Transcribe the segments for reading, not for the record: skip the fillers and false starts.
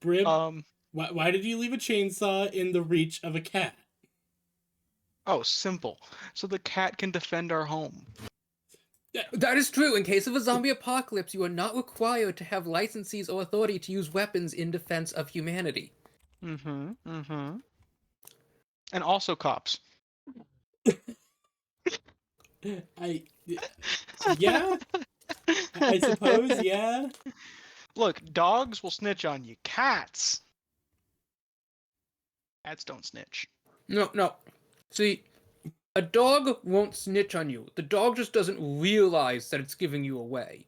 Brib, Um. why did you leave a chainsaw in the reach of a cat? Oh, simple. So the cat can defend our home. That is true. In case of a zombie apocalypse, you are not required to have licenses or authority to use weapons in defense of humanity. Mm-hmm. Mm-hmm. And also cops. I, yeah, I suppose, yeah. Look, dogs will snitch on you. Cats don't snitch. No. See, a dog won't snitch on you. The dog just doesn't realize that it's giving you away.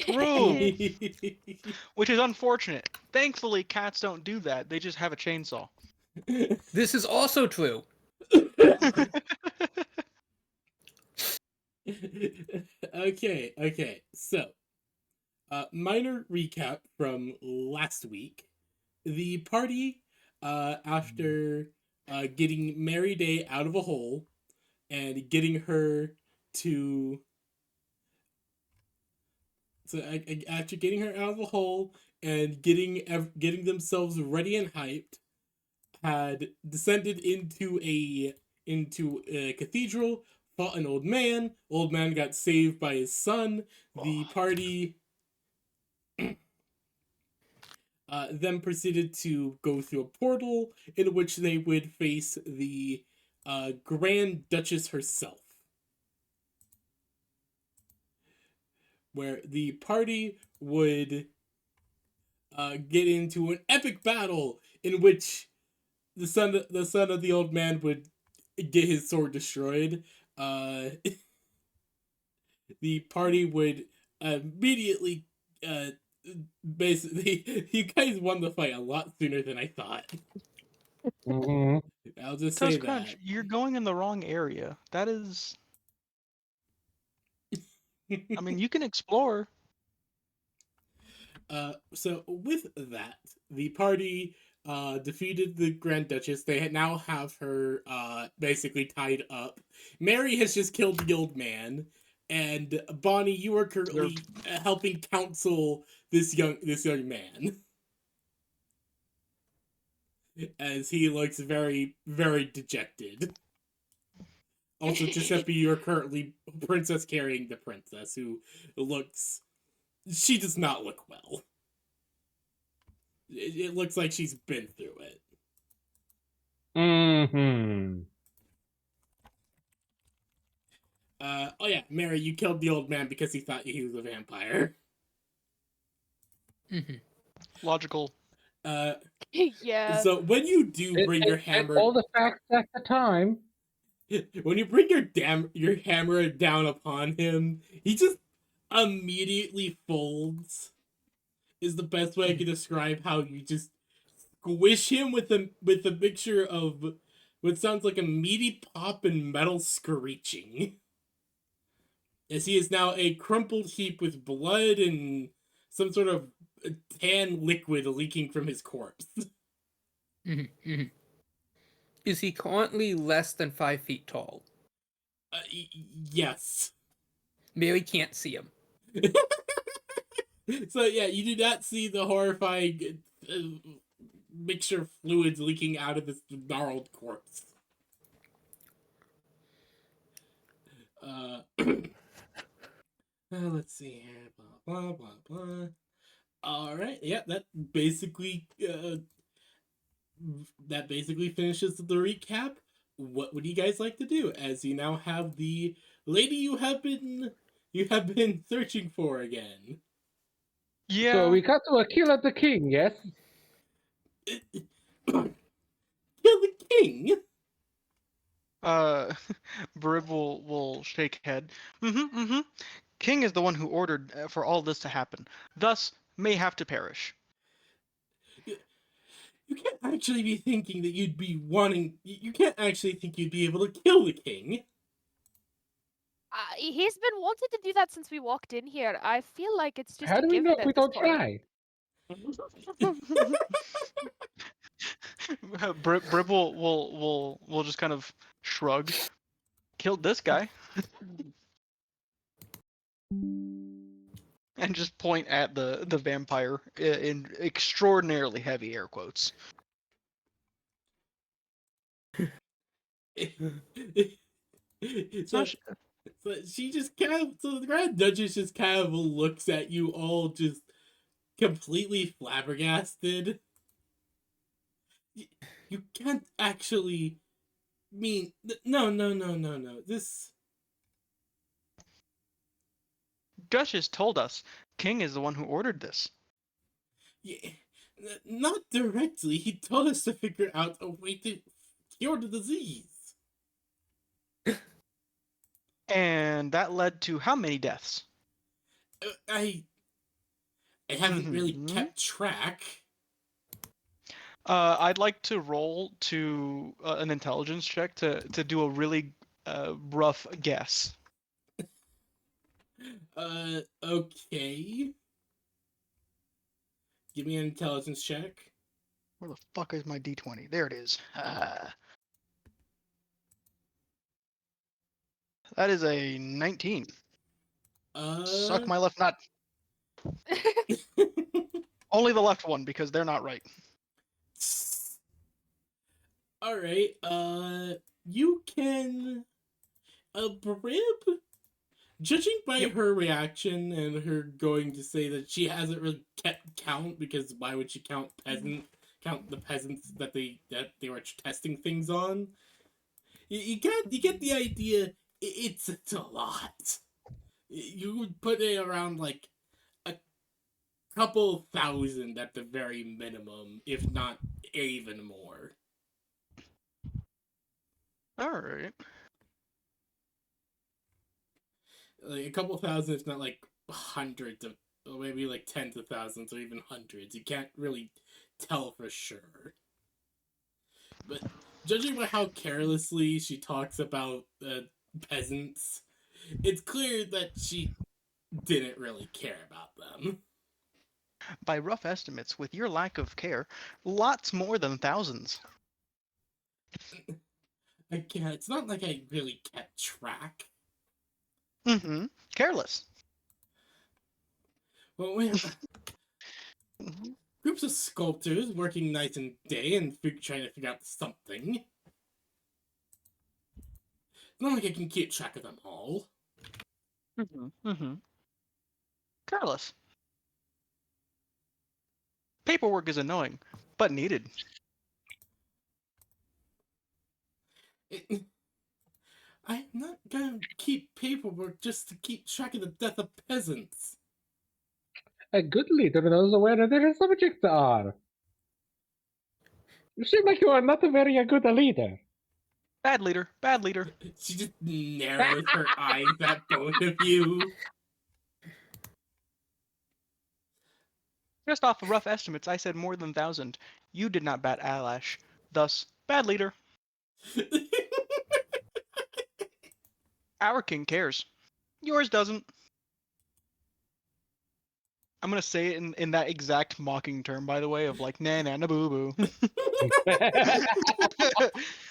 True. Which is unfortunate. Thankfully, cats don't do that. They just have a chainsaw. This is also true. Okay. So, minor recap from last week. The party, after getting Mary Day out of a hole and getting her to. So, after getting her out of the hole and getting themselves ready and hyped, had descended into a cathedral, fought an old man. Old man got saved by his son. The party then proceeded to go through a portal in which they would face the Grand Duchess herself, where the party would get into an epic battle in which the son of the old man would get his sword destroyed. The party would immediately basically you guys won the fight a lot sooner than I thought. Mm-hmm. I'll just Toast say Crunch, that. you're going in the wrong area. That is. I mean, you can explore. So with that, the party defeated the Grand Duchess. They now have her basically tied up. Mary has just killed the old man, and Bonnie, you are currently helping counsel this young man, as he looks very very dejected. Also, Giuseppe, you're currently princess carrying the princess, who looks. She does not look well. It looks like she's been through it. Mm-hmm. Oh yeah, Mary, you killed the old man because he thought he was a vampire. Mm-hmm. Logical. Yeah. So when you do bring your And hammer, all the facts at the time. when you bring your hammer down upon him, he just immediately folds. Is the best way I can describe how you just squish him with a mixture of what sounds like a meaty pop and metal screeching. As he is now a crumpled heap with blood and some sort of tan liquid leaking from his corpse. Mm-hmm. Is he currently less than 5 feet tall? Yes. Mary can't see him. So yeah, you do not see the horrifying mixture of fluids leaking out of this gnarled corpse. Let's see here. Blah blah blah blah. All right. Yeah, that basically finishes the recap. What would you guys like to do, as you now have the lady you have been searching for again? Yeah. So we got to kill the king, yes? Kill the king? Brib will shake head. Mm-hmm, mm-hmm. King is the one who ordered for all this to happen, thus may have to perish. You can't actually be thinking that you'd be wanting. You can't actually think you'd be able to kill the king. He's been wanting to do that since we walked in here. I feel like it's just How a do we given know at we this don't point. try? Brib will just kind of shrug. Killed this guy. and just point at the vampire in extraordinarily heavy air quotes. so, so she just kind of, so the Grand Duchess just kind of looks at you all just completely flabbergasted. You can't actually mean, no. This, Duchess told us King is the one who ordered this. yeah, not directly. He told us to figure out a way to cure the disease. And that led to how many deaths? I haven't really Mhm. kept track. I'd like to roll to an intelligence check to do a really rough guess. Okay. Give me an intelligence check. Where the fuck is my d20? There it is. That is a 19. Suck my left nut. Only the left one, because they're not right. All right. You can, Brib. Judging by her reaction and her going to say that she hasn't really kept count, because why would she count the peasants that they were testing things on? You get the idea. It's a lot. You would put it around like a couple thousand at the very minimum, if not even more. All right. Like a couple thousand, if not like hundreds of, or maybe like tens of thousands, or even hundreds. You can't really tell for sure. But judging by how carelessly she talks about peasants, it's clear that she didn't really care about them. By rough estimates, with your lack of care, lots more than thousands. Again, it's not like I really kept track. Mm-hmm. Careless. Well, we have groups of sculptors working night and day and trying to figure out something. It's not like I can keep track of them all. Mm-hmm. Careless. Paperwork is annoying, but needed. I'm not gonna keep paperwork just to keep track of the death of peasants. A good leader knows where their subjects are. You seem like you are not a very good leader. Bad leader. Bad leader. She just narrows her eyes at both of you. Just off of rough estimates, I said more than 1,000. You did not bat eyelash. Thus, bad leader. Our king cares. Yours doesn't. I'm gonna say it in that exact mocking term, by the way, of like, nah, nah, nah, boo, boo.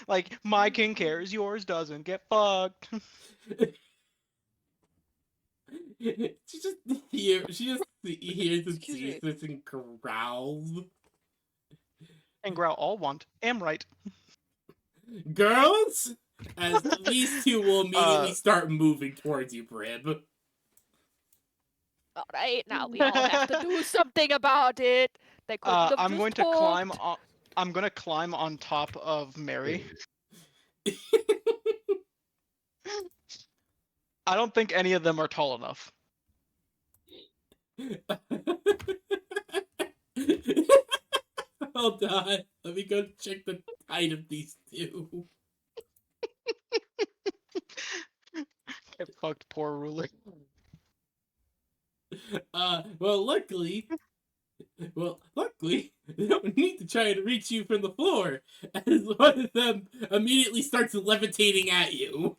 Like, my king cares, yours doesn't. Get fucked. She just hears the Excuse me. Jesus and growls. And growl all want. Am right. Girls, as these two will immediately Uh, start moving towards you, Brib. All right, now we all have to do something about it. They couldn't have I'm just going to climb talked. on. I'm gonna climb on top of Mary. I don't think any of them are tall enough. Hold on. Let me go check the height of these two. Get fucked, poor ruler. Luckily, they don't need to try and reach you from the floor, as one of them immediately starts levitating at you.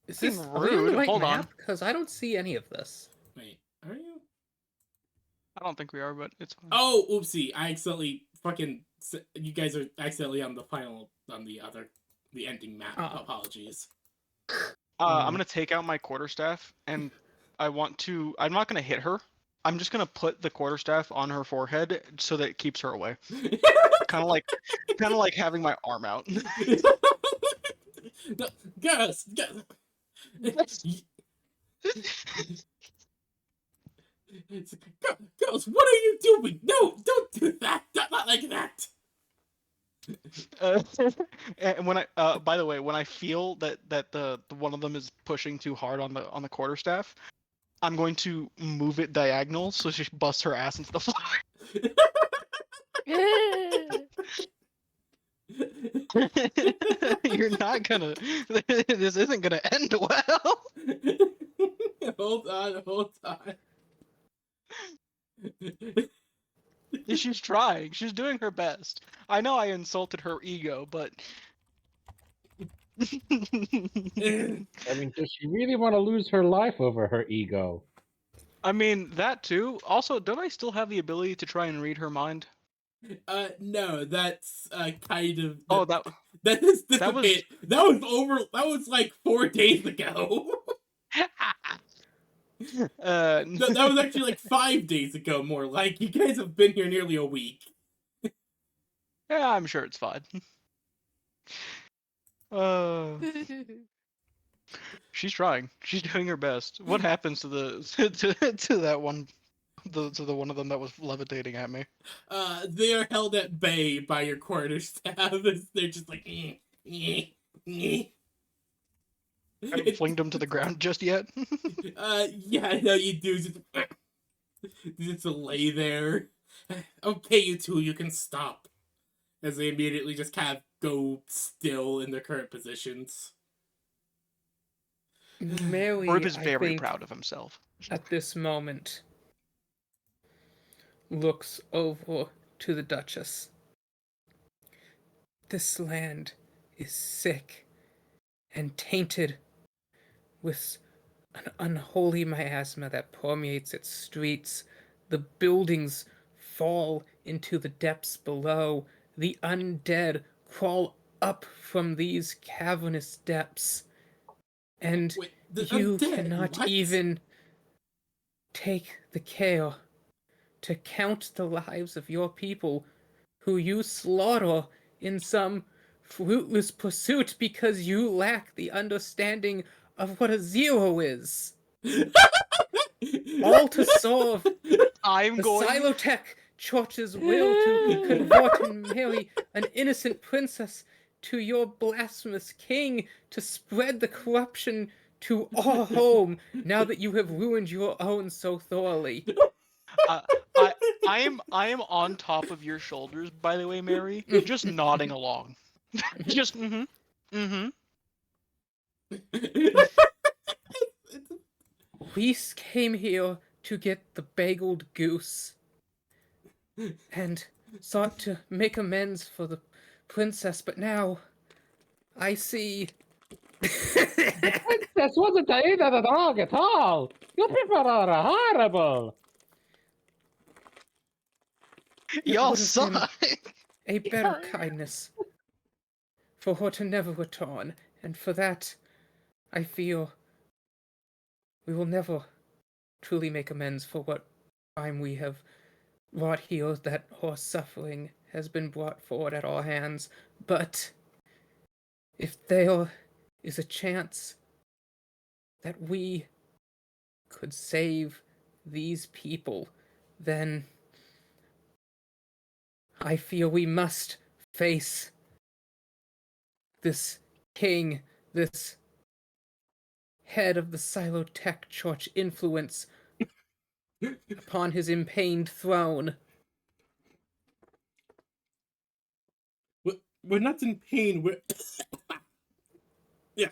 Is this Fucking are we on the rude. right Hold on. map? Because I don't see any of this. Wait, are you? I don't think we are, but it's fine. Oh, oopsie! I accidentally you guys are accidentally on the ending map. Oh. Apologies. I'm gonna take out my quarterstaff and want to. I'm not gonna hit her. I'm just gonna put the quarterstaff on her forehead so that it keeps her away. kind of like having my arm out. No, girls, girls, what are you doing? No, don't do that. Not like that. And when by the way, when I feel that the one of them is pushing too hard on the quarterstaff, I'm going to move it diagonal so she busts her ass into the floor. You're not gonna. This isn't gonna end well. Hold on. She's trying. She's doing her best. I know I insulted her ego, but. I mean, does she really want to lose her life over her ego? I mean, that too. Also, don't I still have the ability to try and read her mind? No, that's kind of. Oh, that was- dissipated. That was like 4 days ago. That was actually like 5 days ago, more like. You guys have been here nearly a week. Yeah, I'm sure it's fine. She's trying. She's doing her best. What happens to the to that one, to the one of them that was levitating at me? They are held at bay by your quarterstaff. They're just like. I haven't flinged them to the ground just yet. Yeah, no, you do. Just lay there. Okay, you two, you can stop. As they immediately just kind of go still in their current positions. Mary, Orb is I very think, proud of himself. at this moment, looks over to the Duchess. This land is sick and tainted with an unholy miasma that permeates its streets. The buildings fall into the depths below. The undead crawl up from these cavernous depths. And Wait, the you undead, cannot what? even take the care to count the lives of your people who you slaughter in some fruitless pursuit because you lack the understanding of what a zero is. All to serve I'm the going. Silotech Church's will to convert and marry an innocent princess to your blasphemous king, to spread the corruption to our home now that you have ruined your own so thoroughly. I am on top of your shoulders, by the way, Mary. Just nodding along. Just mm-hmm. We came here to get the bageled goose and sought to make amends for the princess, but now I see. This wasn't to eat the dog at all. You people are horrible. Y'all would've been suck. a better kindness for her to never return, and for that, I feel we will never truly make amends for what crime we have wrought here, that her suffering has been brought forward at our hands. But if there is a chance that we could save these people, then I feel we must face this king, this head of the Silotech Church influence upon his impained throne. We're not in pain. We're. Yeah.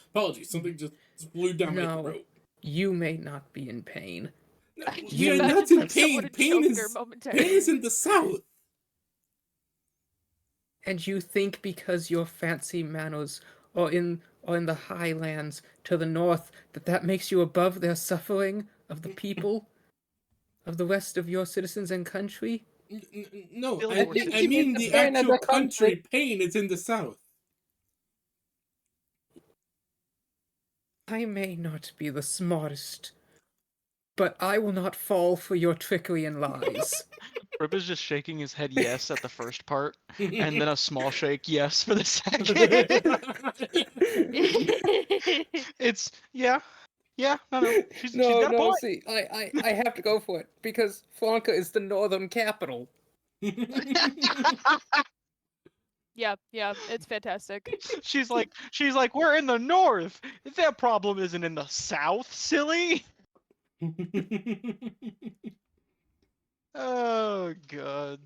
Apologies, something just blew down my No. throat. You may not be in pain. You're imagine not in like someone pain. had choked her momentarily. Pain is in the south. And you think because your fancy manners are in the highlands to the north that makes you above their suffering of the people of the rest of your citizens and country? No, Still I worse. mean the Pain of actual the country. Pain is in the south. I may not be the smartest, but I will not fall for your trickery and lies. Rip is just shaking his head yes at the first part, and then a small shake yes for the second. It's yeah, no. She's got a point. see, I have to go for it, because Franka is the northern capital. Yeah, it's fantastic. She's like, we're in the north. That problem isn't in the south, silly. Oh god.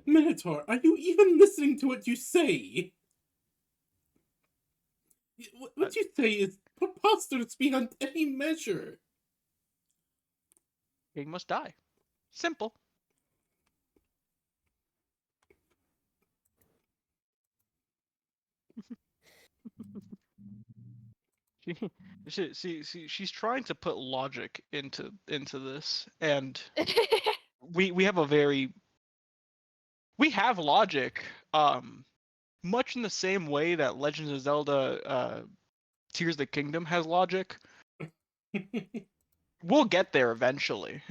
Minotaur, are you even listening to what you say? What you say is preposterous beyond any measure. King must die. Simple. She's trying to put logic into this, and we have logic, much in the same way that Legends of Zelda Tears of the Kingdom has logic. We'll get there eventually.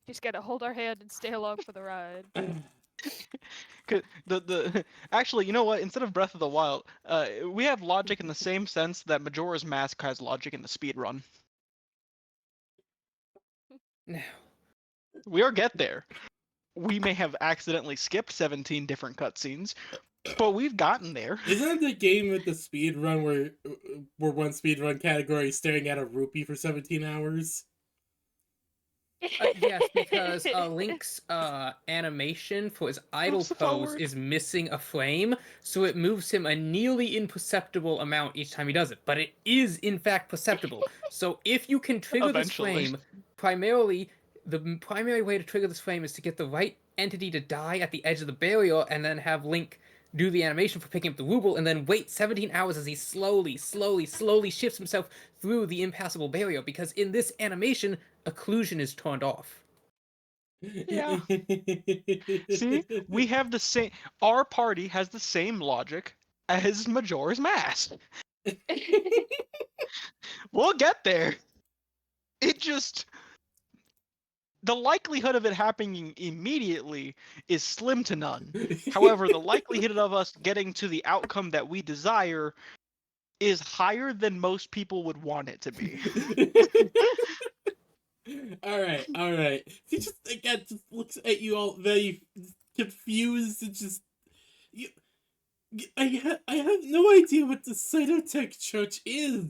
Just gotta hold our hand and stay along for the ride. Actually, you know what? Instead of Breath of the Wild, we have logic in the same sense that Majora's Mask has logic in the speed run. Now, We'll get there. We may have accidentally skipped 17 different cutscenes, but we've gotten there. Isn't the game with the speed run where one speed run category is staring at a rupee for 17 hours? yes, because Link's animation for his idle Moves pose forward. is missing a frame, so it moves him a nearly imperceptible amount each time he does it. But it is, in fact, perceptible. So if you can trigger this Eventually. frame, the primary way to trigger this frame is to get the right entity to die at the edge of the barrier, and then have Link do the animation for picking up the ruble, and then wait 17 hours as he slowly shifts himself through the impassable barrier, because in this animation, occlusion is turned off. Yeah. See, we have the same. Our party has the same logic as Majora's Mask. We'll get there. It just. The likelihood of it happening immediately is slim to none. However, the likelihood of us getting to the outcome that we desire is higher than most people would want it to be. All right. He just again just looks at you all very confused and just I have no idea what the Cytotech Church is.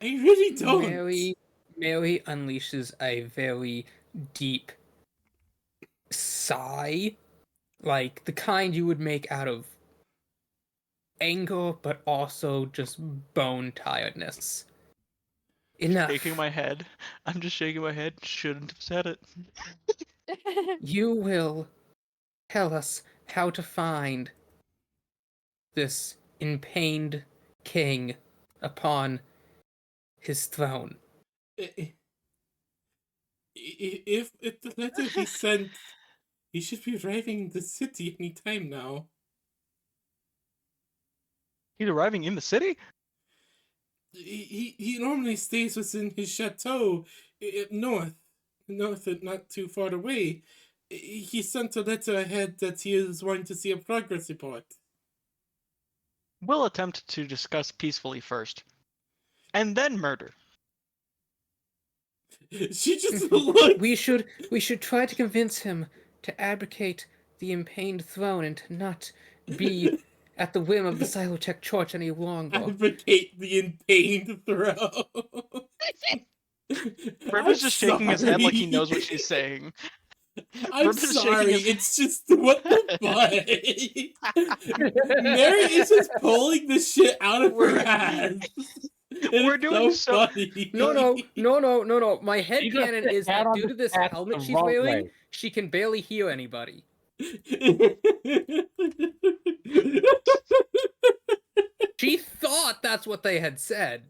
I really don't. Mary unleashes a very deep sigh, like the kind you would make out of anger, but also just bone tiredness. Enough. Shaking my head. I'm just shaking my head. Shouldn't have said it. You will tell us how to find this impained king upon his throne. If the letter he sent, he should be arriving in the city any time now. He's arriving in the city? He normally stays within his chateau north and not too far away. He sent a letter ahead that he is wanting to see a progress report. We'll attempt to discuss peacefully first, and then murder. She just looked. We should try to convince him to abdicate the impained throne and to not be at the whim of the Silotech Church any longer. Advocate the impained throne. Rip is just shaking his head like he knows what she's saying. I'm Rip is sorry, shaking his- it's just what the fuck? Mary is just pulling the shit out of her ass. We're doing so- funny. No. My headcanon just is sat that on due the to this path helmet the she's wrong wearing, way. she can barely hear anybody. She thought that's what they had said.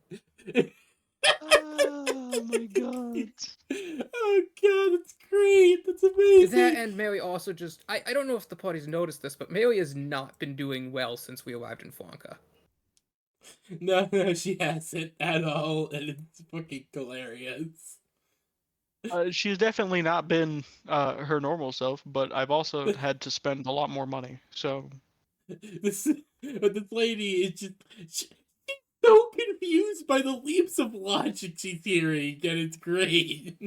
Oh my god. Oh god, it's great. That's amazing. That and Mary also just I don't know if the party's noticed this, but Mary has not been doing well since we arrived in Franka. No, she hasn't at all, and it's fucking hilarious. She's definitely not been her normal self, but I've also had to spend a lot more money. So This lady is just she's so confused by the leaps of logic she's hearing, and it's great.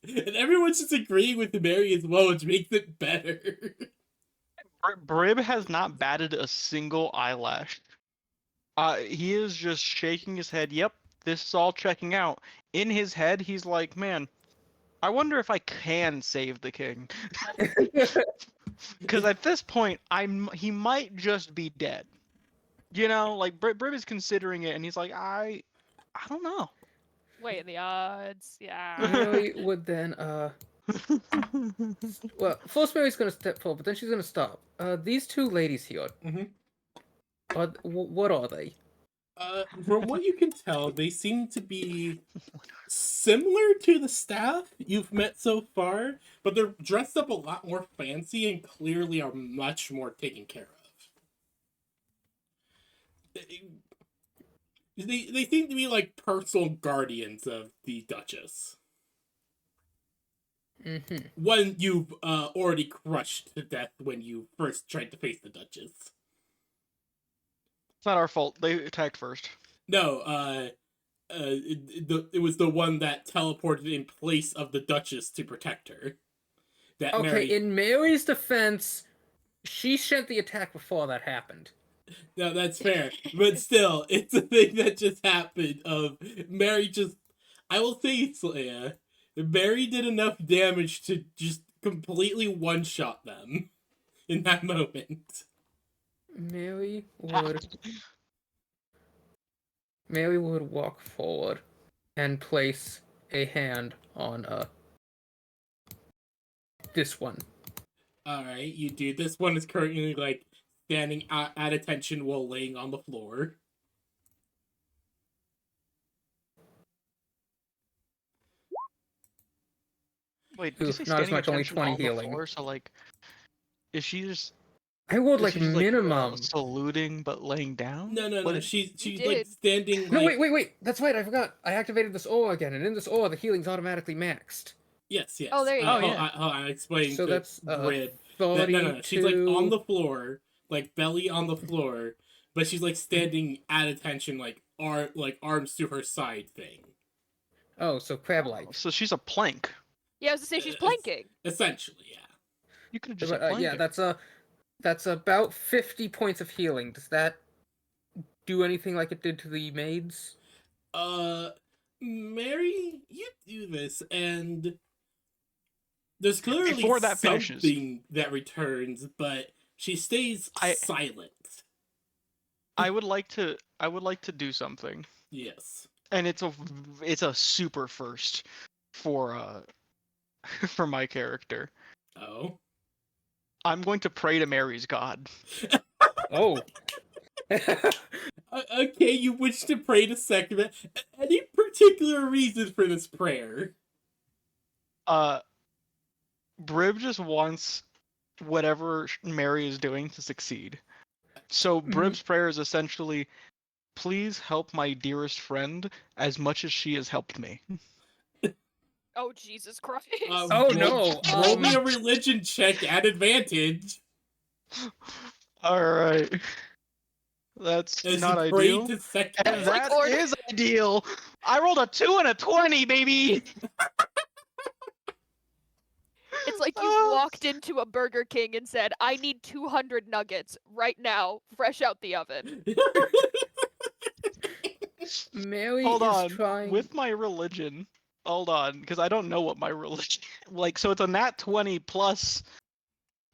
And everyone's just agreeing with Mary as well, which makes it better. Brib has not batted a single eyelash. He is just shaking his head. Yep, this is all checking out. In his head, he's like, man, I wonder if I can save the king. Because at this point, he might just be dead. You know, like Brib is considering it, and he's like, I don't know. Weighing the odds. Yeah. Mary would then well, first Mary's gonna step forward, but then she's gonna stop. These two ladies here, Mhm. what are they? From what you can tell, they seem to be similar to the staff you've met so far, but they're dressed up a lot more fancy and clearly are much more taken care of. They seem to be like personal guardians of the Duchess. Mm-hmm. One you've already crushed to death when you first tried to face the Duchess. It's not our fault. They attacked first. No, it was the one that teleported in place of the Duchess to protect her. That Okay, Mary... in Mary's defense, she sent the attack before that happened. No, that's fair. But still, it's a thing that just happened of Mary just... I will say, Leia, Mary did enough damage to just completely one-shot them in that moment. Mary would walk forward and place a hand on this one. Alright, you do. This one is currently, like, standing at attention while laying on the floor. Wait, did you say Not as standing much, only attention 20 on the healing. floor? So like, is she just? I would Is like she just, minimum. saluting but laying down? No. What is- She's You like did. standing. No, like... wait. That's right. I forgot. I activated this ore again, and in this ore, the healing's automatically maxed. Yes. Oh, there you go. yeah. Hold on, I explained So to that's Grid. 32. No. She's like on the floor, like belly on the floor, but she's like standing at attention, like arms to her side thing. Oh, so crab-like. So she's a plank. Yeah, I was to say she's Uh, planking. Essentially, yeah. You could have just said Yeah, planking. that's about 50 points of healing. Does that do anything like it did to the maids? Mary, you do this, and there's clearly Before that finishes. something that returns, but she stays I- silent. I would like to do something, Yes. and it's a super first for for my character. Oh. I'm going to pray to Mary's god. Oh. Okay, you wish to pray to Sekhmet. Any particular reason for this prayer? Brib just wants whatever Mary is doing to succeed. So Brib's prayer is essentially, please help my dearest friend as much as she has helped me. Oh, Jesus Christ. Oh, no, Roll me a religion check at advantage. Alright. That's As not you pray ideal. to And Sekhmet. like that order- is ideal. I rolled a 2 and a 20, baby. It's like you walked into a Burger King and said, I need 200 nuggets right now, fresh out the oven. Mary Hold is on. trying. With my religion. Hold on, because I don't know what my religion. Like, so it's a nat 20 plus.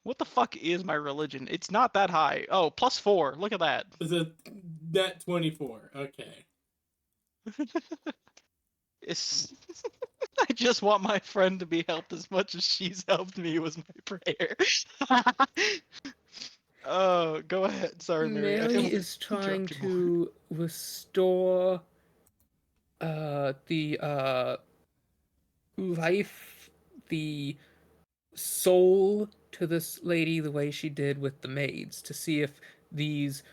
What the fuck is my religion? It's not that high. Oh, plus 4. Look at that. It's a net 24. Okay. It's. I just want my friend to be helped as much as she's helped me, was my prayer. Oh, go ahead. Sorry, Mary. I Mary didn't is trying interrupt you more. to restore the life, the soul to this lady the way she did with the maids to see if these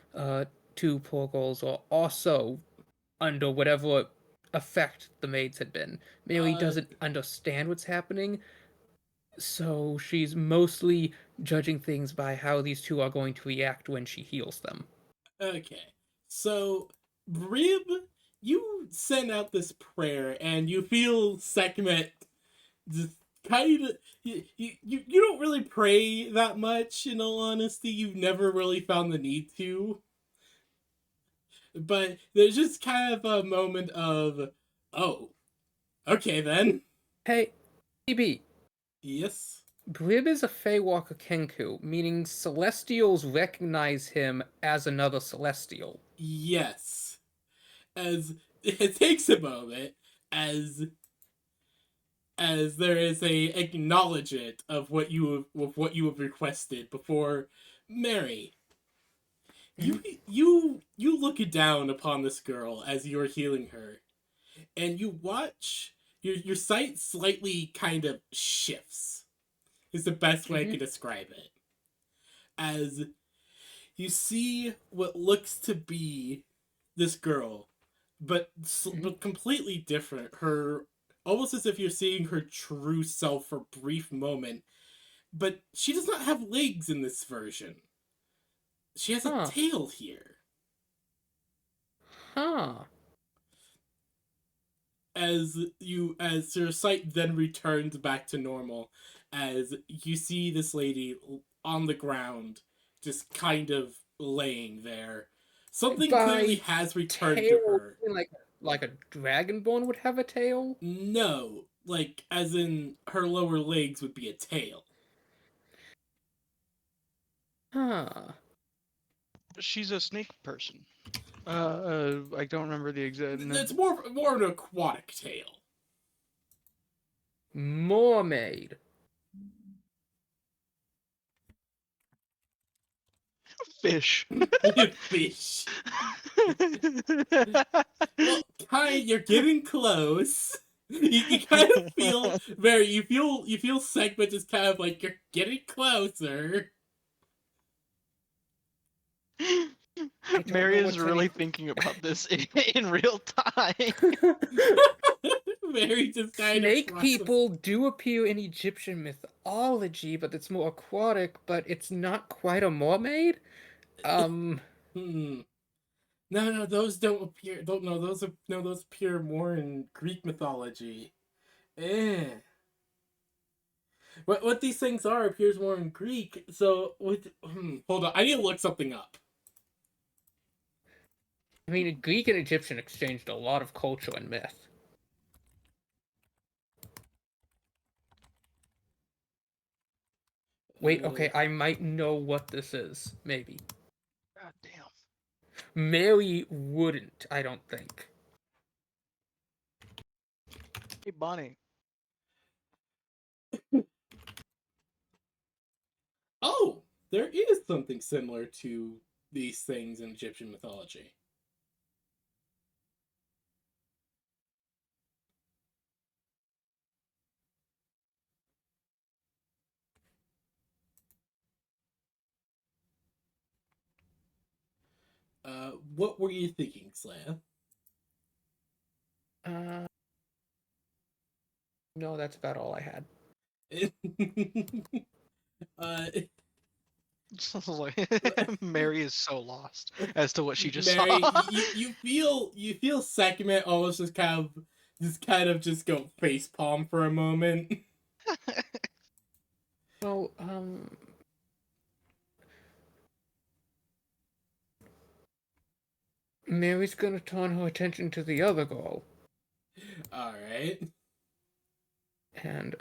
two poor girls are also under whatever effect the maids had been. Mary Uh, doesn't understand what's happening, so she's mostly judging things by how these two are going to react when she heals them. okay. So, Rib, you send out this prayer, and you feel Sekhmet just kind of. You don't really pray that much, in all honesty. You've never really found the need to. But there's just kind of a moment of, oh, okay then. Hey, BB, Yes. Grib is a Feywalker Kenku, meaning Celestials recognize him as another Celestial. Yes. As it takes a moment, as there is a acknowledgement of what you have requested before Mary. You look down upon this girl as you are healing her, and you watch your sight slightly kind of shifts. Is the best way I can describe it. As you see what looks to be this girl, but completely different. Her almost as if you're seeing her true self for a brief moment, but she does not have legs in this version. She has a Huh. tail here. Huh. As your sight then returns back to normal, as you see this lady on the ground, just kind of laying there. Something By clearly has returned to tail, her. like a dragonborn would have a tail? No, like as in her lower legs would be a tail. Huh. She's a snake person. I don't remember the exact. It's more of an aquatic tail. Mermaid. Fish. Fish. Well, you're getting close. You kind of feel you feel Segment just kind of like you're getting closer. Mary is really thinking about this in real time. Very just kind Snake of people do appear in Egyptian mythology, but it's more aquatic, but it's not quite a mermaid? Hmm. No, those don't appear. Don't know. Those appear more in Greek mythology. Eh. What these things are appears more in Greek. So hold on, I need to look something up. I mean, Greek and Egyptian exchanged a lot of culture and myth. Wait, okay, I might know what this is. Maybe. God damn. Mary wouldn't, I don't think. Hey, Bonnie. Oh, there is something similar to these things in Egyptian mythology. What were you thinking, Slayer? No, that's about all I had. uh, Mary is so lost as to what she just Mary, saw. you feel Sekhmet almost just go face palm for a moment. Well, Mary's gonna turn her attention to the other girl All right. and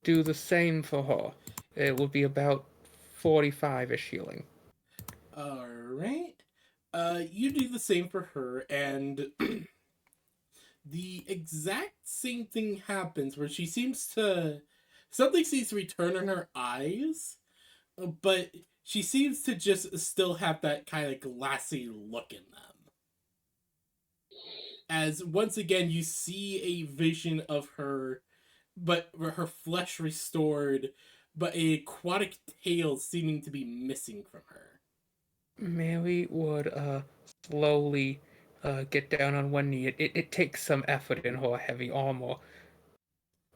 do the same for her. It will be about 45-ish healing. All right. You do the same for her, and the exact same thing happens where something seems to return in her eyes, but she seems to just still have that kind of glassy look in them. As once again you see a vision of her but her flesh restored, but a aquatic tail seeming to be missing from her. Mary would slowly get down on one knee. It takes some effort in her heavy armor.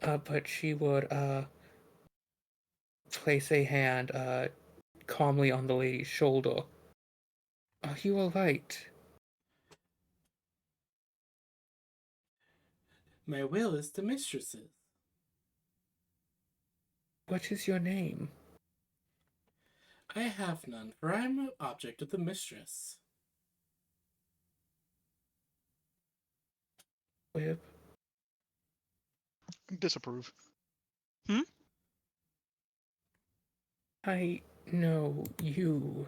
But she would place a hand calmly on the lady's shoulder. Are you alright? My will is to mistresses. What is your name? I have none, for I am an object of the mistress. Wib? Disapprove. I know you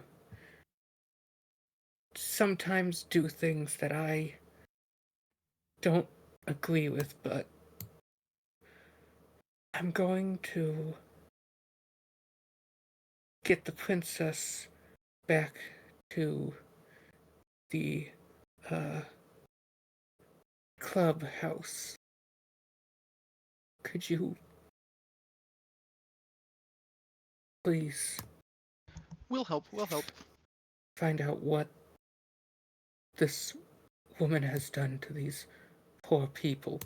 sometimes do things that I don't agree with, but I'm going to get the princess back to the clubhouse. Could you please We'll help. We'll help. find out what this woman has done to these poor people?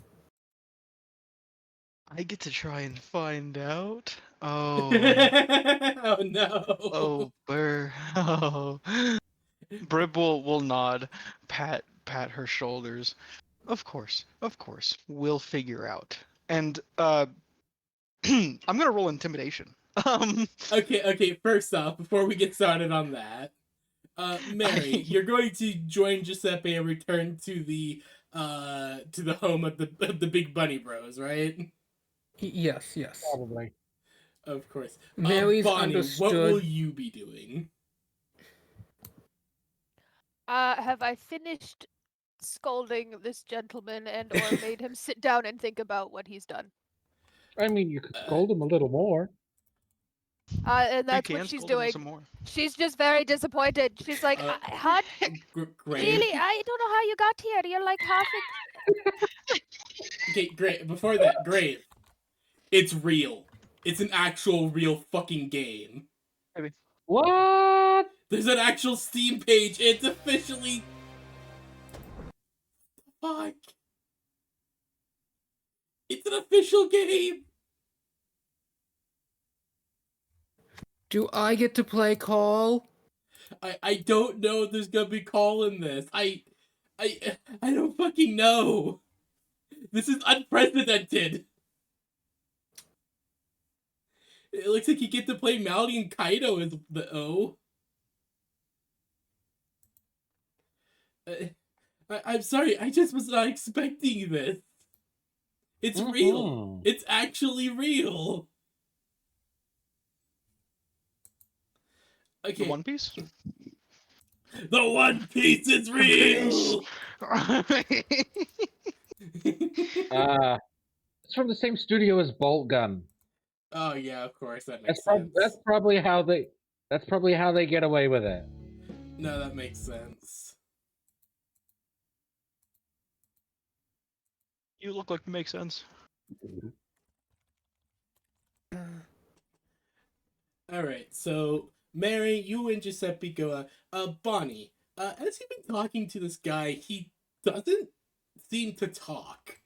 I get to try and find out. Oh. Oh no. Oh, Burr. Oh. Brib will nod, pat her shoulders. Of course. We'll figure out. And I'm gonna roll intimidation. Okay, first off, before we get started on that, Mary, you're going to join Giuseppe and return to the home of the Big Bunny Bros, right? Yes. Probably. Of course. Mary's Bonnie, what will understood. you be doing? Have I finished scolding this gentleman and or made him sit down and think about what he's done? I mean, you could scold him a little more. And that's you what can she's scold him doing. some more. She's just very disappointed. She's like, "Hon, Great. really? I don't know how you got here. You're like half Okay, great. Before that, great. It's real. It's an actual real fucking game. Maybe. What? There's an actual Steam page. It's officially. Fuck. It's an official game. Do I get to play Call? I don't know if there's gonna be call in this. I don't fucking know. This is unprecedented. It looks like you get to play Maldy and Kaido as the O. I'm sorry, I just was not expecting this. It's real. It's actually real. Okay. The One Piece? The One Piece is real! It's from the same studio as Bolt Gun. Oh yeah, of course, that That's makes sense. that's probably how they get away with it. No, that makes sense. You look like it makes sense. Alright, so Mary, you and Giuseppe go Bonnie, as you've been talking to this guy, he doesn't seem to talk.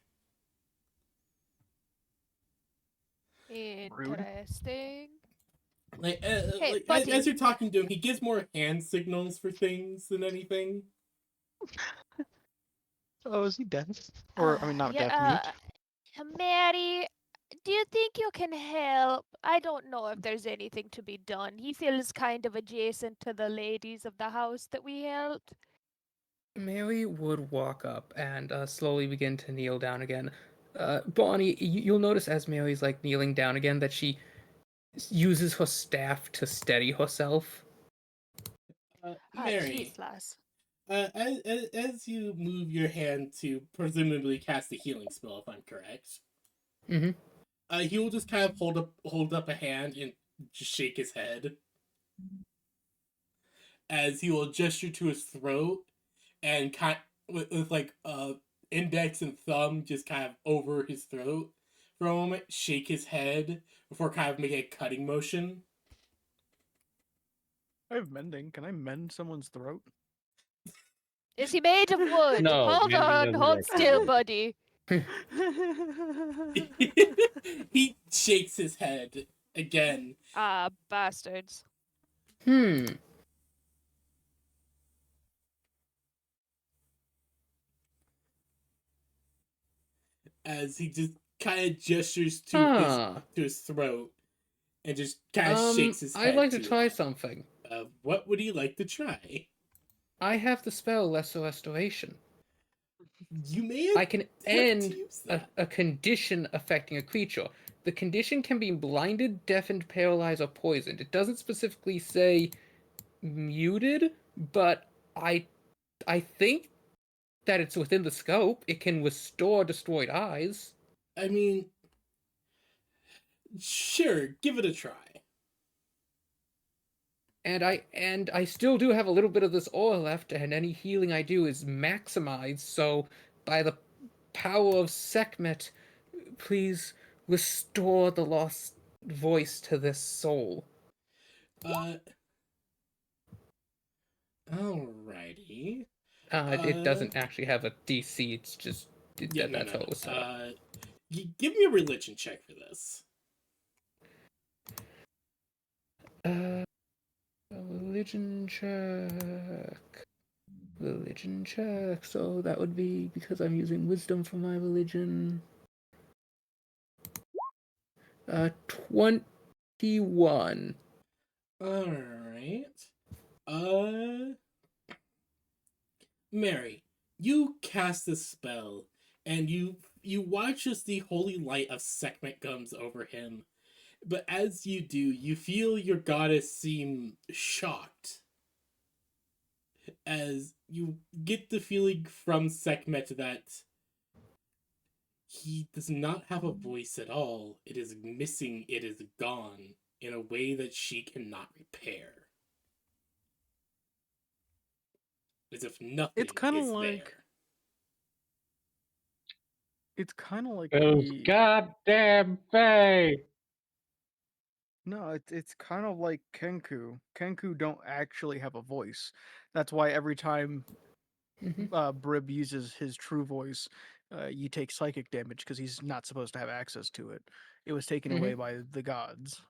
interesting. Like, Hey, like buddy. as you're talking to him, he gives more hand signals for things than anything. Oh, is he deaf? Or, I mean, not deaf, mute. Mary, do you think you can help? I don't know if there's anything to be done. He feels kind of adjacent to the ladies of the house that we helped. Mary would walk up and slowly begin to kneel down again. Bonnie, you'll notice as Mary's like kneeling down again that she uses her staff to steady herself. Mary, Jeez, lass. as you move your hand to presumably cast a healing spell, if I'm correct, he will just kind of hold up a hand and just shake his head, as he will gesture to his throat and with like index and thumb just kind of over his throat, for a moment, shake his head before kind of making a cutting motion. I have mending. Can I mend someone's throat? Is he made of wood? No, Hold mending on, doesn't hold work that still, way. buddy. He shakes his head again. Ah, bastards. Hmm. As he just kind of gestures Huh. to his throat and just kind of shakes his head. I'd like to try it. something. What would he like to try? I have the spell Lesser Restoration. You may have I can to end use that. a condition affecting a creature. The condition can be blinded, deafened, paralyzed, or poisoned. It doesn't specifically say muted, but I think that it's within the scope. It can restore destroyed eyes. I mean, sure, give it a try. And I still do have a little bit of this aura left, and any healing I do is maximized, so by the power of Sekhmet, please restore the lost voice to this soul. Alrighty. It doesn't actually have a DC, it's just that's how it was set up. Give me a religion check for this. Religion check. Religion check. So that would be because I'm using wisdom for my religion. 21. Alright. Mary, you cast a spell, and you watch as the holy light of Sekhmet comes over him. But as you do, you feel your goddess seem shocked. As you get the feeling from Sekhmet that he does not have a voice at all. It is missing, it is gone, in a way that she cannot repair. As if nothing It's kind of is like there. it's kind of like Those the goddamn Fae! no, it's kind of like Kenku. Kenku don't actually have a voice. That's why every time Mhm. Brib uses his true voice, you take psychic damage because he's not supposed to have access to it. It was taken away by the gods.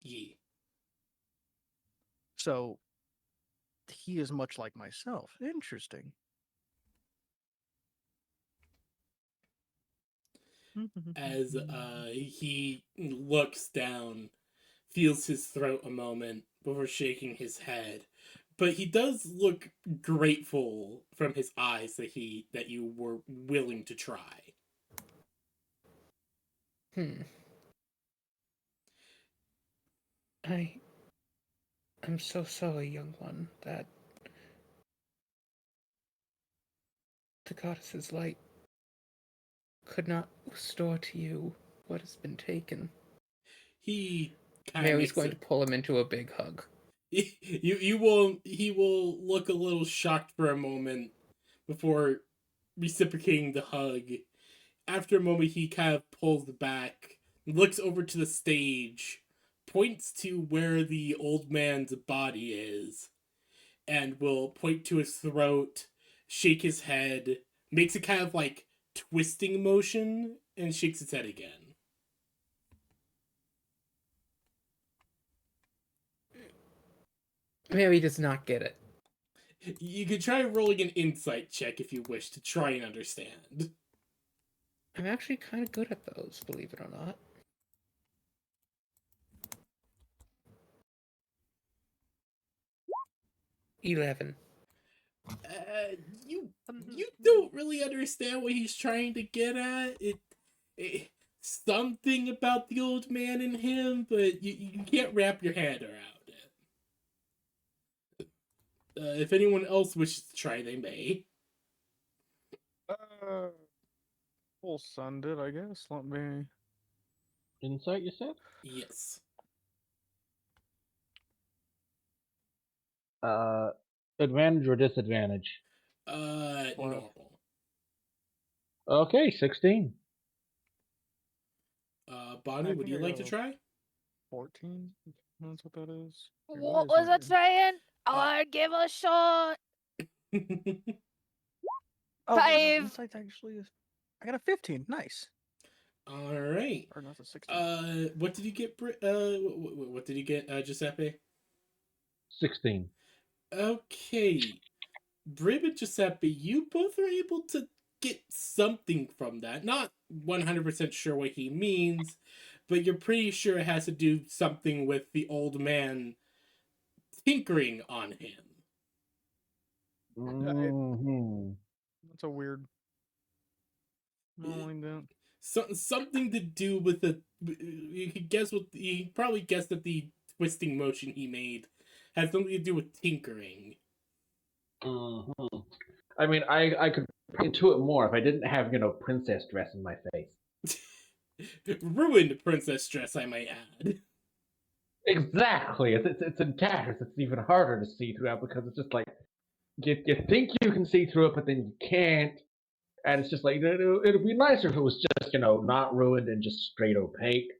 Yeah. So he is much like myself. Interesting. As he looks down, feels his throat a moment before shaking his head. But he does look grateful from his eyes that you were willing to try. I'm so sorry, young one, that the goddess's light could not restore to you what has been taken. He kind of Mary's makes going it. to pull him into a big hug. He will look a little shocked for a moment before reciprocating the hug. After a moment, he kind of pulls back, looks over to the stage, points to where the old man's body is, and will point to his throat, shake his head, makes a kind of like twisting motion, and shakes his head again. Mary does not get it. You could try rolling an insight check if you wish to try and understand. I'm actually kind of good at those, believe it or not. $11. You don't really understand what he's trying to get at. It something about the old man and him, but you can't wrap your head around it. If anyone else wishes to try, they may. Full sun did, I guess. Let me. Insight, you said? Yes. Advantage or disadvantage? Normal. Okay, 16. Bonnie, would think you I like to got try? 14. That's what that is. Wait, What is was my I saying? Uh, I'll give a shot. Oh, wait, no, 5. insight actually is. I got a 15. Nice. All right. Or not a 16. What did you get? What did you get, Giuseppe? 16. Okay, Brib and Giuseppe, you both are able to get something from that. Not 100% sure what he means, but you're pretty sure it has to do something with the old man tinkering on him. Mm-hmm. That's a weird. Not like that. Something to do with the. You could guess what. You probably guessed that the twisting motion he made had something to do with tinkering. Mm-hmm. I mean, I could into it more if I didn't have, princess dress in my face. Ruined princess dress, I might add. Exactly. It's in tatters. It's even harder to see through it because it's just like you think you can see through it, but then you can't. And it's just like it'd be nicer if it was just not ruined and just straight opaque.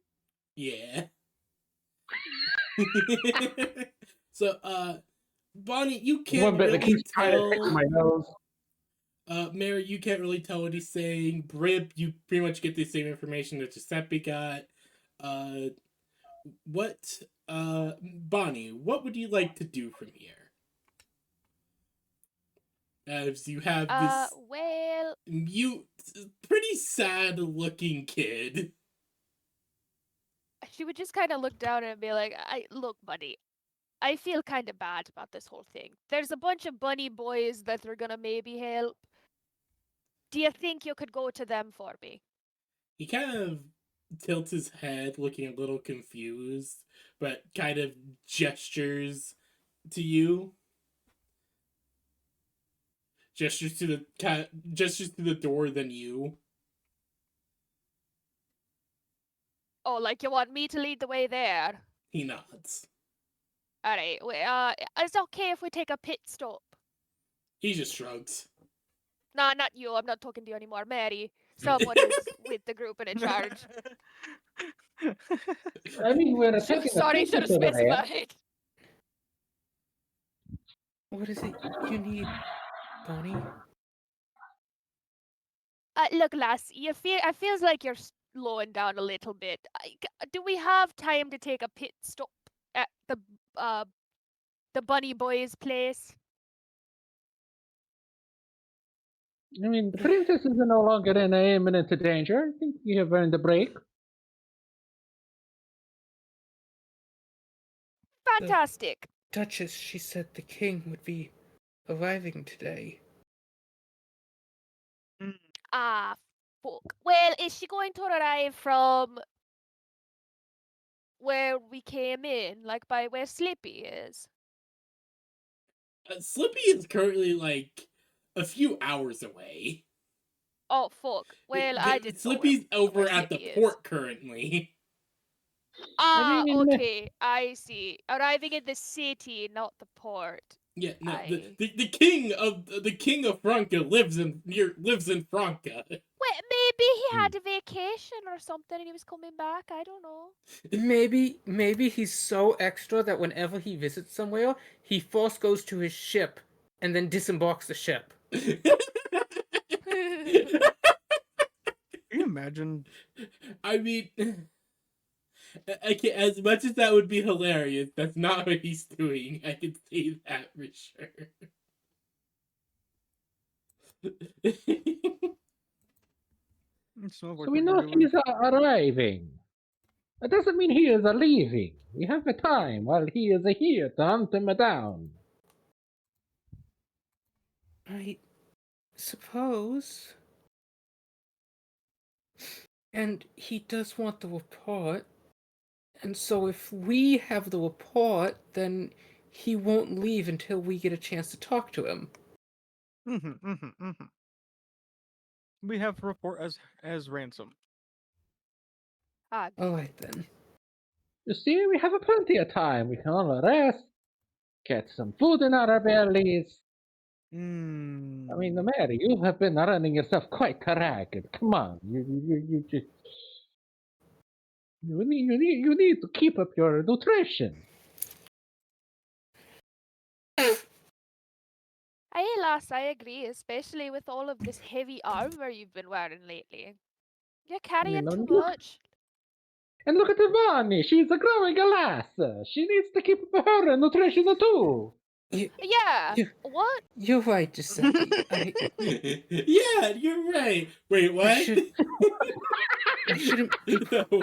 Yeah. So, Bonnie, you One can't bit that really keeps trying to tickle tell. my nose. Mary, you can't really tell what he's saying. Brib, you pretty much get the same information that Giuseppe got. Uh, Bonnie, what would you like to do from here? As you have this Well, mute, pretty sad looking kid. she would just kind of look down and be like, look, buddy, I feel kind of bad about this whole thing. There's a bunch of bunny boys that are gonna maybe help. Do you think you could go to them for me? He kind of tilts his head, looking a little confused, but kind of gestures to you. Gestures to the door, then you. Oh, like you want me to lead the way there? He nods. Alright, it's okay if we take a pit stop. He just shrugs. Nah, not you. I'm not talking to you anymore. Mary. Someone who's with the group and in charge. I mean, we're taking a Sorry, should picture have over there. specified. What is it you need, Bonnie? Look, lass, I feels like you're slowing down a little bit. Do we have time to take a pit stop at the Bunny Boys' place? I mean, the princess is no longer in imminent danger. I think we have earned a break. Fantastic. Duchess, she said the king would be arriving today. Ah, fuck. Well, is she going to arrive from where we came in, like by where Slippy is? Slippy is currently like a few hours away. Oh, fuck. Well, I didn't know Slippy's over where at the Slippy is. port currently. Ah, I mean, okay. I see. Arriving in the city, not the port. Yeah, no, I... the king of Franka lives in Franka. Wait, maybe he had a vacation or something and he was coming back. I don't know. Maybe he's so extra that whenever he visits somewhere, he first goes to his ship and then disembarks the ship. Can you imagine? I mean, I can, as much as that would be hilarious, that's not what he's doing. I can say that for sure. So we know he's arriving. That doesn't mean he is leaving. We have the time while he is here to hunt him down. I suppose. And he does want the report. And so if we have the report, then he won't leave until we get a chance to talk to him. We have to report as ransom. Alright then. You see, we have plenty of time. We can all rest, get some food in our bellies. I mean, Mary, you have been running yourself quite ragged. Come on, you just. You need to keep up your nutrition. Aye, lass, I agree, especially with all of this heavy armor you've been wearing lately. You're carrying too much. And look at Ivani. She's a growing lass. She needs to keep up her nutrition too. Yeah. You- What? You're right, Giuseppe. Yeah, you're right. Wait, what? I shouldn't be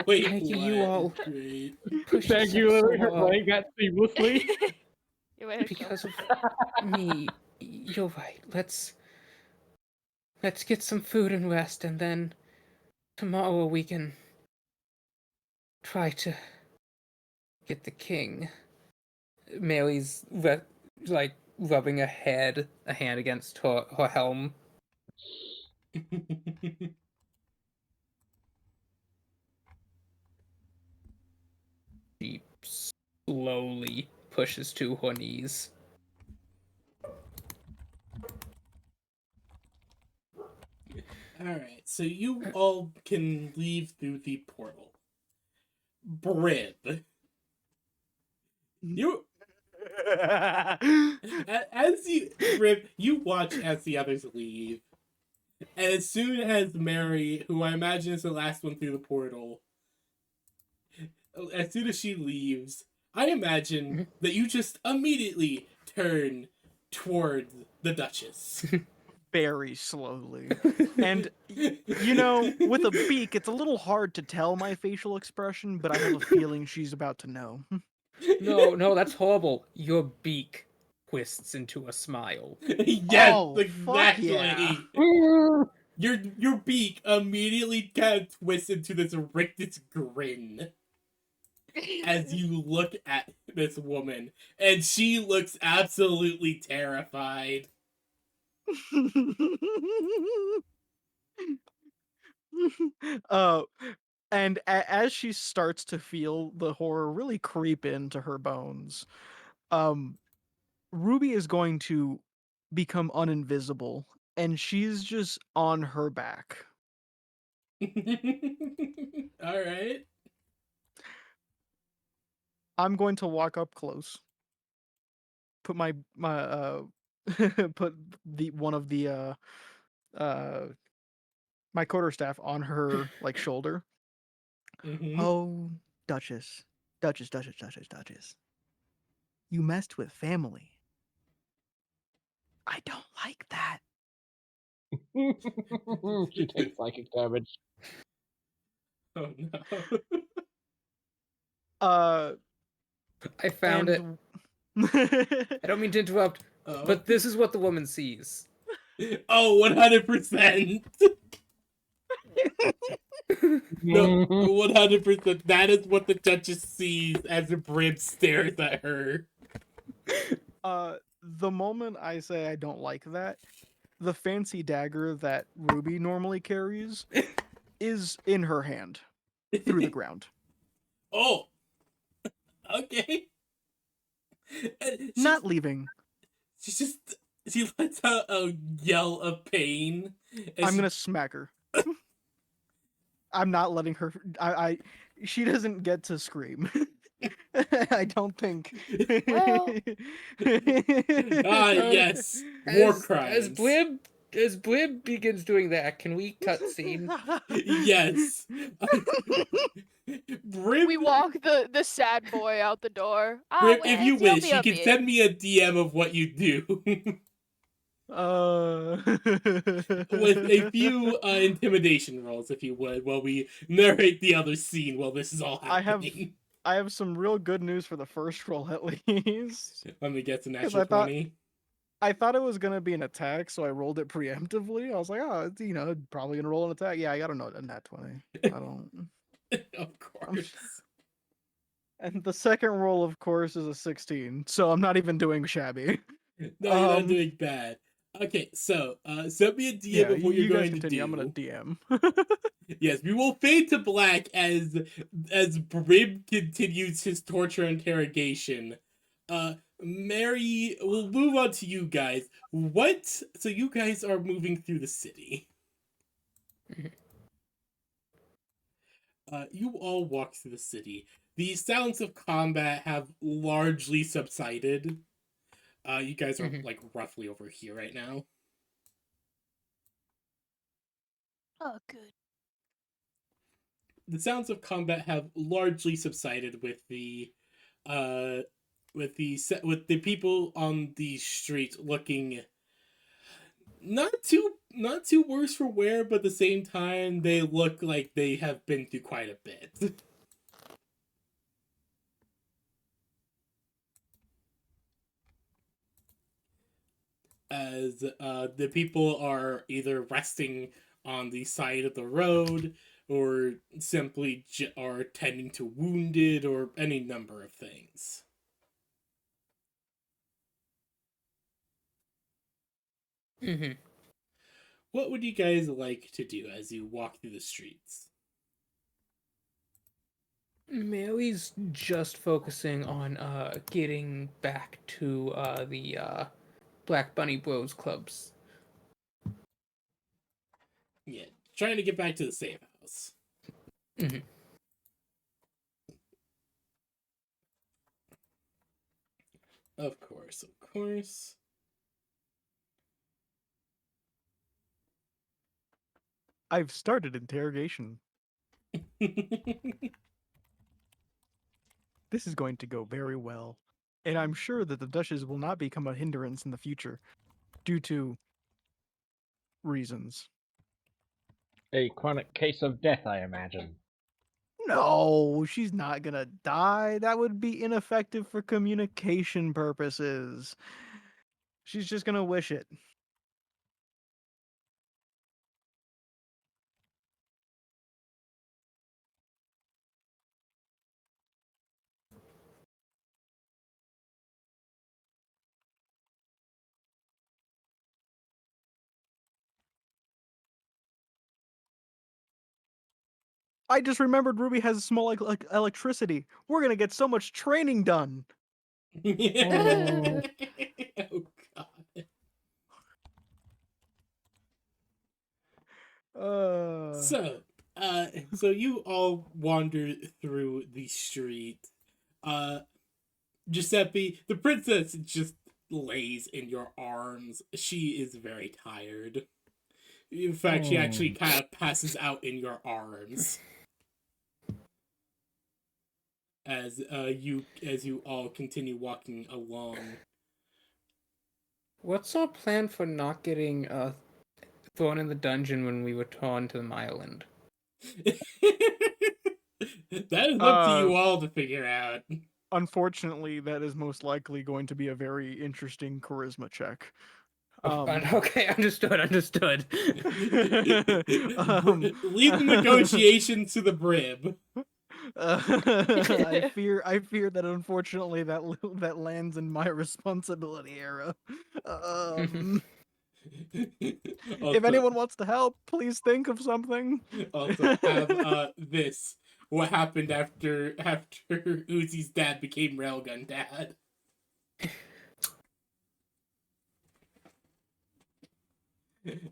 Wait, making what? you all Great. push Thank this you, up so her hard brain got seamlessly. You're welcome. because of me. You're right. Let's get some food and rest, and then tomorrow we can try to get the king. Mary's like rubbing a hand against her helm. She slowly pushes to her knees. Alright, so you all can leave through the portal. Brib. You Brib, you watch as the others leave. And as soon as Mary, who I imagine is the last one through the portal, as soon as she leaves, I imagine that you just immediately turn towards the Duchess. Very slowly. And, you know, with a beak, it's a little hard to tell my facial expression, but I have a feeling she's about to know. No, that's horrible. Your beak twists into a smile. Yes, Oh, fuck yeah. exactly. Your beak immediately kind of twists into this rictus grin as you look at this woman, and she looks absolutely terrified. uh, and as she starts to feel the horror really creep into her bones, Ruby is going to become uninvisible, and she's just on her back. All right. I'm going to walk up close, put my put the one of the uh my quarterstaff on her like shoulder. Mm-hmm. Oh, Duchess, Duchess, Duchess, Duchess, Duchess. You messed with family. I don't like that. She takes psychic damage. Oh no. I found it. I don't mean to interrupt, Oh. but this is what the woman sees. Oh, 100%. No, 100%. That is what the Duchess sees as the Brib stares at her. The moment I say I don't like that, the fancy dagger that Ruby normally carries is in her hand through the ground. Oh, okay. And Not leaving. she lets out a yell of pain. And I'm gonna smack her. I'm not letting her. She doesn't get to scream. I don't think. Well. Ah, yes. War crimes. As Blib begins doing that, can we cut scene? Yes. Brib, We walk the sad boy out the door. Brib, Well, if you you'll wish, be you a can bit. send me a DM of what you do. With a few intimidation rolls, if you would, while we narrate the other scene while this is all happening. I have some real good news for the first roll at least. Let me get an 'Cause extra 20. I thought it was gonna be an attack, so I rolled it preemptively. I was like, oh, it's, probably gonna roll an attack. Yeah, I got a nat 20. I don't. Of course. And the second roll, of course, is a 16, so I'm not even doing shabby. No, you're not doing bad. Okay, so send me a DM Yeah, of what you you're guys going to continue. do. I'm gonna DM. Yes, we will fade to black as Brib continues his torture interrogation. Mary, we'll move on to you guys. So you guys are moving through the city. You all walk through the city. The sounds of combat have largely subsided. You guys are Mhm. like roughly over here right now. Oh, good. The sounds of combat have largely subsided uh with the people on the street looking not too worse for wear, but at the same time they look like they have been through quite a bit. As the people are either resting on the side of the road or simply are tending to wounded or any number of things. Mm-hmm. What would you guys like to do as you walk through the streets? Mary's just focusing on getting back to the Black Bunny Bros clubs. Yeah, trying to get back to the safe house. Mm-hmm. Of course, of course. I've started interrogation. This is going to go very well. And I'm sure that the Duchess will not become a hindrance in the future due to reasons. A chronic case of death, I imagine. No, she's not gonna die. That would be ineffective for communication purposes. She's just gonna wish it. I just remembered Ruby has a small like electricity. We're gonna get so much training done. Oh god. Uh, So you all wander through the street. Uh, Giuseppe, the princess just lays in your arms. She is very tired. In fact, she actually kind of passes out in your arms as you all continue walking along. What's our plan for not getting thrown in the dungeon when we return to the Mireland? That is up to you all to figure out. Unfortunately, that is most likely going to be a very interesting charisma check. Okay, understood. Lead the negotiations to the brim. I fear that unfortunately that lands in my responsibility era. If anyone wants to help, please think of something. Also have this. What happened after Uzi's dad became Railgun Dad?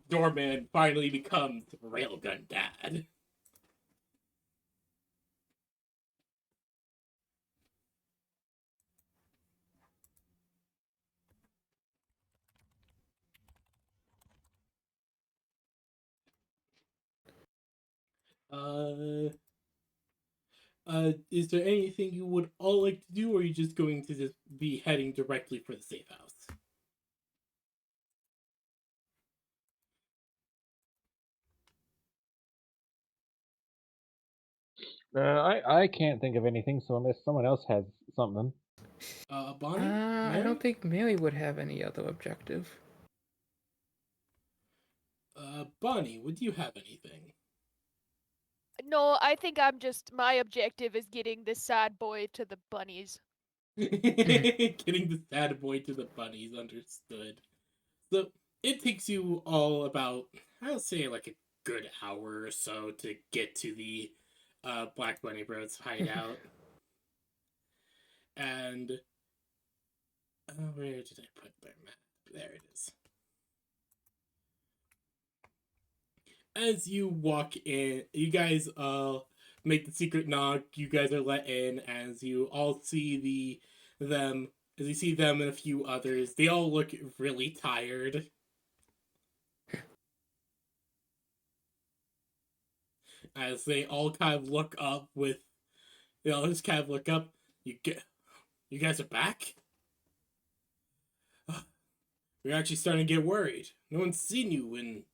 Doorman finally becomes Railgun Dad. Uh, is there anything you would all like to do, or are you just going to just be heading directly for the safe house? I can't think of anything, so unless someone else has something. Bonnie? I Mary? don't think Mary would have any other objective. Bonnie, would you have anything? No, I think my objective is getting this sad boy to the bunnies. Getting the sad boy to the bunnies, understood. So it takes you all about, I'll say, like a good hour or so to get to the Black Bunny Bros hideout. And where did I put my map? There it is. As you walk in, you guys make the secret knock. You guys are let in as you all see them as you see them and a few others. They all look really tired. As they all kind of look up with they all just kind of look up. You guys are back? We're actually starting to get worried. No one's seen you in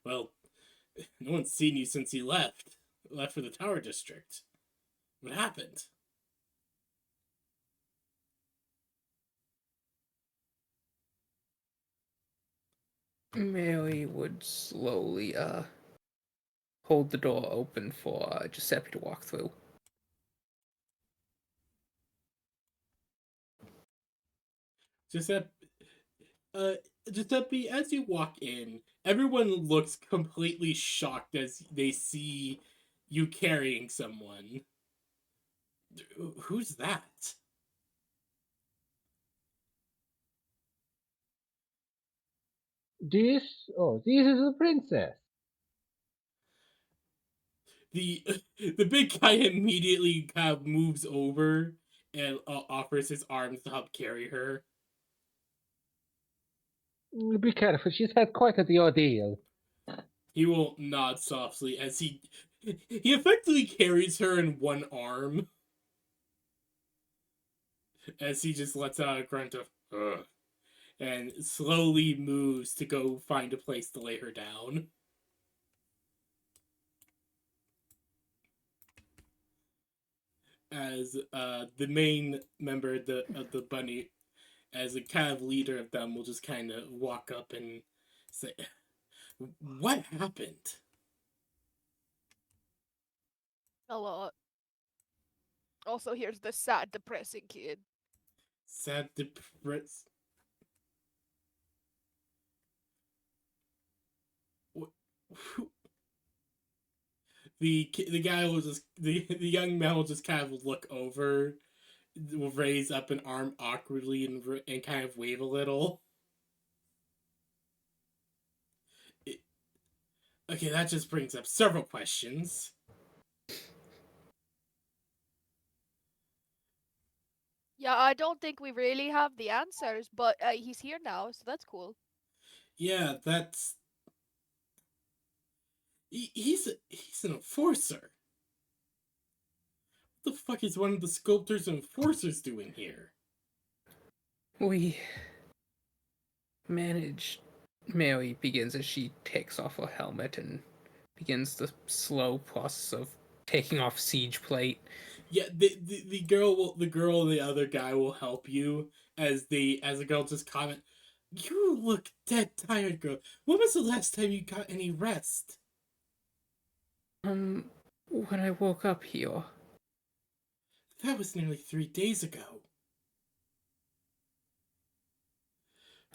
well, no one's seen you since you left for the Tower District. What happened? Mary would slowly hold the door open for Giuseppe to walk through. Giuseppe, uh, Giuseppe, as you walk in, everyone looks completely shocked as they see you carrying someone. Who's that? This this is the princess. The the big guy immediately kind of moves over and offers his arms to help carry her. Be careful, she's had quite the ordeal. He will nod softly as he effectively carries her in one arm as he just lets out a grunt of ugh, and slowly moves to go find a place to lay her down. As the main member of the bunny, as a kind of leader of them, will just kind of walk up and say, "What happened?" A lot. Also, here's the sad, depressing kid. Sad, depressed. The guy will just the young man will just kind of look over, will raise up an arm awkwardly and kind of wave a little. Okay, that just brings up several questions. Yeah, I don't think we really have the answers, but he's here now, so that's cool. Yeah, that's he's an enforcer. What the fuck is one of the sculptors and enforcers doing here? We managed. Mary begins as she takes off her helmet and begins the slow process of taking off siege plate. Yeah, the girl and the other guy will help you as the girl just comment, "You look dead tired, girl. When was the last time you got any rest?" When I woke up here. That was nearly 3 days ago.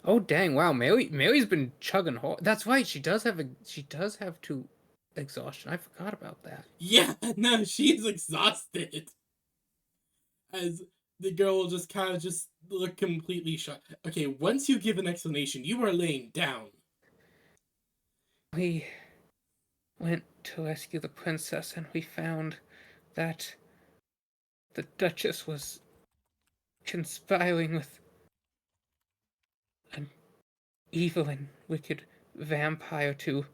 Oh dang! Wow, Mary's been chugging hard. That's right. She does have two exhaustion. I forgot about that. Yeah, no, she's exhausted. As the girl will just kind of just look completely shocked. Okay, once you give an explanation, you are laying down. We went to rescue the princess, and we found that the Duchess was conspiring with an evil and wicked vampire to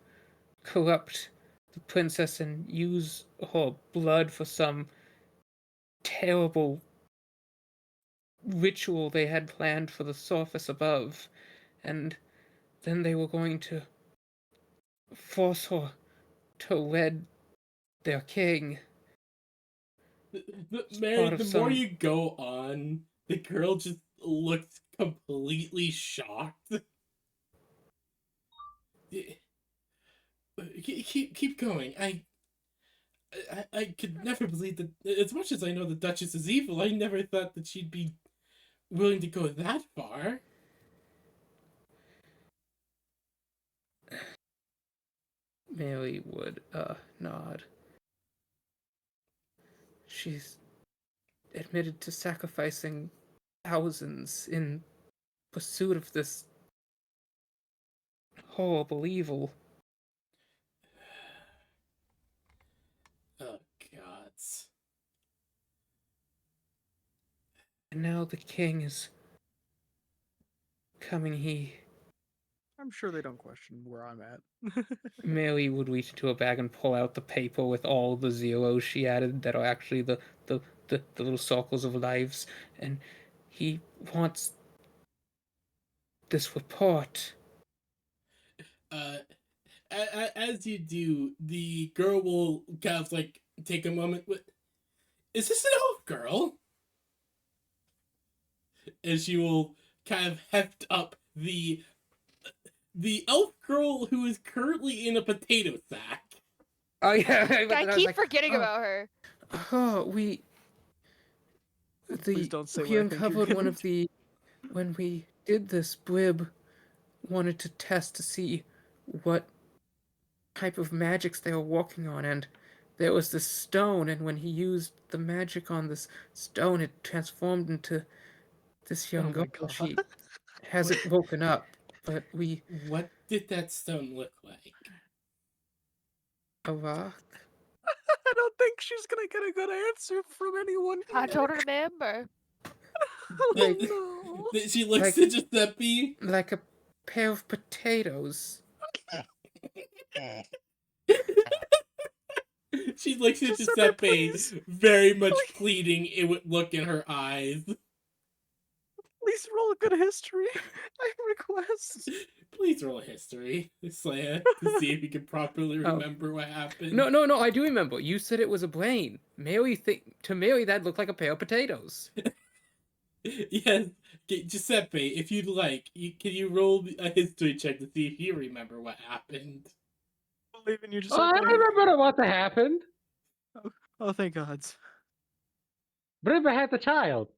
corrupt the princess and use her blood for some terrible ritual they had planned for the surface above. And then they were going to force her to wed their king. Mary, the more you go on, the girl just looks completely shocked. Keep going. I could never believe that. As much as I know the Duchess is evil, I never thought that she'd be willing to go that far. Mary would nod. She's admitted to sacrificing thousands in pursuit of this horrible evil. Oh God. And now the king is coming. I'm sure they don't question where I'm at. Mary would reach into a bag and pull out the paper with all the zeros she added that are actually the little circles of lives, and he wants this report. Uh, as you do, the girl will kind of like take a moment. Is this an elf girl? And she will kind of heft up the elf girl who is currently in a potato sack. Oh yeah, I keep forgetting about her. Oh, Please don't say we what I think you're uncovered one gonna of the when we did this. Brib wanted to test to see what type of magics they were working on, and there was this stone, and when he used the magic on this stone, it transformed into this young Oh girl. my God. She hasn't woken up, but we What did that stone look like? a rock. I don't think she's gonna get a good answer from anyone. I don't remember. Like- Oh no. She looks Like- to Giuseppe. Like a pair of potatoes. She looks at Giuseppe, Giuseppe, please. very much pleading it would look in her eyes. Please roll a good history. I request. Please roll a history, Slaya, to see if you can properly Oh. remember what happened. No, I do remember. You said it was a brain. To Mary, that looked like a pair of potatoes. Yes, Giuseppe, if you'd like, can you roll a history check to see if you remember what happened? Believe in you, Oh, I Giuseppe. remember what happened. Oh, thank God. Bribba had the child.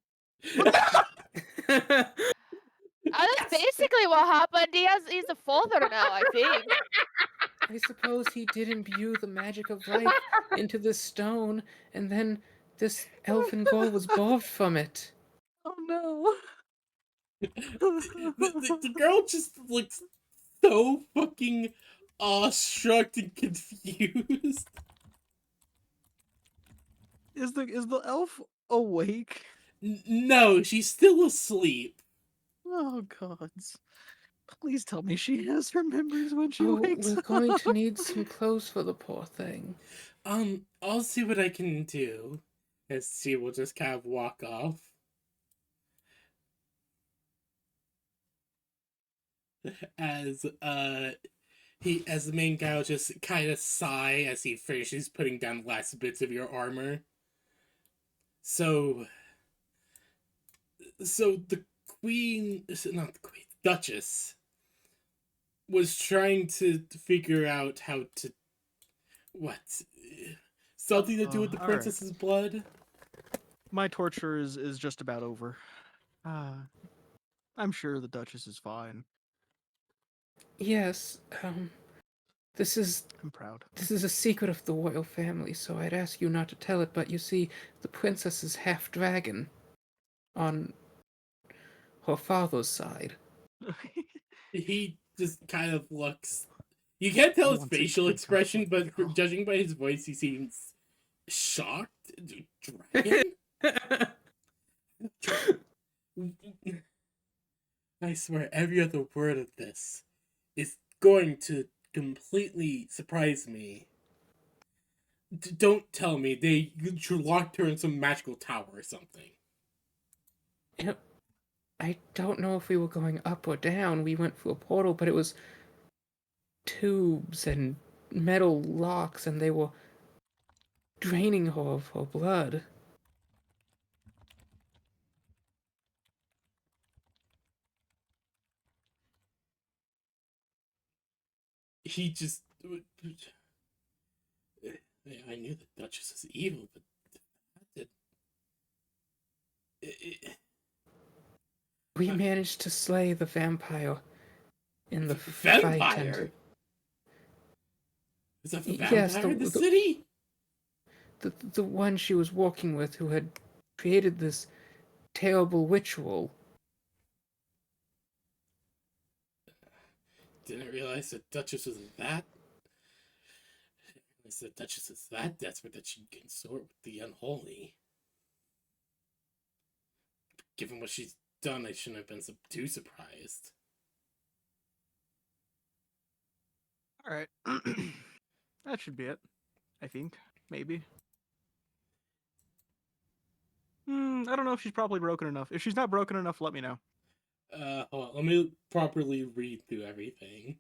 That's basically what happened. He's a father now, I think. I suppose he did imbue the magic of life into this stone, and then this elfin girl was born from it. Oh no. The girl just looks so fucking awestruck and confused. Is the elf awake? No, she's still asleep. Oh God. Please tell me she has her memories when she wakes We're up. going to need some clothes for the poor thing. I'll see what I can do. As she will just kind of walk off. As as the main guy will just kind of sigh as he finishes putting down the last bits of your armor. So the queen, not the queen, Duchess, was trying to figure out how to what something to do with the all right. princess's blood. My torture is just about over. I'm sure the Duchess is fine. Yes, this is I'm proud. a secret of the royal family, so I'd ask you not to tell it, but you see, the princess is half dragon on her father's side. He just kind of looks. You can't tell his Once it facial takes expression, off but like a girl. judging by his voice, he seems shocked. Dragon? I swear, every other word of this is going to completely surprise me. Don't tell me they locked her in some magical tower or something. You know, I don't know if we were going up or down. We went through a portal, but it was tubes and metal locks, and they were draining her of her blood. He just. I knew the Duchess is evil, but that We managed to slay the vampire in the Vampire? fight, and is that a Yes, vampire in the the- city? the one she was walking with, who had created this terrible ritual. Didn't realize the Duchess was that. The Duchess is that desperate that she'd consort with the unholy. given what she's done, I shouldn't have been too surprised. All right. That should be it. I think. Maybe. I don't know if she's probably broken enough. If she's not broken enough, let me know. Hold on, let me properly read through everything.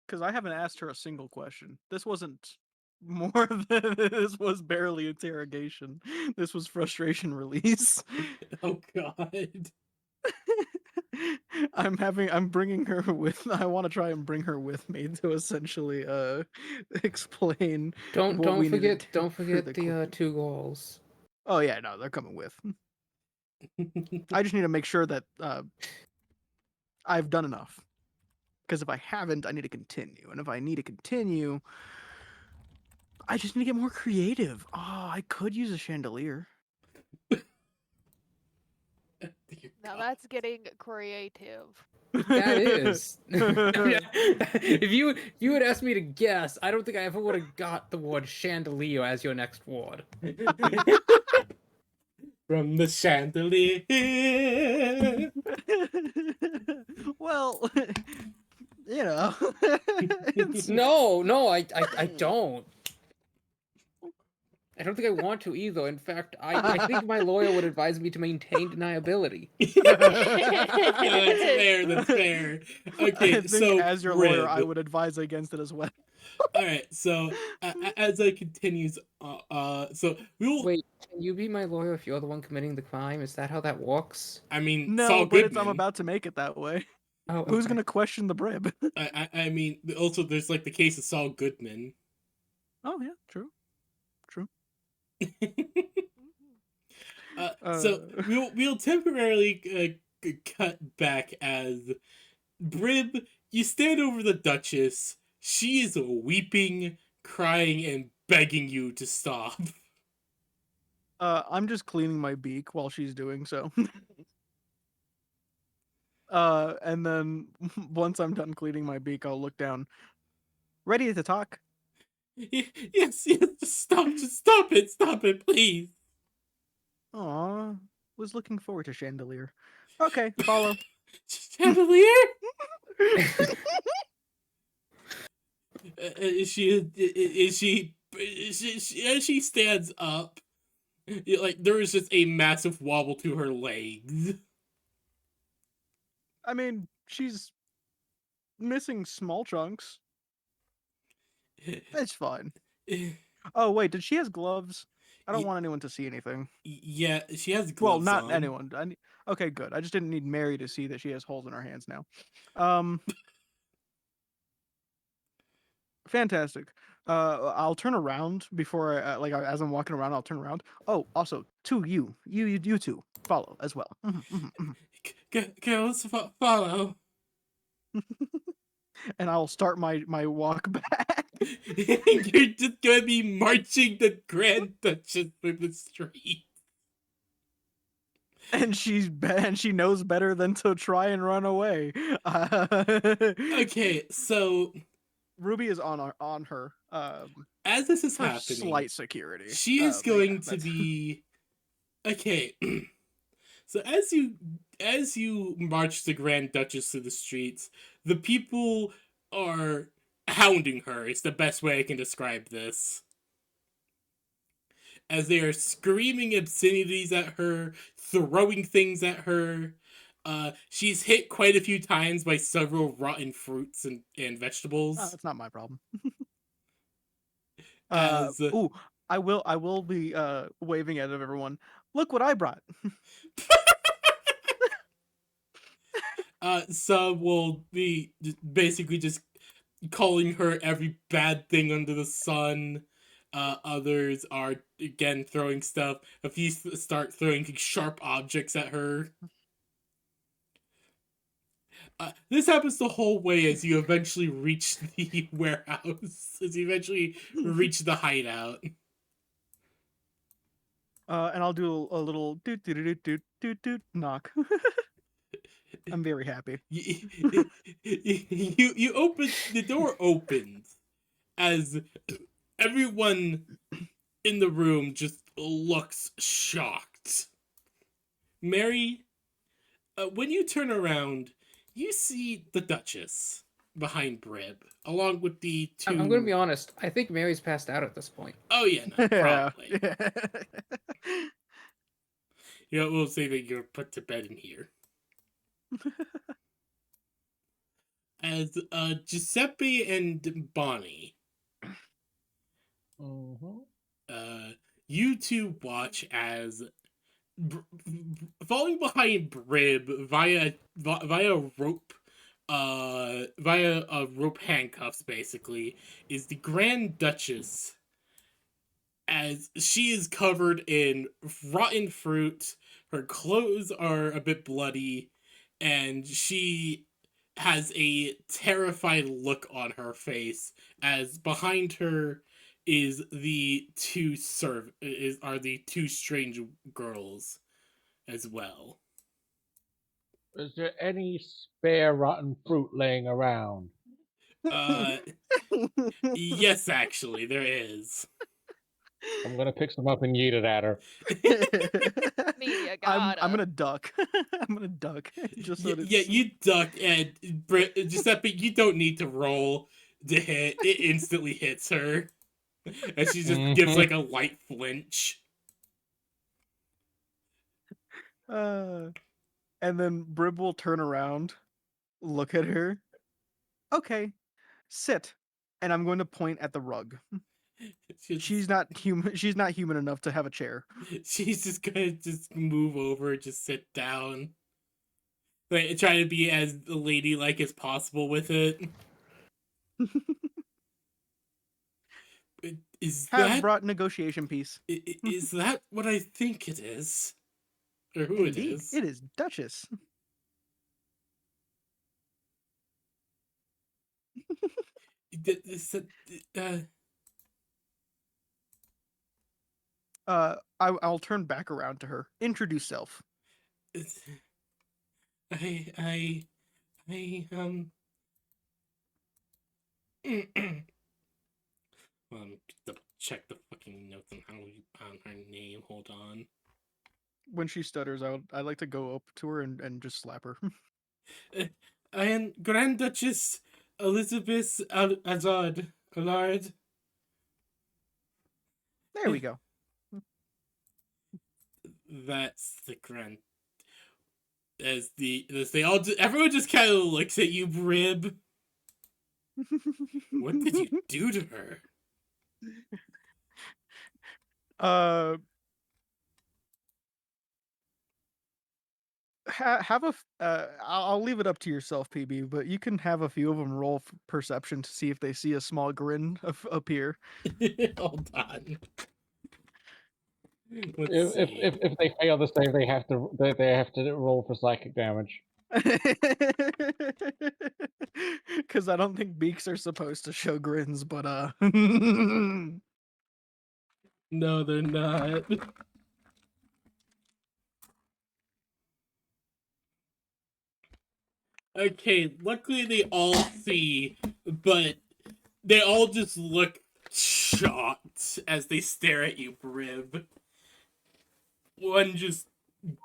Because I haven't asked her a single question. This wasn't more than this was barely interrogation. This was frustration release. Oh god. I'm bringing her with. I want to try and bring her with me to essentially explain. Don't what we forget needed don't for forget the the qu- 2 goals. Oh yeah, no, they're coming with. I just need to make sure that I've done enough. Because if I haven't, I need to continue, and if I need to continue, I just need to get more creative. Oh, I could use a chandelier. Dear Now God. that's getting creative. That is. if you had asked me to guess, I don't think I ever would have got the word chandelier as your next word. From the chandelier. Well, you know, it's, No, I don't. I don't think I want to either. In fact, I think my lawyer would advise me to maintain deniability. That's fair. That's fair. I Okay, think so as your lawyer, I Rib. would advise against it as well. All right, so as I continues, so we will. Wait, can you be my lawyer if you're the one committing the crime? Is that how that works? I mean, No, Saul but I'm Goodman. about to make it that way. Oh, Who's okay. gonna question the brib? I mean, also there's like the case of Saul Goodman. Oh yeah, true. So we'll temporarily cut back as Brib. You stand over the Duchess. She is weeping, crying, and begging you to stop. I'm just cleaning my beak while she's doing so. And then once I'm done cleaning my beak, I'll look down. Ready to talk? Yes, just stop it, please. Aw, was looking forward to chandelier. Okay, follow. Chandelier. As she stands up, like there is just a massive wobble to her legs. I mean, she's missing small chunks. It's fine. Oh wait, did she has gloves? I don't want anyone to see anything. Yeah, she has Well, gloves not on. anyone. Okay, good. I just didn't need Mary to see that she has holes in her hands now. Fantastic. I'll turn around before as I'm walking around. I'll turn around. Oh, also, you two follow as well. Girls, follow. And I'll start my walk back. You're just gonna be marching the Grand Duchess through the street. And she knows better than to try and run away. Okay, so Ruby is on her. As this is For happening, slight security. she is But yeah, going to that's- be okay. So as you march the Grand Duchess through the streets, the people are hounding her. It's the best way I can describe this. As they are screaming obscenities at her, throwing things at her. She's hit quite a few times by several rotten fruits and vegetables. That's not my problem. As Ooh, I will be waving at everyone. Look what I brought. some will be basically just calling her every bad thing under the sun. Others are again throwing stuff. A few start throwing sharp objects at her. This happens the whole way as you eventually reach the warehouse. As you eventually reach the hideout. And I'll do a little doot doot doot doot doot doot knock. I'm very happy. You open the door opens as everyone in the room just looks shocked. Mary, when you turn around, you see the Duchess behind Brib, along with the two. I'm going to be honest. I think Mary's passed out at this point. Oh yeah, no, probably. Yeah. We'll say that you're put to bed in here. As Giuseppe and Bonnie, you two watch as falling behind Brib via rope, via rope handcuffs, basically, is the Grand Duchess. As she is covered in rotten fruit, her clothes are a bit bloody, and she has a terrified look on her face. As behind her is the are the two strange girls as well. Is there any spare rotten fruit laying around? Yes, actually, there is. I'm gonna pick some up and yeet it at her. Media I'm gotta. gonna duck. I'm gonna duck. Just so Yeah, you duck, and Giuseppe, you don't need to roll to hit. It instantly hits her. And she just gives like a light flinch. And then Brib will turn around, look at her. Okay, sit. And I'm going to point at the rug. She's not human. She's not human enough to have a chair. She's just gonna just move over, just sit down. Like, try to be as ladylike as possible with it. Have brought negotiation piece. Is that what I think it is? Or who Indeed, it is? It is Duchess. I'll turn back around to her. Introduce self. I double check the fucking notes on her name. Hold on. When she stutters out, I like to go up to her and just slap her. I am Grand Duchess Elizabeth Azad Allard. There we go. That's the Grand. As they all everyone just kind of looks at you, Brib. What did you do to her? I'll leave it up to yourself, PB, but you can have a few of them roll perception to see if they see a small grin appear. Hold on. If they fail the save, they have to roll for psychic damage. Because I don't think beaks are supposed to show grins, but No, they're not. Okay, luckily they all see, but they all just look shocked as they stare at you, Brib. One just,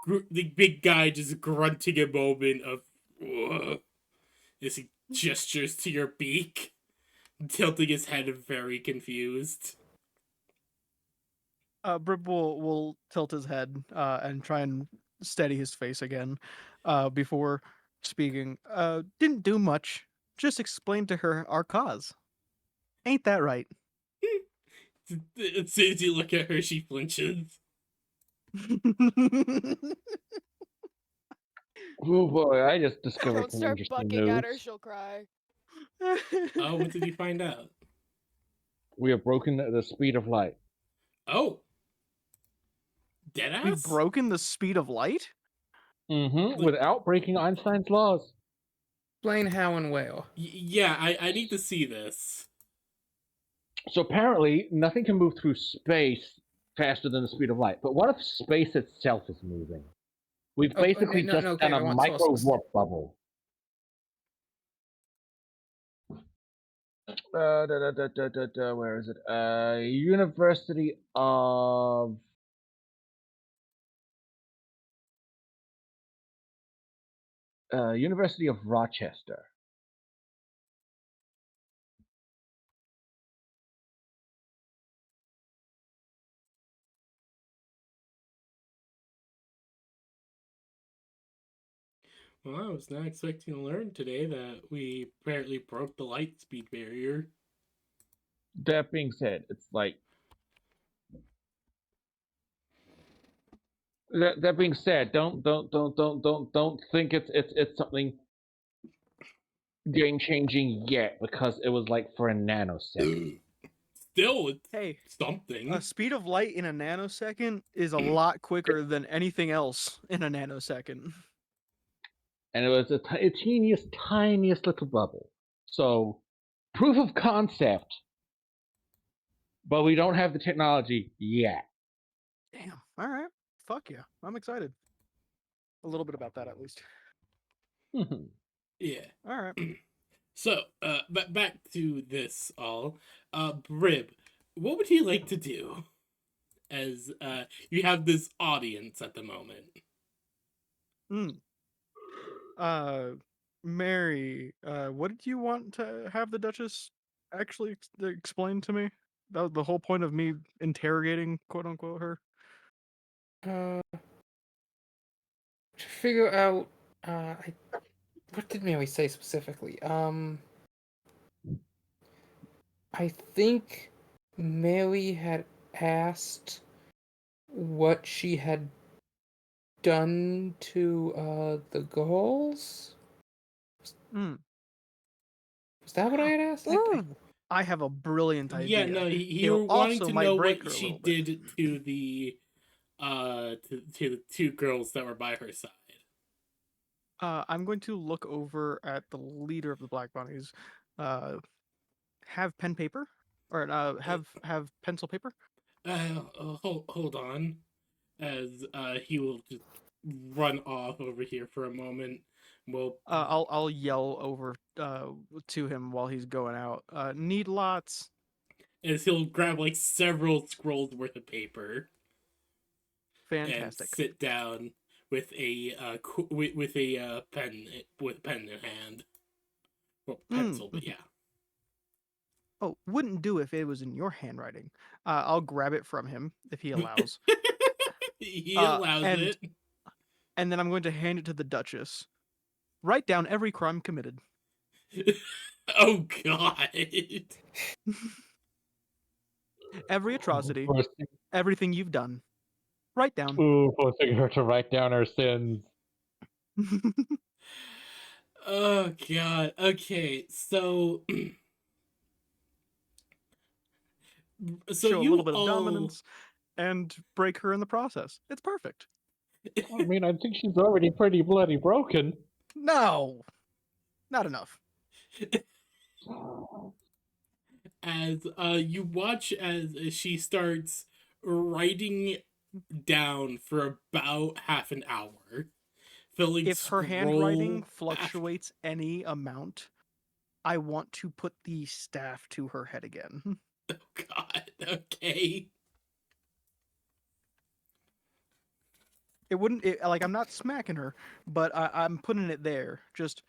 the big guy just grunting a moment of, ugh, as he gestures to your beak, tilting his head very confused. Brib will tilt his head and try and steady his face again before speaking. Didn't do much. Just explained to her our cause. Ain't that right? As soon as you look at her, she flinches. Oh boy, I just discovered Don't some start interesting bucking at her, news. she'll cry. Oh, what did you find out? We have broken the speed of light. Oh. Deadass? We've broken the speed of light? Mm-hmm. Without breaking Einstein's laws. Explain how and where. Yeah, I need to see this. So apparently, nothing can move through space faster than the speed of light. But what if space itself is moving? We've Oh, basically no, just no, done Gabe, I a want micro sources. warp bubble. Where is it? University of Rochester. Well, I was not expecting to learn today that we apparently broke the light speed barrier. That being said, it's like that being said, don't think it's something game changing yet because it was like for a nanosecond. Still, it's Hey, something. speed of light in a nanosecond is a lot quicker than anything else in a nanosecond. And it was a tiniest little bubble. So, proof of concept, but we don't have the technology yet. Damn. All right. Fuck yeah. I'm excited. A little bit about that at least. Yeah. All right. So, but back to this all. Brib, what would you like to do? As you have this audience at the moment. Mary, what did you want to have the Duchess actually explain to me? That was the whole point of me interrogating, quote unquote, her. To figure out, what did Mary say specifically? I think Mary had asked what she had done to the girls. Mm. Was that what I had asked? Ooh, I have a brilliant idea. Yeah, no, It you were wanting also to might know break what her a she little bit. did to the to the two girls that were by her side. I'm going to look over at the leader of the Black Bunnies. Have pen paper, or have pencil paper. Hold on, as he will just run off over here for a moment. Well, I'll yell over to him while he's going out. Need lots. as he'll grab like several scrolls worth of paper and Fantastic. sit down with a with a pen in hand, well, pencil, but yeah. Oh, wouldn't do if it was in your handwriting. I'll grab it from him if he allows. He allows and, it. And then I'm going to hand it to the Duchess. Write down every crime committed. Oh God. Every atrocity. Everything you've done. Write down. Ooh, forcing her to write down her sins. Oh God. Okay, so so Show a you little bit of all dominance and break her in the process. It's perfect. I mean, I think she's already pretty bloody broken. No, not enough. as you watch as she starts writing down for about half an hour, filling If her scroll handwriting after- fluctuates any amount, I want to put the staff to her head again. Oh God. Okay. It wouldn't like I'm not smacking her, but I'm putting it there. Just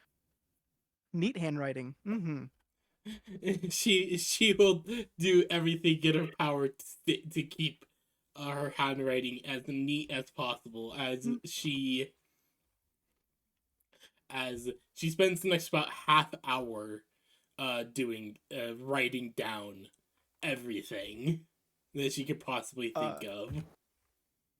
neat handwriting. Mm-hmm. She will do everything in her power to keep her handwriting as neat as possible, as she spends the next about half hour doing writing down everything that she could possibly think of.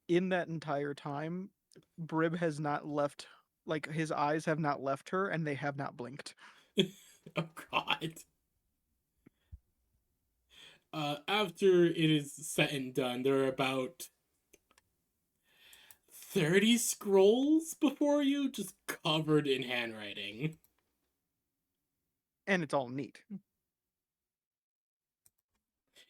In that entire time, Brib has not left. Like his eyes have not left her, and they have not blinked. Oh God. After it is said and done, there are about 30 scrolls before you, just covered in handwriting. And it's all neat.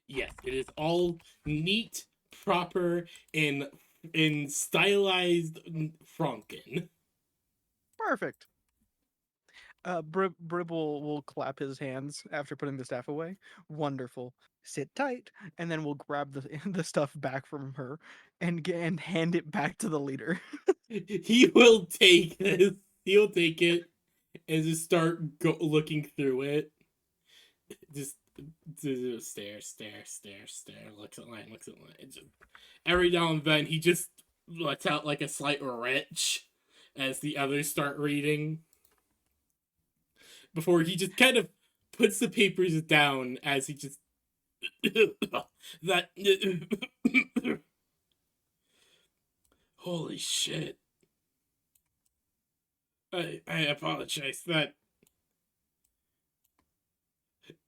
Yes, it is all neat, proper, in in stylized Franken. Perfect. Brib will clap his hands after putting the staff away. Wonderful. Sit tight, and then we'll grab the the stuff back from her and hand it back to the leader. He will take this. He'll take it and just start looking through it. Just stare, stare, stare, stare. Looks at line, looks at line. Just, every now and then, he just lets out like a slight retch as the others start reading. Before he just kind of puts the papers down as he just that holy shit. I apologize that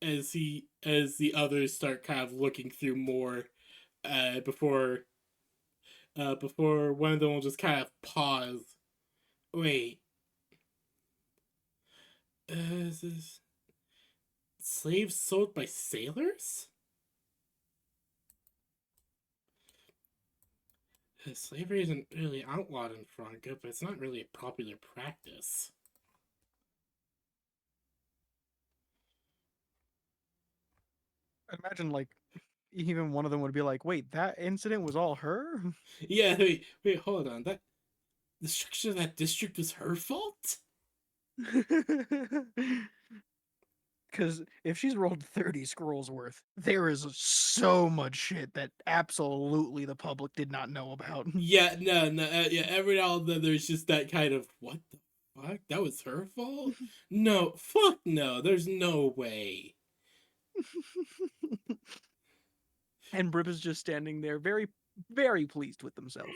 as the others start kind of looking through more before one of them will just kind of pause. Wait. Is this slaves sold by sailors? Slavery isn't really outlawed in Franka, but it's not really a popular practice. I imagine like even one of them would be like, "Wait, that incident was all her?" Yeah, wait, hold on. That the structure of that district was her fault? Because if she's rolled 30 scrolls worth, there is so much shit that absolutely the public did not know about. Yeah, no, yeah. Every now and then there's just that kind of what the fuck? That was her fault? No, fuck no. There's no way. And Brib is just standing there, very, very pleased with himself.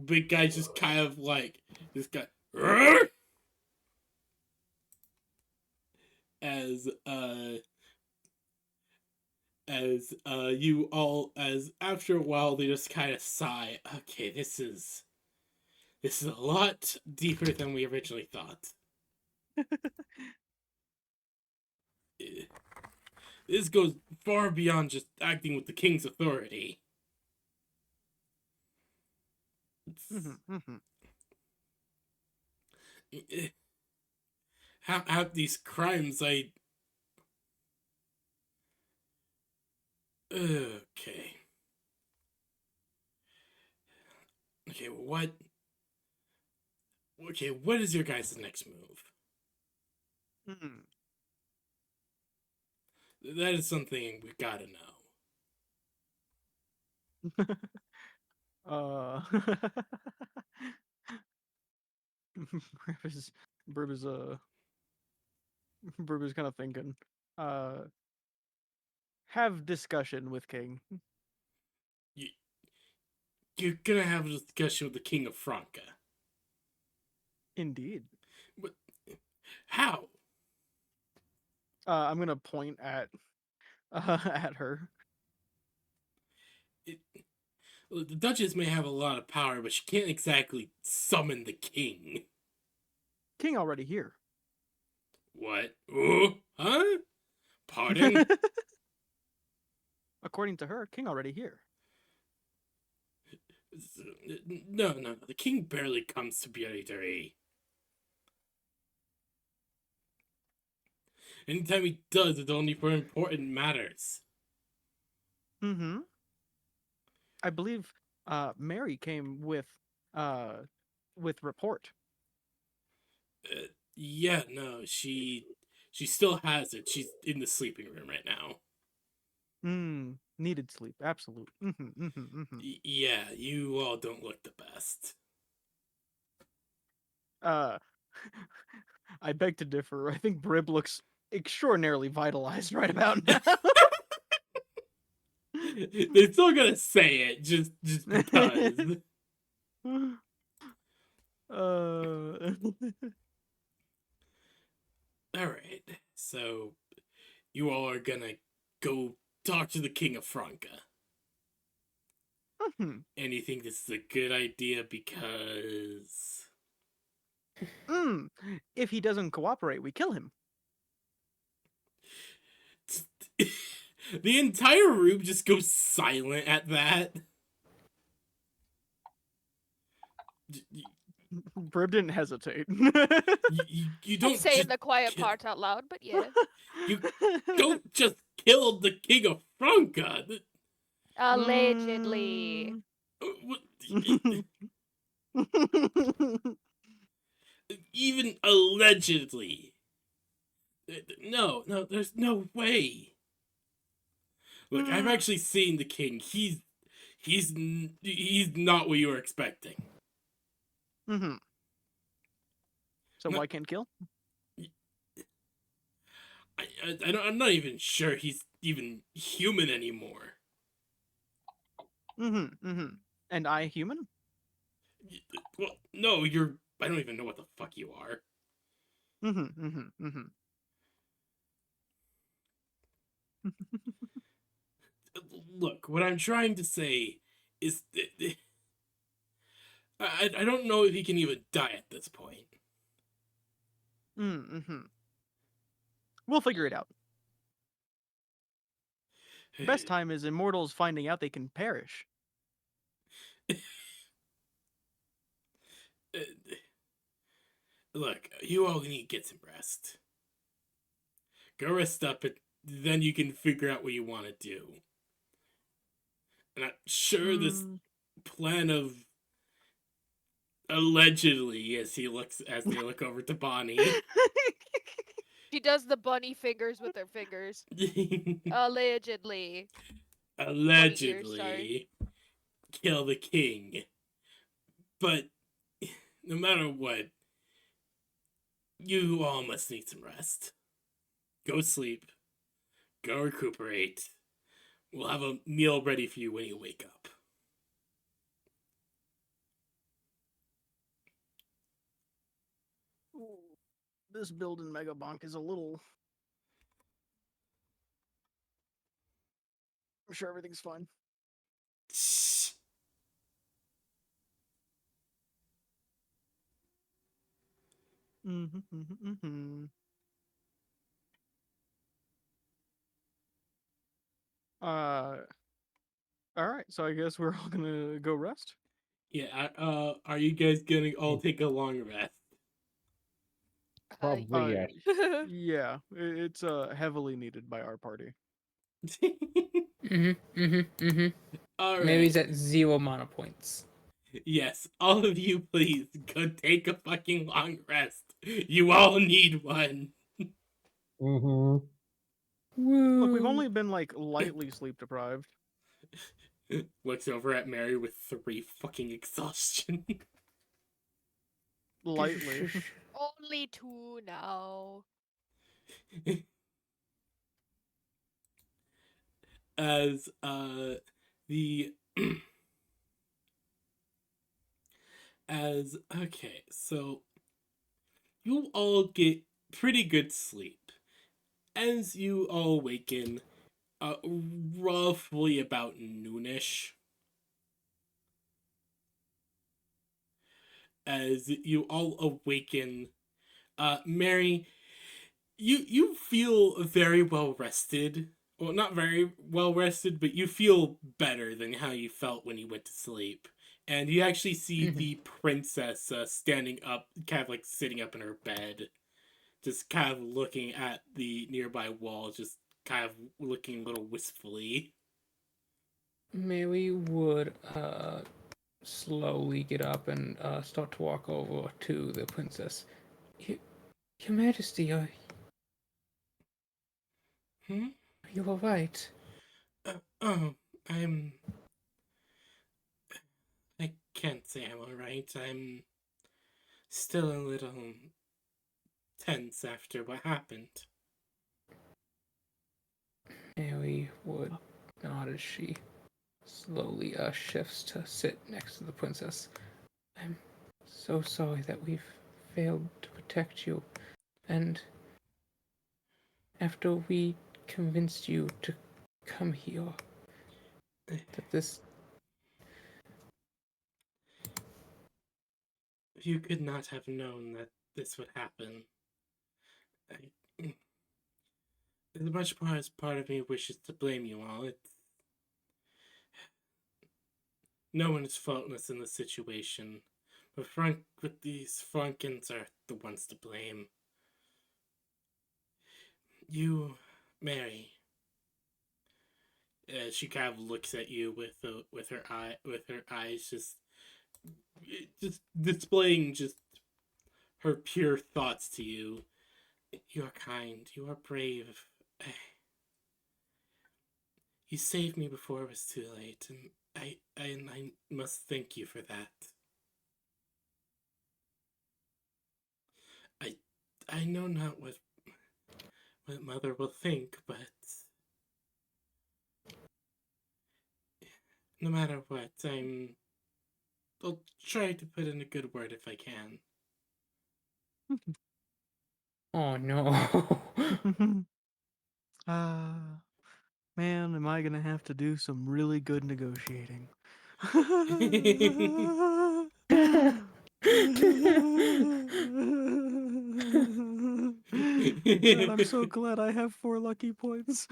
Big guy just kind of like this guy. "Rrr!" As you all as after a while they just kind of sigh. Okay, this is a lot deeper than we originally thought. This goes far beyond just acting with the king's authority. How these crimes I okay. Okay, what is your guys' next move? That is something we gotta know. Brib is Brib is kind of thinking. Have discussion with King. You're gonna have a discussion with the King of Franka. Indeed. But how? I'm gonna point at her. The Duchess may have a lot of power, but she can't exactly summon the king. King already here. What? Oh, huh? Pardon? According to her, King already here. No. The king barely comes to Biarritz. Anytime he does, it's only for important matters. I believe Mary came with report. Yeah, no, she still has it. She's in the sleeping room right now. Needed sleep, absolute. Yeah, you all don't look the best. I beg to differ. I think Brib looks extraordinarily vitalized right about now. They're still gonna say it just because. Alright, so you all are gonna go talk to the King of Franka. And you think this is a good idea because... If he doesn't cooperate, we kill him. The entire room just goes silent at that. Brib didn't hesitate. You I'm don't saying just the quiet kill, part out loud, but yeah. you don't just kill the king of Franka. Allegedly. Mm. Even allegedly. No, there's no way. Look, I've actually seen the king. He's not what you were expecting. Mm-hmm. So No, why can't kill? I'm not even sure he's even human anymore. Mm-hmm. Mm-hmm. And I human? Well, no, you're. I don't even know what the fuck you are. Mm-hmm. Mm-hmm. Mm-hmm. Look, what I'm trying to say is I don't know if he can even die at this point. Mm-hmm. We'll figure it out. Best time is immortals finding out they can perish. Look, you all need to get some rest. Go rest up, and then you can figure out what you want to do. And I'm sure this plan of allegedly, as they look over to Bonnie. She does the bunny fingers with her fingers. Allegedly. Bunny ears, sorry. Allegedly kill the king. But no matter what, you all must need some rest. Go sleep. Go recuperate. We'll have a meal ready for you when you wake up. Ooh, this build in Megabonk is a little. I'm sure everything's fine. Mm-hmm. Mm-hmm. Mm-hmm. All right. So I guess we're all gonna go rest. Yeah, are you guys gonna all take a long rest? Probably yes. Yeah, it's heavily needed by our party. All right. Maybe he's at 0 mana points. Yes, all of you, please go take a fucking long rest. You all need one. Mm-hmm. Look, we've only been like lightly sleep deprived. Looks over at Mary with 3 fucking exhaustion. Lightly. Only 2 now. As the as okay, so you all get pretty good sleep. As you all awaken, roughly about noonish. As you all awaken, Mary, you feel very well rested. Well, not very well rested, but you feel better than how you felt when you went to sleep. And you actually see the princess standing up, kind of like sitting up in her bed, just kind of looking at the nearby wall, just kind of looking a little wistfully. Mary would slowly get up and start to walk over to the princess. Your Majesty, are Hmm? you all right? Oh, I can't say I'm alright. I'm still a little tense after what happened. Mary would nod as she slowly shifts to sit next to the princess. I'm so sorry that we've failed to protect you, and after we convinced you to come here, that this... You could not have known that this would happen. As much as part of me wishes to blame you all, no one is faultless in this situation. But these Frankens are the ones to blame. You, Mary. She kind of looks at you with her eyes just displaying just her pure thoughts to you. You are kind. You are brave. You saved me before it was too late, and I must thank you for that. I know not what mother will think, but no matter what, I'll try to put in a good word if I can. Oh no. Man, am I gonna have to do some really good negotiating. God, I'm so glad I have 4 lucky points.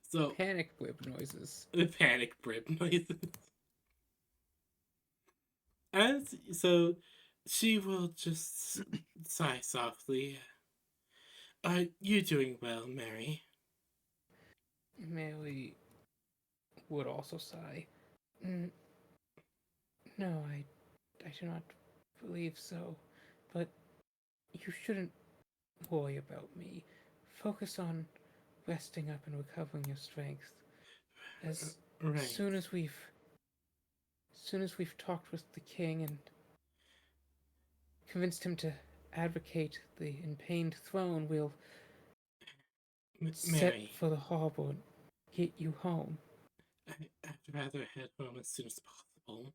So Panic whip noises. the panic brib noises. As so, she will just sigh softly. Are you doing well, Mary? Mary would also sigh. No, I do not believe so. But you shouldn't worry about me. Focus on resting up and recovering your strength. As Right. soon as we've talked with the king and convinced him to advocate the Impained Throne, we'll set Mary, for the harbor and get you home. I'd rather head home as soon as possible.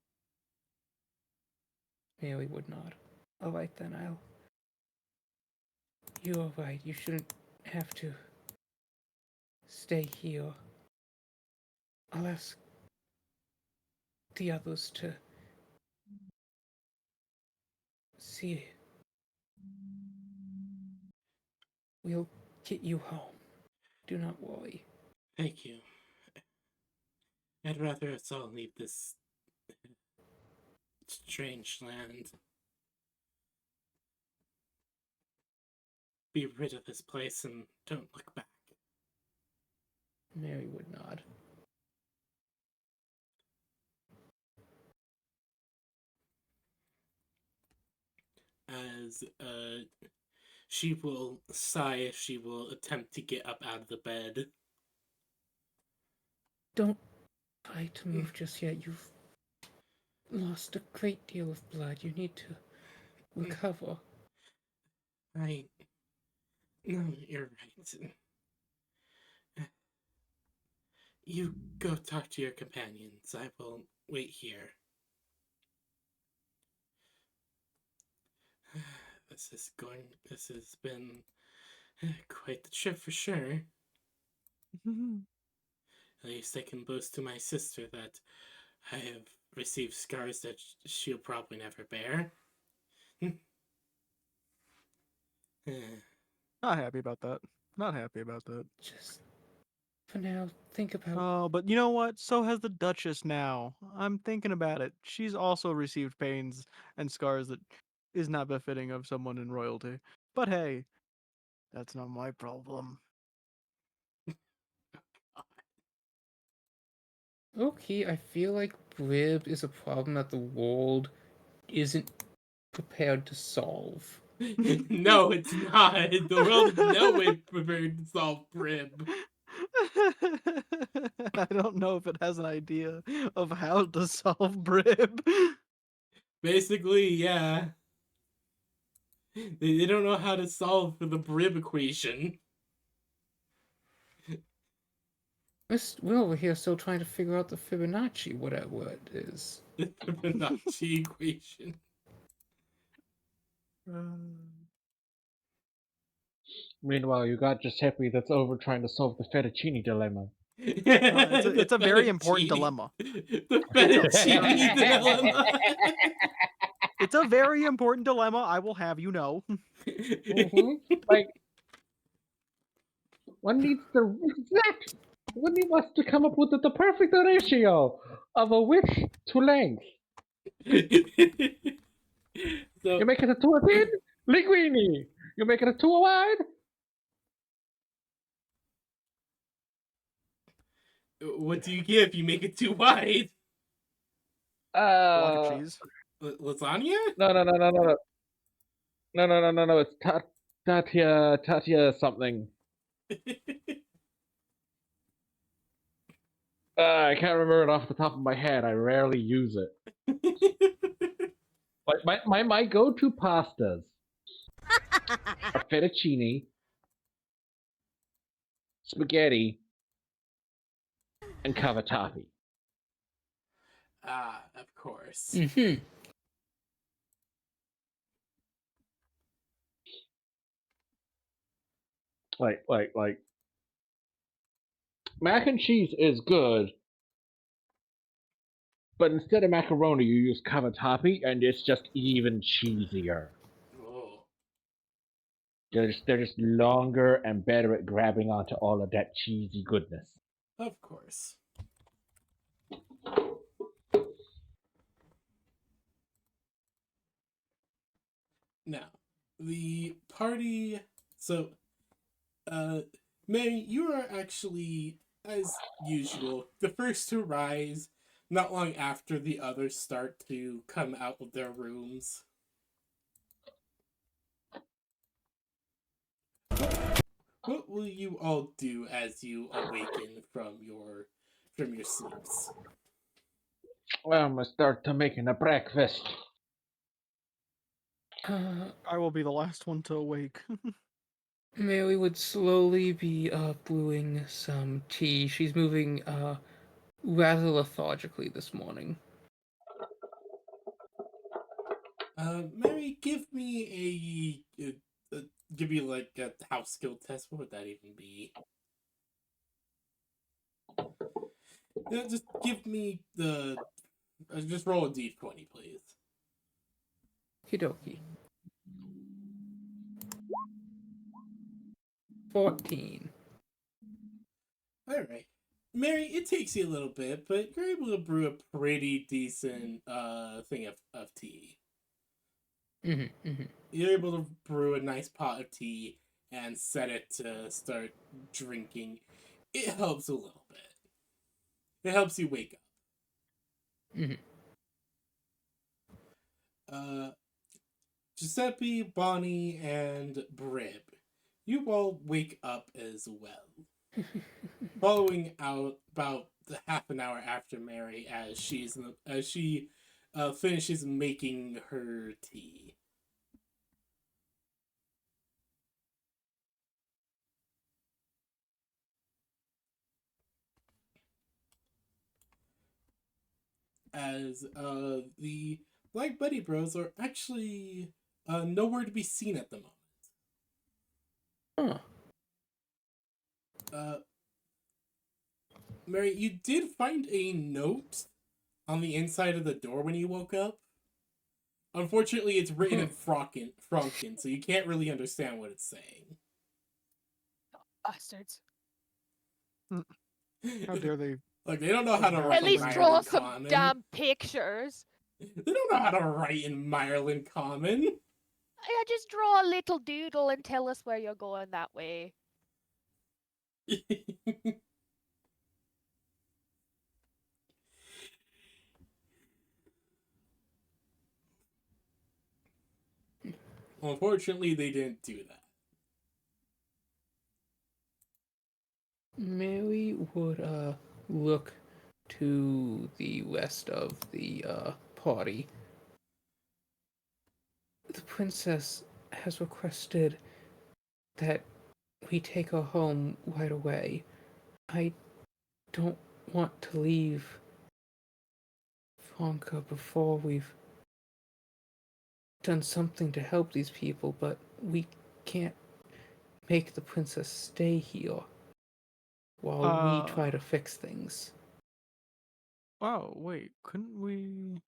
Mary would nod. Alright then, You're right, you shouldn't have to stay here. I'll ask the others to see. We'll get you home. Do not worry. Thank you. I'd rather us all leave this strange land. Be rid of this place and don't look back. Mary would nod. As she will sigh if she will attempt to get up out of the bed. Don't try to move just yet. You've lost a great deal of blood. You need to recover. No, you're right. You go talk to your companions. I will wait here. This has been quite the trip for sure. At least I can boast to my sister that I have received scars that she'll probably never bear. Not happy about that. Not happy about that. Just for now, think about. Oh, but you know what? So has the Duchess now. I'm thinking about it. She's also received pains and scars that is not befitting of someone in royalty. But hey, that's not my problem. Okay, I feel like Brib is a problem that the world isn't prepared to solve. No, it's not. The world is no way prepared to solve Brib. I don't know if it has an idea of how to solve Brib. Basically, yeah. They don't know how to solve the Brib equation. We're over here still trying to figure out the Fibonacci, whatever it is. The Fibonacci equation. Meanwhile, you got Giuseppe that's over trying to solve the fettuccine dilemma. It's a very important fettuccine. dilemma. The fettuccine dilemma. It's a very important dilemma, I will have you know. Like, one needs the exact When he wants to come up with the perfect ratio of a width to length. So, You make it a 2 thin, linguini. You make it a 2 wide. what do you give? You make it too wide. Block of Uh, cheese. Lasagna? no, no, no, no, no, no, no, no, no, no, no. It's Tatya something. I can't remember it off the top of my head. I rarely use it. Like my go-to pastas are fettuccine, spaghetti, and cavatappi. Ah, of course. Mm-hmm. Like mac and cheese is good, but instead of macaroni, you use cavatappi, and it's just even cheesier. Oh, They're just longer and better at grabbing onto all of that cheesy goodness. of course. Now, the party. So, uh, Mary, you are actually, as usual, the first to rise. Not long after the others start to come out of their rooms. What will you all do as you awaken from your sleeps? Well, I'm gonna start to making a breakfast. I will be the last one to awake. Mary would slowly be brewing some tea. She's moving rather lethargically this morning. Mary, give me give me like a house skill test. What would that even be? Just give me the. Just roll a d20, please. Kidoki. 14. All right, Mary. It takes you a little bit, but you're able to brew a pretty decent thing of tea. Mm-hmm, mm-hmm. You're able to brew a nice pot of tea and set it to start drinking. It helps a little bit. It helps you wake up. Mm-hmm. Giuseppe, Bonnie, and Brib, you all wake up as well. Following out about half an hour after Mary, as she finishes making her tea. As the Black Buddy Bros are actually nowhere to be seen at the moment. Huh. Uh, Mary, you did find a note on the inside of the door when you woke up. Unfortunately, it's written in Franken, so you can't really understand what it's saying. Bastards. How dare they? Like, they don't know how to At write At in least draw Ireland some Common. damn pictures. They don't know how to write in Ireland Common. Yeah, just draw a little doodle and tell us where you're going that way. Unfortunately, they didn't do that. Mary would look to the rest of the party. The princess has requested that we take her home right away. I don't want to leave Franka before we've done something to help these people, but we can't make the princess stay here while we try to fix things. Oh wait, couldn't we?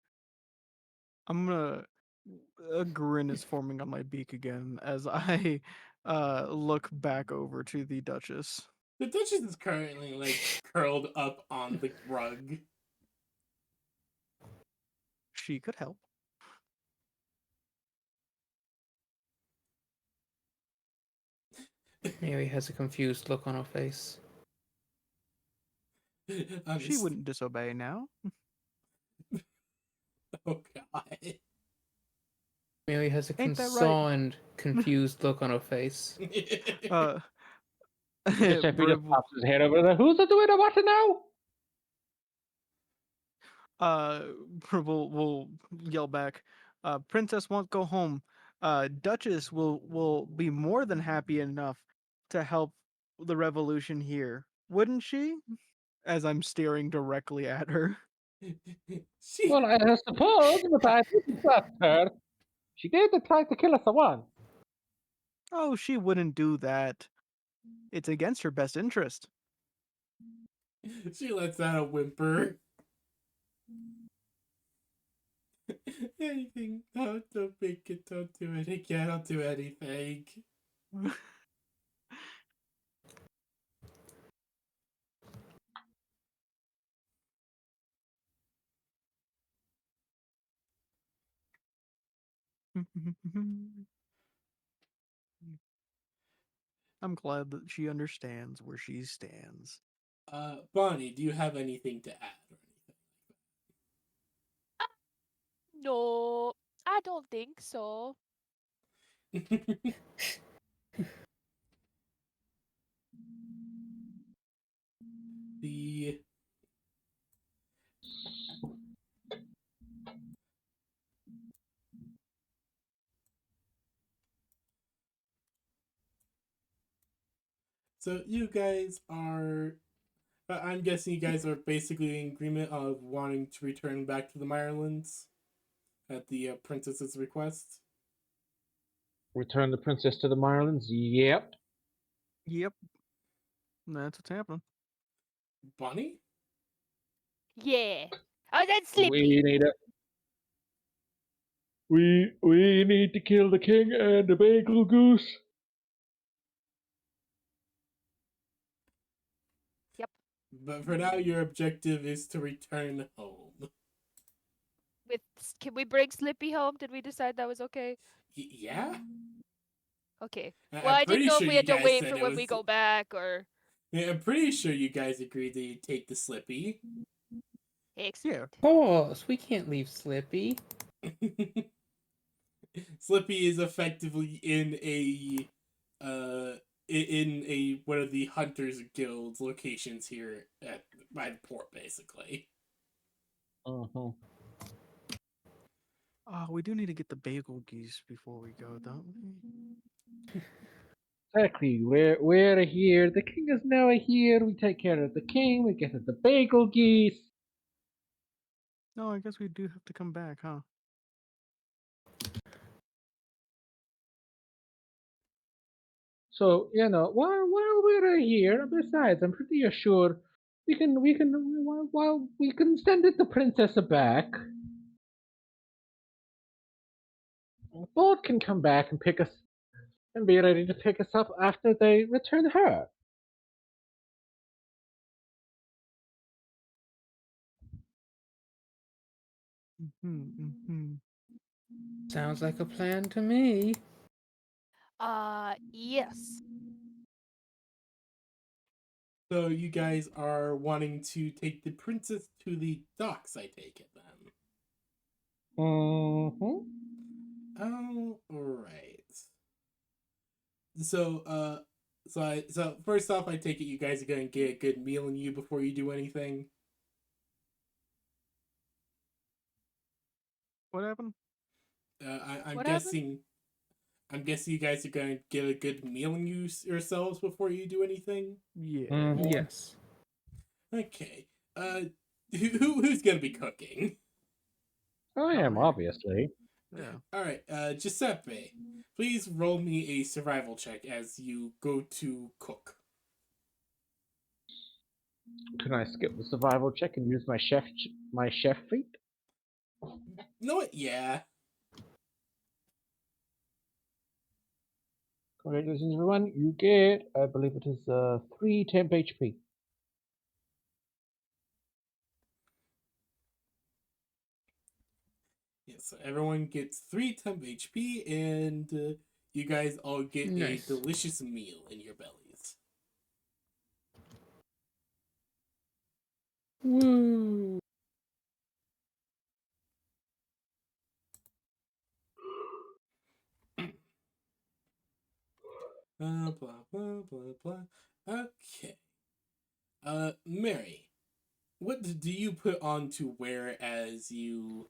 I'm gonna. A grin is forming on my beak again as I look back over to the Duchess. The Duchess is currently like curled up on the rug. She could help. Mary has a confused look on her face. She wouldn't disobey now. Oh god. Mary has a Ain't that right? concerned, confused look on her face. Uh, Jeffrey just Burb will- pops his head over there. Who's doing the what now? Burb will yell back. Princess won't go home. Duchess will be more than happy enough to help the revolution here, wouldn't she? As I'm staring directly at her. she Well, I suppose, but I didn't trust her. She did try to kill us once. Oh, she wouldn't do that. It's against her best interest. she lets out a whimper. Anything. No, don't make it. Don't do it again. I'll do anything. I'm glad that she understands where she stands. Bonnie, do you have anything to add or No, I don't think so. anything? the So you guys are. I'm guessing you guys are basically in agreement of wanting to return back to the Mirelands at the princess's request. Return the princess to the Mirelands? Yep. Yep. That's what's happening. Bonnie? Yeah. Oh, that's We Slippy. need it. We need to kill the king and the bagel goose. But for now, your objective is to return home. Can we bring Slippy home? Did we decide that was okay? Yeah? Okay. I'm Well, I didn't pretty know sure if we you had to guys wait said for it when was. we go back or. Yeah, I'm pretty sure you guys agreed that you'd take the Slippy. Excellent. Of course, we can't leave Slippy. Slippy is effectively in a one of the hunters guild locations here at by the port, basically. Uh-huh. Oh, we do need to get the bagel geese before we go, don't we? Exactly. We're here. The king is now here. We take care of the king. We get the bagel geese. No, I guess we do have to come back, huh? So while we're here, besides, I'm pretty sure we can send it the princess back. Both can come back and pick us and be ready to pick us up after they return her. Mm-hmm. Sounds like a plan to me. Yes. So you guys are wanting to take the princess to the docks, I take it then. Mm-hmm. Oh, right. So so first off, I take it you guys are gonna get a good meal in you before you do anything. What happened? I'm What guessing. I'm guessing you guys are gonna get a good meal in you yourselves before you do anything. Yeah. Mhm. Yes. Okay. Who's gonna be cooking? I am, Mary. obviously. Yeah. All right, Giuseppe, please roll me a survival check as you go to cook. Can I skip the survival check and use my chef feat? You know what? Yeah. Congratulations, everyone. You get, I believe it is 3 temp HP. Yeah, so everyone gets 3 temp HP, and you guys all get Nice. a delicious meal in your bellies. Woo! Blah blah blah blah. Okay. Mary, what do you put on to wear as you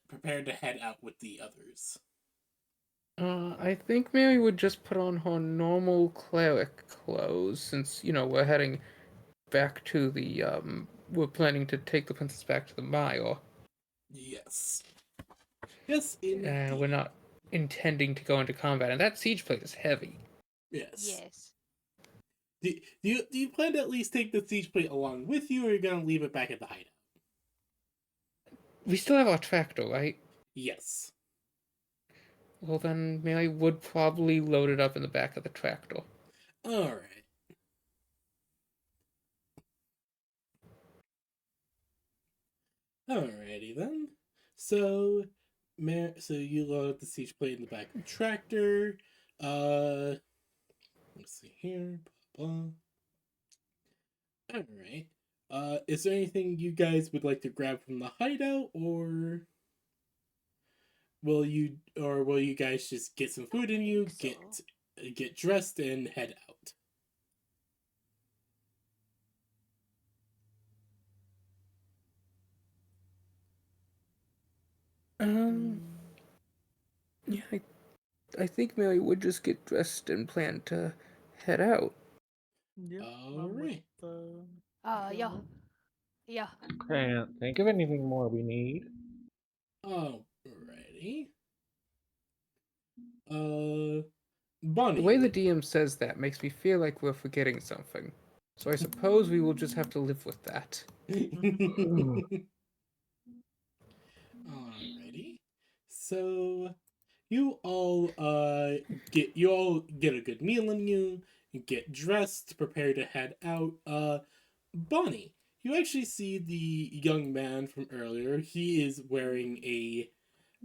prepare to head out with the others? I think Mary would just put on her normal cleric clothes since, we're heading back to the, we're planning to take the princess back to the Mile. Yes. Yes, And we're indeed. not intending to go into combat, and that siege plate is heavy. Yes. Yes. Do you plan to at least take the siege plate along with you, or are you gonna leave it back at the hideout? We still have our tractor, right? Yes. Well, then Mary would probably load it up in the back of the tractor. Alright. Alrighty then. So, so you load up the siege plate in the back of the tractor. Let's see here. Blah, blah. Alright. Is there anything you guys would like to grab from the hideout, or will you guys just get some food in you, get dressed, and head out? Yeah, I think Mary would just get dressed and plan to head out. Yep. Alright. Yeah. Yeah. Can't think of anything more we need. Alrighty. Bonnie. The way the DM says that makes me feel like we're forgetting something. So I suppose we will just have to live with that. Alrighty. So you all get a good meal in you, get dressed, prepare to head out. Bonnie, you actually see the young man from earlier. He is wearing a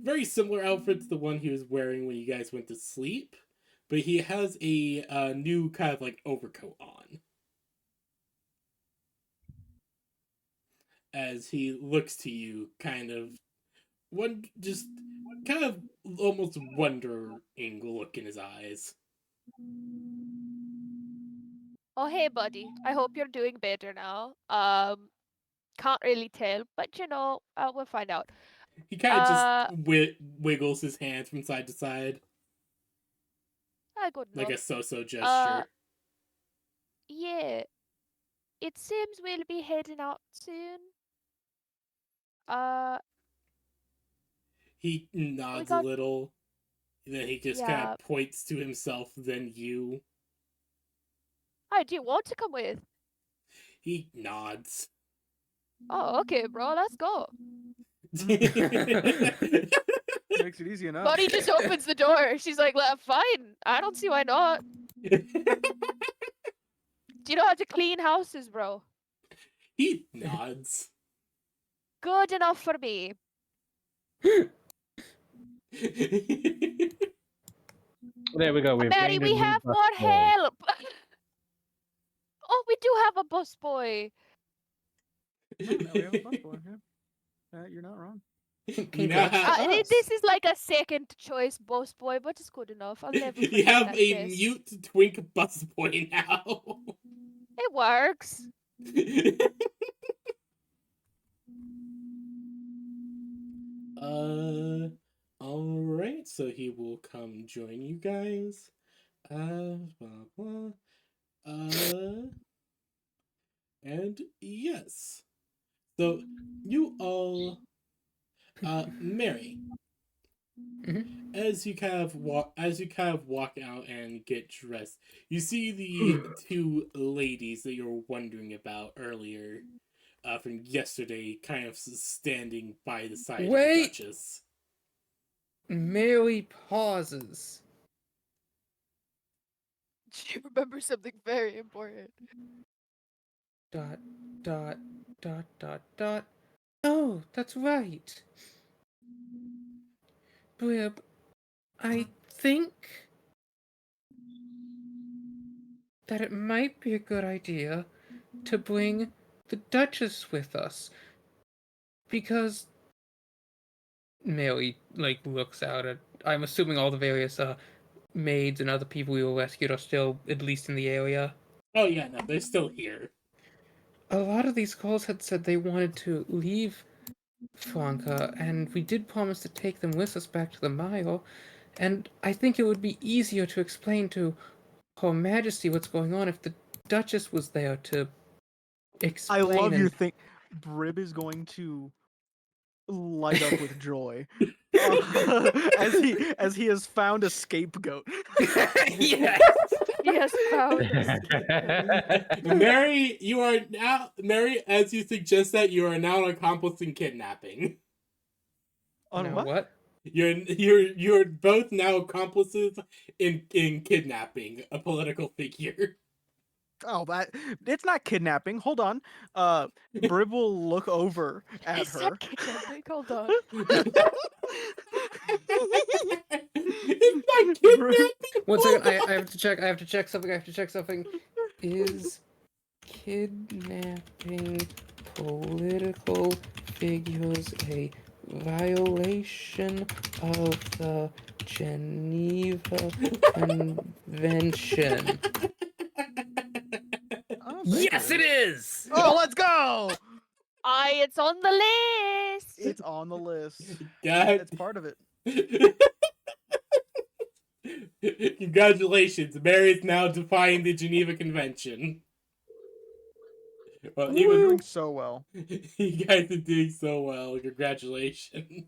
very similar outfit to the one he was wearing when you guys went to sleep, but he has a new kind of like overcoat on. As he looks to you, kind of almost wondering look in his eyes. Oh, hey, buddy. I hope you're doing better now. Can't really tell, but we'll find out. He kind of just wiggles his hands from side to side, Good like enough. a so-so gesture. Yeah. It seems we'll be heading out soon. He nods a got- little, and then he just kind Yeah. of points to himself, then you. Oh, do you want to come with? He nods. Oh, okay, bro. Let's go. Makes it easy enough. Buddy just opens the door. She's like, fine. I don't see why not. Do you know how to clean houses, bro? He nods. Good enough for me. There we go. We've Mary, gained a we new have bus more boy. help. Oh, we do have a busboy. No, we have a busboy. Yeah. You're not wrong. You now have, This is like a second choice busboy, but it's good enough. I'll never forget you have that a face. mute twink busboy now. It works. Alright, so he will come join you guys. Blah, blah. And yes. So, you all, Mary, as you kind of walk out and get dressed, you see the two ladies that you were wondering about earlier, from yesterday, kind of standing by the side of the Duchess. Mary pauses. You remember something very important. Dot, dot, dot, dot, dot. Oh, that's right. Brib, I think that it might be a good idea to bring the Duchess with us. Because Mary, looks out at... I'm assuming all the various, maids and other people we rescued are still at least in the area. Oh yeah, no, they're still here. A lot of these girls had said they wanted to leave Franka, and we did promise to take them with us back to the Mile, and I think it would be easier to explain to Her Majesty what's going on if the Duchess was there to I explain. love your and... thing. Brib is going to light up with joy as he has found a scapegoat. Yes! He has found a Mary, you are now as you suggest that you are now an accomplice in kidnapping. On Now what? what? You're both now accomplices in kidnapping a political figure. Oh, it's not kidnapping. Hold on. Brib will look over at Is her. that kidnapping? Hold on. It's not kidnapping. One second, I have to check. I have to check something. Is kidnapping political figures a violation of the Geneva Convention? I don't think Yes, it is! Oh, let's go! It's on the list. It's on the list. God. It's part of it. Congratulations, Mary's now defying the Geneva Convention. Well, We're doing so well. you guys are doing so well. Congratulations.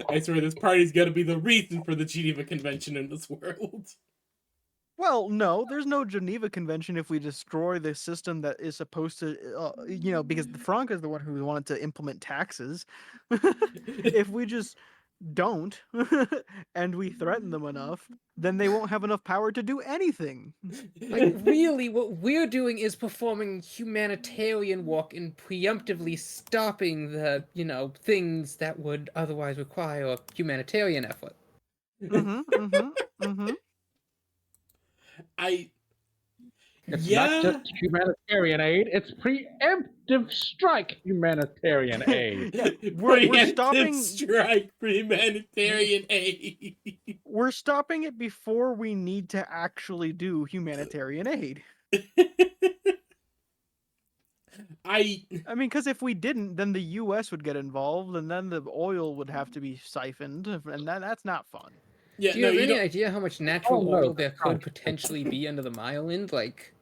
I swear this party's gonna be the reason for the Geneva Convention in this world. Well, no, there's no Geneva Convention if we destroy the system that is supposed to, because the Franca is the one who wanted to implement taxes. If we just don't and we threaten them enough, then they won't have enough power to do anything. Like, really, what we're doing is performing humanitarian work and preemptively stopping the, things that would otherwise require a humanitarian effort. It's Yeah. not just humanitarian aid, it's preemptive strike humanitarian aid. Yeah, we're Preemptive stopping- strike for humanitarian aid. We're stopping it before we need to actually do humanitarian aid. I mean, because if we didn't, then the U.S. would get involved, and then the oil would have to be siphoned, and that's not fun. yeah, Do you no, have you any don't. idea how much natural Oh, no, oil there that's not could potentially be under the Mireland? Like,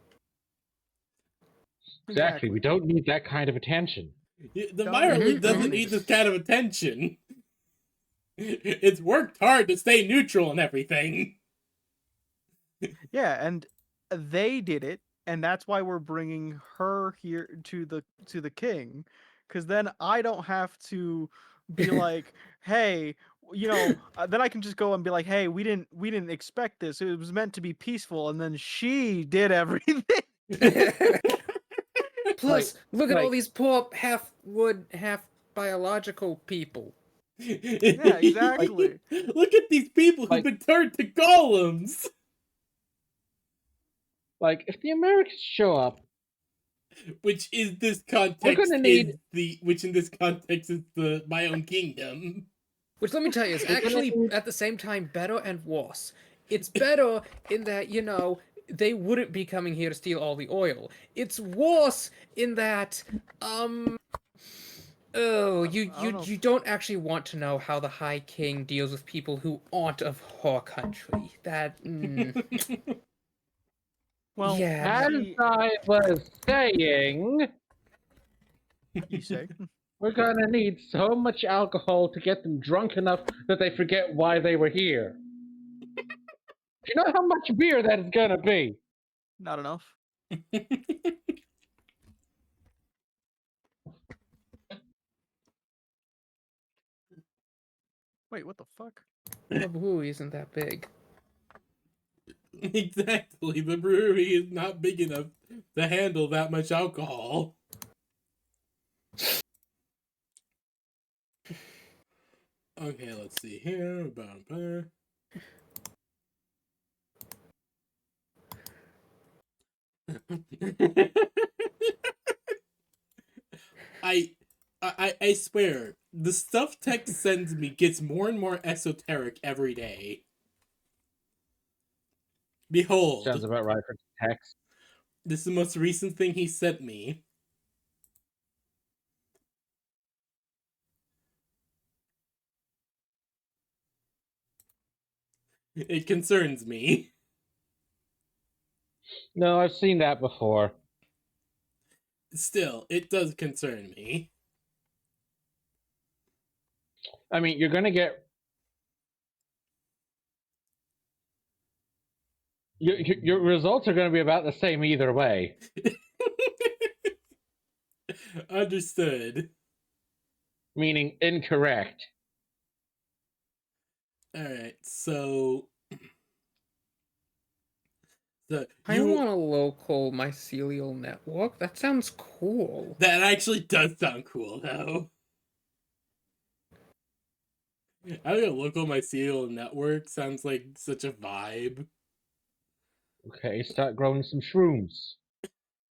Exactly, we don't need that kind of attention. The Don't Mireland need doesn't it. need this kind of attention. It's worked hard to stay neutral and everything. Yeah, and they did it, and that's why we're bringing her here to the king, because then I don't have to be like, hey, then I can just go and be like, hey, we didn't expect this. It was meant to be peaceful, and then she did everything. plus, look at all like- these poor half-wood, half-biological people. Yeah, exactly. Look at these people who've Like- been turned to golems. Like, if the Americans show up, Which is this context gonna need- which in this context is my own kingdom. Which, let me tell you, is actually, at the same time, better and worse. It's better in that, they wouldn't be coming here to steal all the oil. It's worse in that, you don't actually want to know how the High King deals with people who aren't of her country. That, Well, yeah. as I was saying, you say. we're gonna need so much alcohol to get them drunk enough that they forget why they were here. Do you know how much beer that is gonna be? Not enough. Wait, what the fuck? The brewery isn't that big. Exactly. The brewery is not big enough to handle that much alcohol. Okay, let's see here. I swear, the stuff text sends me gets more and more esoteric every day. Behold, Sounds about right for text. this is the most recent thing he sent me. It concerns me. No, I've seen that before. Still, it does concern me. I mean, you're gonna get your results are gonna be about the same either way. Understood. Meaning incorrect. Alright, so I want a local mycelial network. That sounds cool. that actually does sound cool, though. Having a local mycelial network sounds like such a vibe. Okay, start growing some shrooms.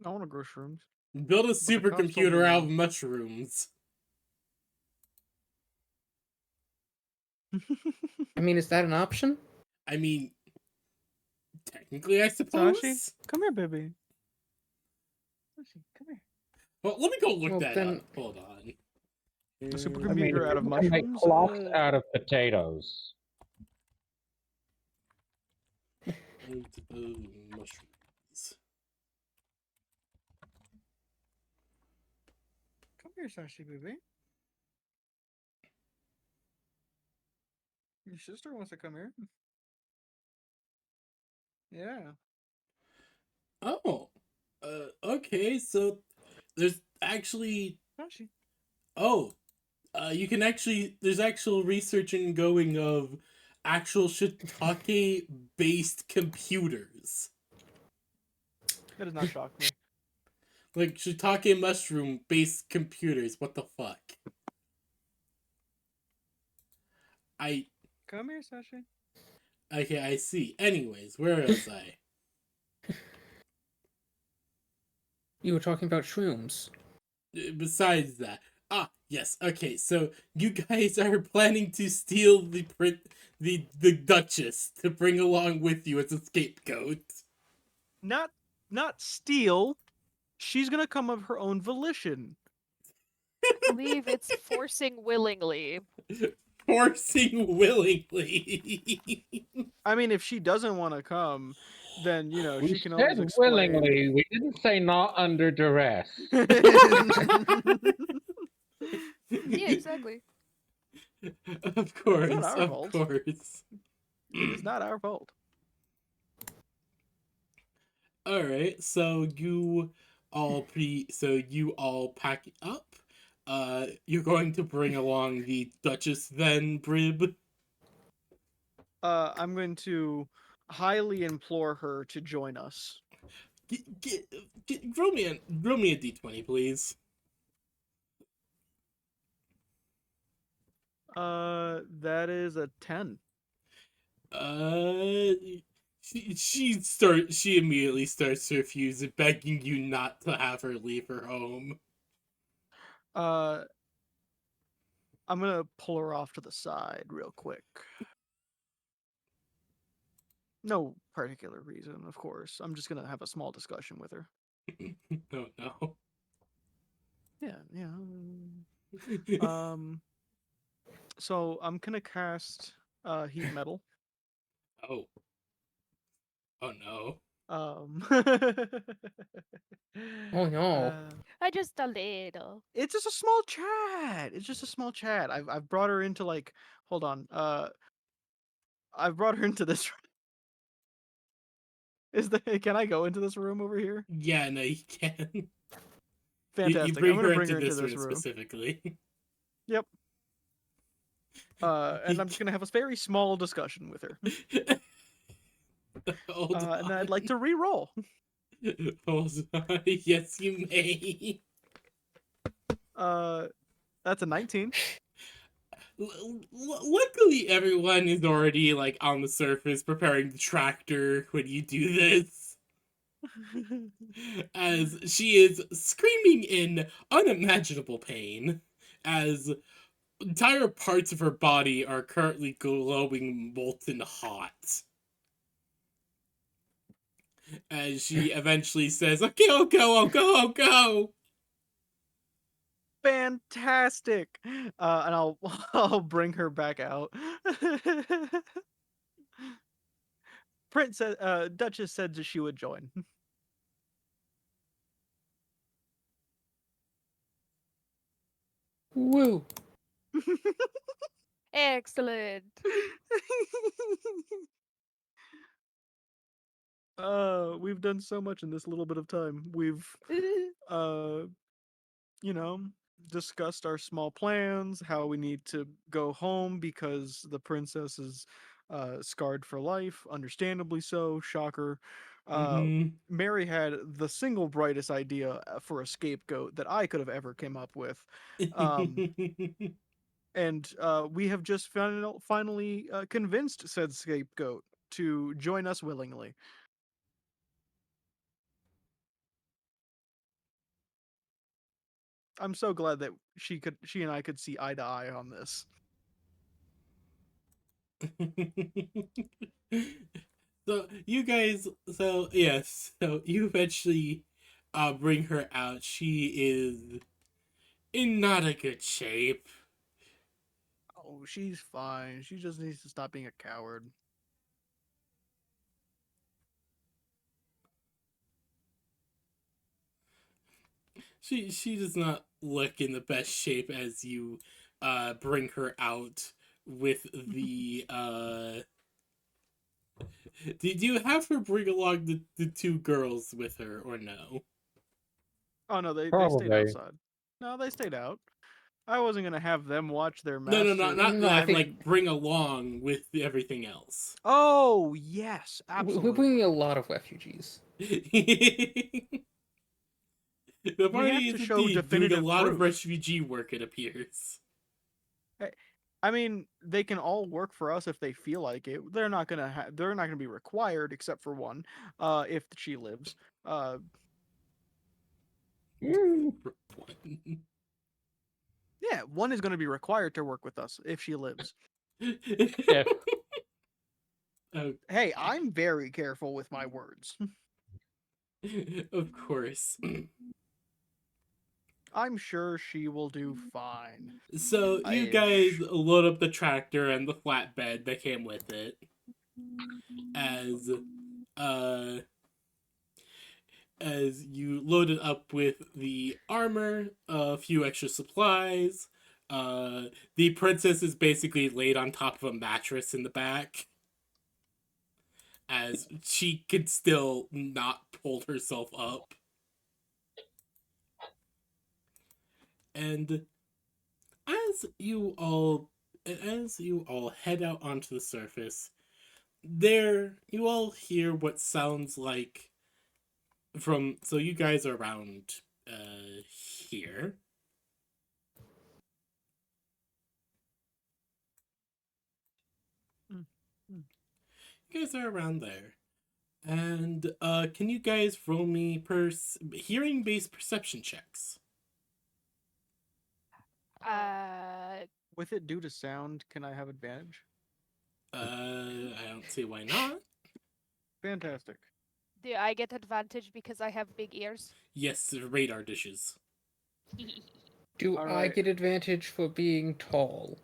I want to grow shrooms. Build a But they cost supercomputer over out now. of mushrooms. I mean, is that an option? I mean, technically, I suppose. Sashi, come here, baby. Sashi, come here. Well, let me go look Well, that then- up. Hold on. A I mean, supercomputer if out of you're gonna make mushrooms? clocks out of potatoes. Mushrooms. Come here, Sashi, baby. Your sister wants to come here. Yeah. Oh. Okay, so there's actually. Sashi. Oh. You can actually. There's actual research going of actual shiitake based computers. That does not shock me. Like shiitake mushroom based computers. What the fuck? Come here, Sashi. Okay, I see. Anyways, where was I? You were talking about shrooms. Besides that. Ah, yes. Okay, so you guys are planning to steal the Duchess to bring along with you as a scapegoat. Not steal. She's gonna come of her own volition. I believe it's forcing willingly. Forcing willingly. I mean, if she doesn't want to come, then We she can always said explain. willingly. We didn't say not under duress. Yeah, exactly. Of course, It's not our of fault. course. It is not our fault. Alright, so you all pack up. You're going to bring along the Duchess then, Brib? I'm going to highly implore her to join us. Roll me a d20, please. That is a 10. She immediately starts to refuse, begging you not to have her leave her home. I'm gonna pull her off to the side real quick. No particular reason, of course. I'm just gonna have a small discussion with her. Oh no. Yeah. So I'm gonna cast heat metal. Oh. Oh no. Oh no. I just a little. It's just a small chat. It's just a small chat. I've brought her into like, hold on. I've brought her into this. Can I go into this room over here? Yeah, no, you can. Fantastic. You bring I'm gonna her bring into her into this this room room. specifically. Yep. And I'm just gonna have a very small discussion with her. Hold And then I'd on. like to re-roll. Hold on. Yes, you may. That's a 19. Luckily, everyone is already like on the surface preparing the tractor when you do this. As she is screaming in unimaginable pain, as entire parts of her body are currently glowing molten hot. As she eventually says, "Okay, I'll go, I'll go, I'll go." Fantastic. And I'll I'll bring her back out. Princess Duchess said that she would join. Woo! Excellent. We've done so much in this little bit of time. We've uh you know, discussed our small plans, how we need to go home because the princess is scarred for life, understandably so, shocker. Mm-hmm. Mary had the single brightest idea for a scapegoat that I could have ever came up with. And we have just finally convinced said scapegoat to join us willingly. I'm so glad that she and I could see eye to eye on this. So you guys, so yes, so you eventually bring her out. She is in not a good shape. Oh, she's fine. She just needs to stop being a coward. She does not look in the best shape as you bring her out with the did you have her bring along the two girls with her or no? Oh no, they stayed Probably. outside. No, they stayed out. I wasn't gonna have them watch their No, master. not No, I that. think Like bring along with everything else. Oh yes, we're absolutely. bringing a lot of refugees. The We have party to is show indeed doing a definitive lot of proof. refugee work, it appears. I mean, they can all work for us if they feel like it. They're not gonna be required, except for one, if she lives. Yeah, one is gonna be required to work with us if she lives. If Oh, Hey, I'm very careful with my words. of course. I'm sure she will do fine. So you I guys load up the tractor and the flatbed that came with it as uh as you load it up with the armor, a few extra supplies. The princess is basically laid on top of a mattress in the back, as she could still not pull herself up. And as you all head out onto the surface, there you all hear what sounds like from so you guys are around here. You guys are around there. And can you guys roll me hearing based perception checks? With it due to sound, can I have advantage? I don't see why not. Fantastic. Do I get advantage because I have big ears? Yes, radar dishes. Do All I right. get advantage for being tall?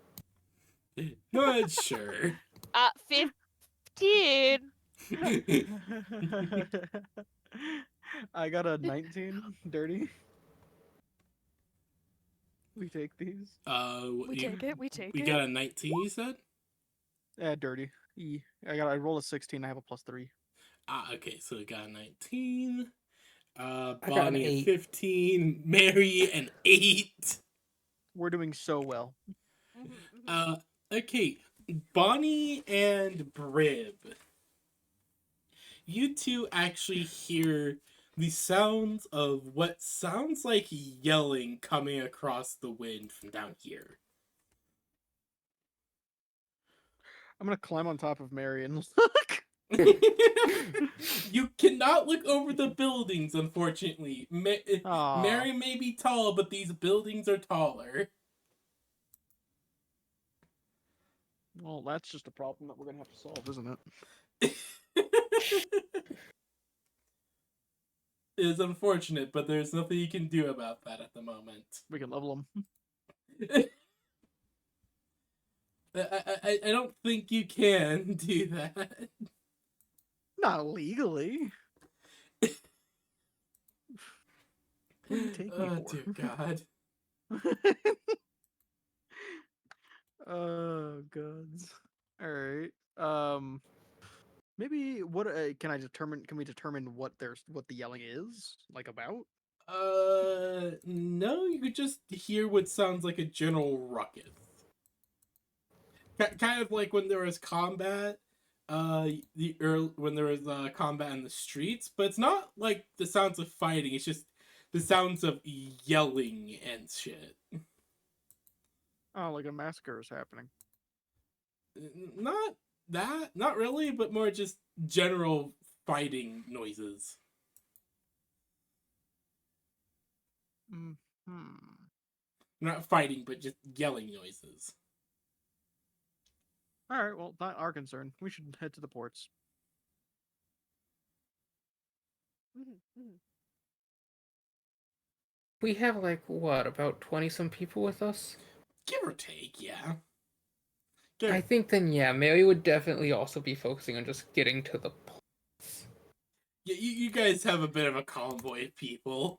Not sure. 15. I got a 19, dirty. We take these. We take it. We take We it. got a 19, you said? Yeah, dirty. I roll a 16. I have a +3. Okay, so we got a 19. I got an Bonnie a 8. 15. Mary an 8. We're doing so well. Okay, Bonnie and Brib. You two actually hear the sounds of what sounds like yelling coming across the wind from down here. I'm gonna climb on top of Mary and look. You cannot look over the buildings, unfortunately. Aw. Mary may be tall, but these buildings are taller. Well, that's just a problem that we're gonna have to solve, isn't it? It is unfortunate, but there's nothing you can do about that at the moment. We can level them. I don't think you can do that. Not legally. What do you take me Oh, for? dear God. Oh gods. All right. Maybe what can I determine? Can we determine what the yelling is like about? No, you could just hear what sounds like a general ruckus. Kind of like when there was combat, when there was combat in the streets, but it's not like the sounds of fighting. It's just the sounds of yelling and shit. Oh, like a massacre is happening. Not that, not really, but more just general fighting noises. Hmm. Not fighting, but just yelling noises. All right. Well, not our concern. We should head to the ports. We have like what, about 20 some people with us? Give or take, yeah. I think then yeah, Mary would definitely also be focusing on just getting to the ports. Yeah, you guys have a bit of a convoy of people.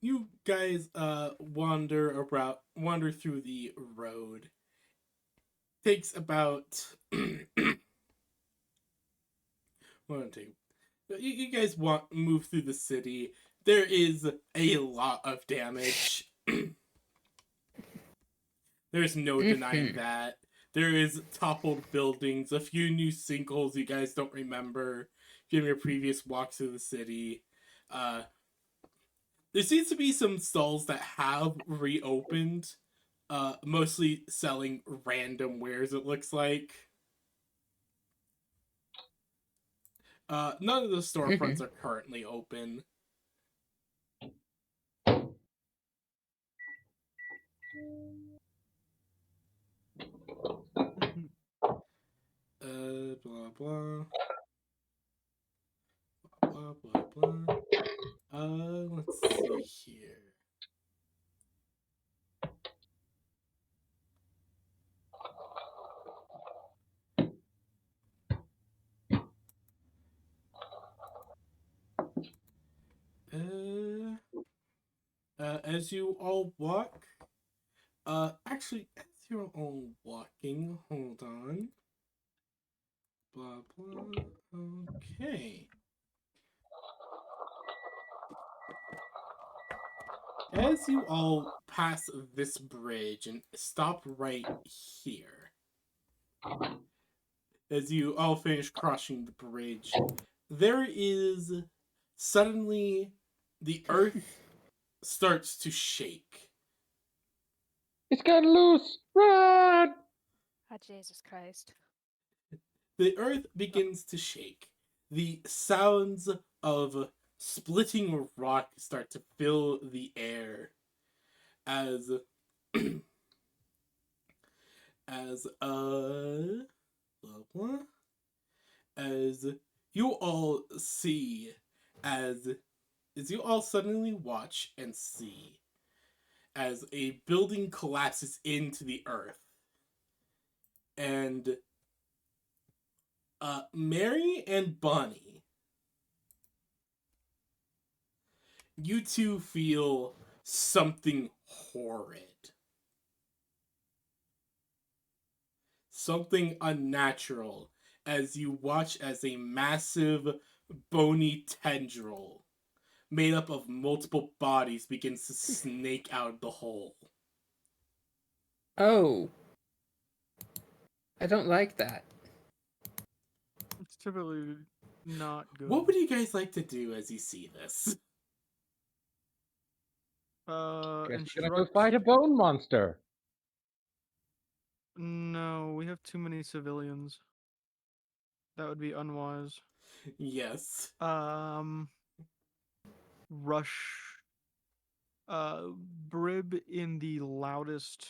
You guys wander through the road. Takes about you guys move through the city. There is a lot of damage. There's no denying that. There is toppled buildings, a few new sinkholes you guys don't remember from your previous walks through the city. There seems to be some stalls that have reopened, mostly selling random wares, it looks like. None of the storefronts are currently open. Blah blah. Blah blah blah. Let's see here. As you all walk, actually, as you're all walking, hold on. Blah blah. Okay. As you all pass this bridge and stop right here, as you all finish crossing the bridge, there is suddenly the earth starts to shake. It's got loose! Run! Ah, Jesus Christ. The earth begins to shake. The sounds of splitting rock start to fill the air as as blah blah as you all see as you all suddenly watch and see as a building collapses into the earth, and Mary and Bonnie, you two feel something horrid, something unnatural, as you watch as a massive bony tendril made up of multiple bodies begins to snake out the hole. Oh. I don't like that. It's typically not good. What would you guys like to do as you see this? Guess And you're gonna go fight a bone monster. No, we have too many civilians. That would be unwise. Yes. Rush. Brib in the loudest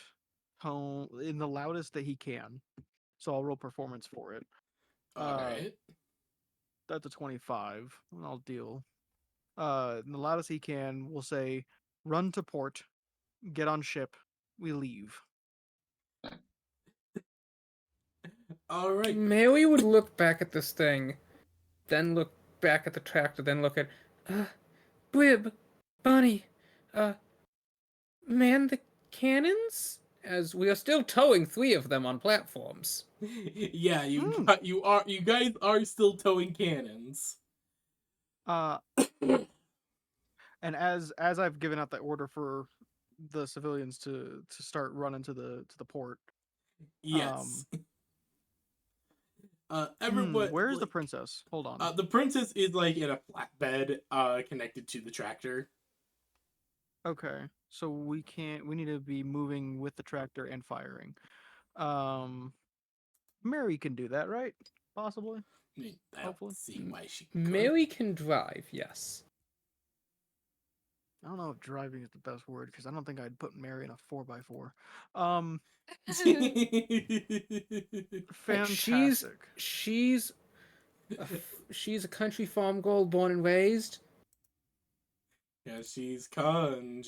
tone, in the loudest that he can. So I'll roll performance for it. Alright. That's a 25. And I'll deal. In the loudest he can, we'll say, run to port, get on ship, we leave. Alright. Mary would look back at this thing, then look back at the tractor, then look at, Blib, Bunny, man the cannons? As we are still towing 3 of them on platforms. Yeah, you guys are still towing cannons. And as I've given out that order for the civilians to start running to the port. Yes. Everyone. Where's the princess? Hold on. The princess is like in a flatbed, connected to the tractor. Okay, so we need to be moving with the tractor and firing. Mary can do that, right? Possibly. I mean, I Hopefully. don't see why she could. Mary can drive, yes. I don't know if driving is the best word because I don't think I'd put Mary in a 4x4. Fantastic. She's a country farm girl born and raised. Yeah, she's country.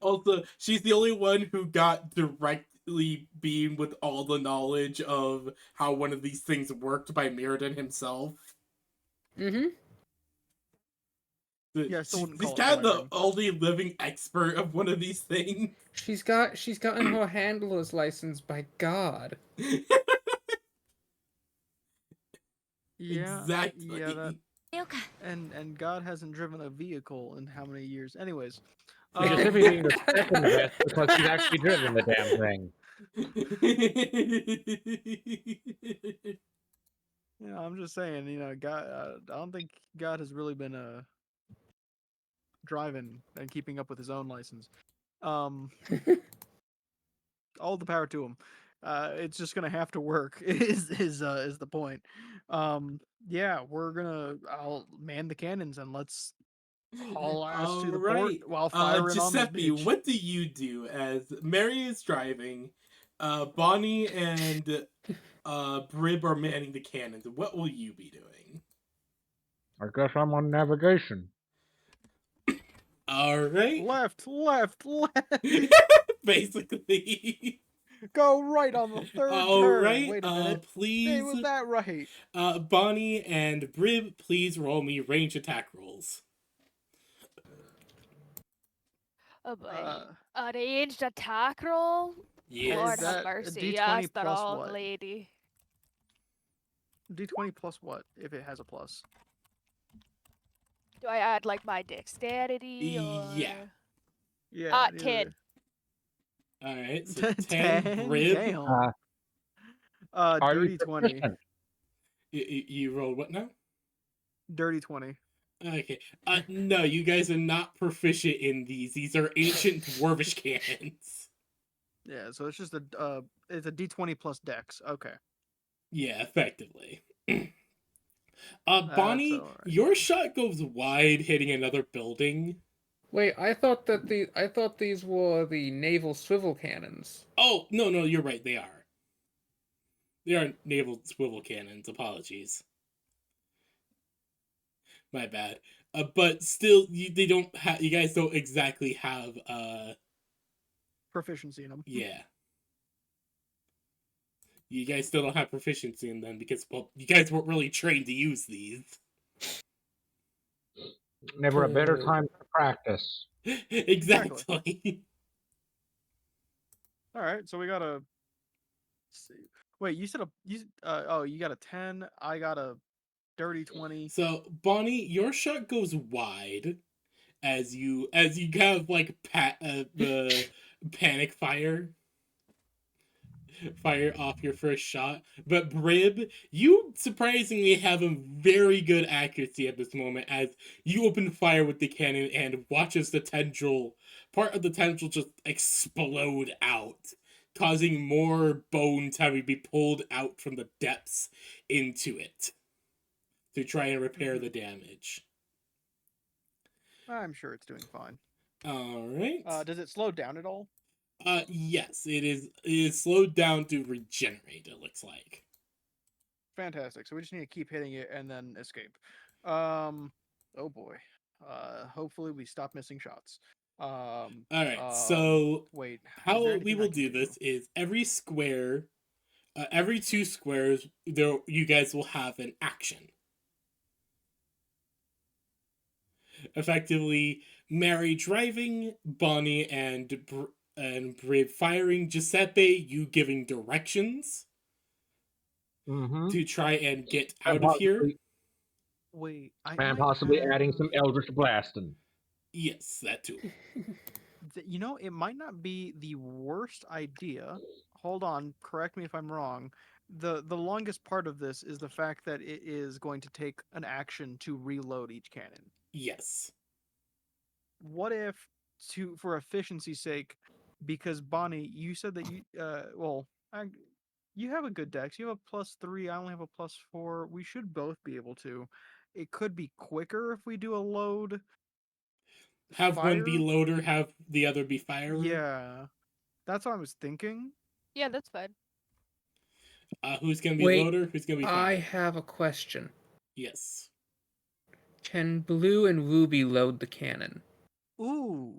Also, she's the only one who got directly beamed with all the knowledge of how one of these things worked by Mirrodin himself. Mm-hmm. Yeah, I still wouldn't She's call it kind of the driving. only living expert of one of these things. She's gotten her handler's license by God. Yeah, Exactly. yeah, that. And God hasn't driven a vehicle in how many years? Anyways, Mississippi being the second best because she's actually driven the damn thing. I'm just saying, God. I don't think God has really been driving and keeping up with his own license. All the power to him. It's just gonna have to work. Is the point? Yeah, I'll man the cannons and let's haul ass to the port while firing on this Giuseppe, beach. what do you do as Mary is driving, Bonnie and Brib are manning the cannons? What will you be doing? I guess I'm on navigation. Alright. Left. Basically. Go right on the third turn. Alright, Wait a minute. please. Was that right? Bonnie and Brib, please roll me range attack rolls. Oh boy. A ranged attack roll? Yes. Lord Is that have a mercy. D20 Yes, the plus wrong what? lady. D20 plus what if it has a plus? Do I add like my dexterity or? Yeah. Yeah. 10. Alright, so 10. 10 Brib. Damn. Are Dirty you 20. proficient? You rolled what now? Dirty 20. Okay. No, you guys are not proficient in these. These are ancient dwarvish cannons. Yeah, so it's just it's a D20 plus dex. Okay. Yeah, effectively. Bonnie, all right. your shot goes wide, hitting another building. Wait, I thought these were the naval swivel cannons. Oh, no, you're right, they are. They are naval swivel cannons, apologies. My bad. But still, you guys don't exactly have, Proficiency in them. yeah. You guys still don't have proficiency in them because, well, you guys weren't really trained to use these. Never a better time to practice. Exactly. All right, so we gotta see. Wait, you said you got a 10. I got a dirty 20. So Bonnie, your shot goes wide as you kind of like the panic fire off your first shot. But Brib, you surprisingly have a very good accuracy at this moment as you open fire with the cannon and watches the part of the tendril just explode out, causing more bone to be pulled out from the depths into it to try and repair the damage. I'm sure it's doing fine. All right. Does it slow down at all? Yes, it is. It is slowed down to regenerate. It looks like. Fantastic. So we just need to keep hitting it and then escape. Oh boy. Hopefully we stop missing shots. All right. So wait. how we will do this is every square, every 2 squares, there you guys will have an action. Effectively, Mary driving, Bonnie and Brave firing, Giuseppe you giving directions to try and get out of here. Wait, And possibly adding some Eldritch Blasting. Yes, that too. You know, it might not be the worst idea. Hold on, correct me if I'm wrong. The longest part of this is the fact that it is going to take an action to reload each cannon. Yes. What if, for efficiency's sake, because Bonnie, you said that you have a good dex. You have a +3. I only have a +4. We should both be able to. It could be quicker if we do a load. Have one be loader, have the other be firer. Yeah, that's what I was thinking. Yeah, that's fine. Who's gonna be loader? Who's gonna be firer? I have a question. Yes. Can Blue and Ruby load the cannon? Ooh.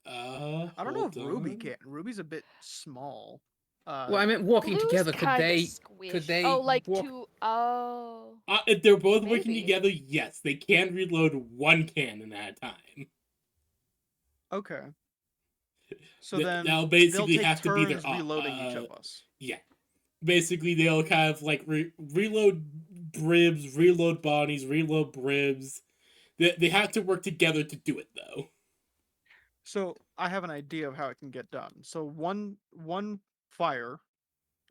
I don't know if Ruby on. can. Ruby's a bit small. Well, I meant walking Blue's together. Could they? squished. Could they? Oh, like walk... two. Oh. If they're both working Maybe. together, yes, they can reload one cannon at a time. Okay. So then they'll basically they'll take have to be their reloading each of us. Yeah. Basically, they'll kind of like reload Bribs, reload Bonnies, reload Bribs. They have to work together to do it, though. So I have an idea of how it can get done. So one fire,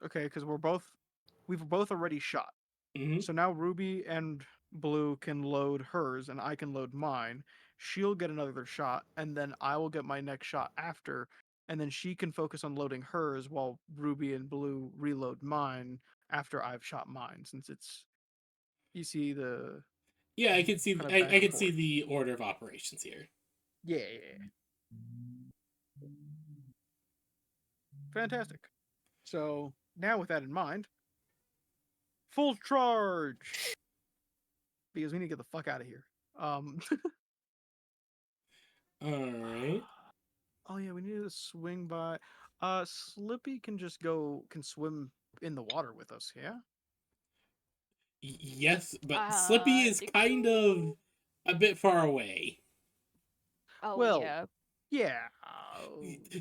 okay, because we've both already shot. Mm-hmm. So now Ruby and Blue can load hers, and I can load mine. She'll get another shot, and then I will get my next shot after, and then she can focus on loading hers while Ruby and Blue reload mine after I've shot mine. Since it's, you see the. Yeah, I can see. kind of I back can and see forth. the order of operations here. Yeah. Fantastic. So now with that in mind, full charge! Because we need to get the fuck out of here. Alright. Oh yeah, we need to swing by. Slippy can swim in the water with us, yeah? Yes, but Slippy is kind of a bit far away. Oh, Well, yeah. Yeah.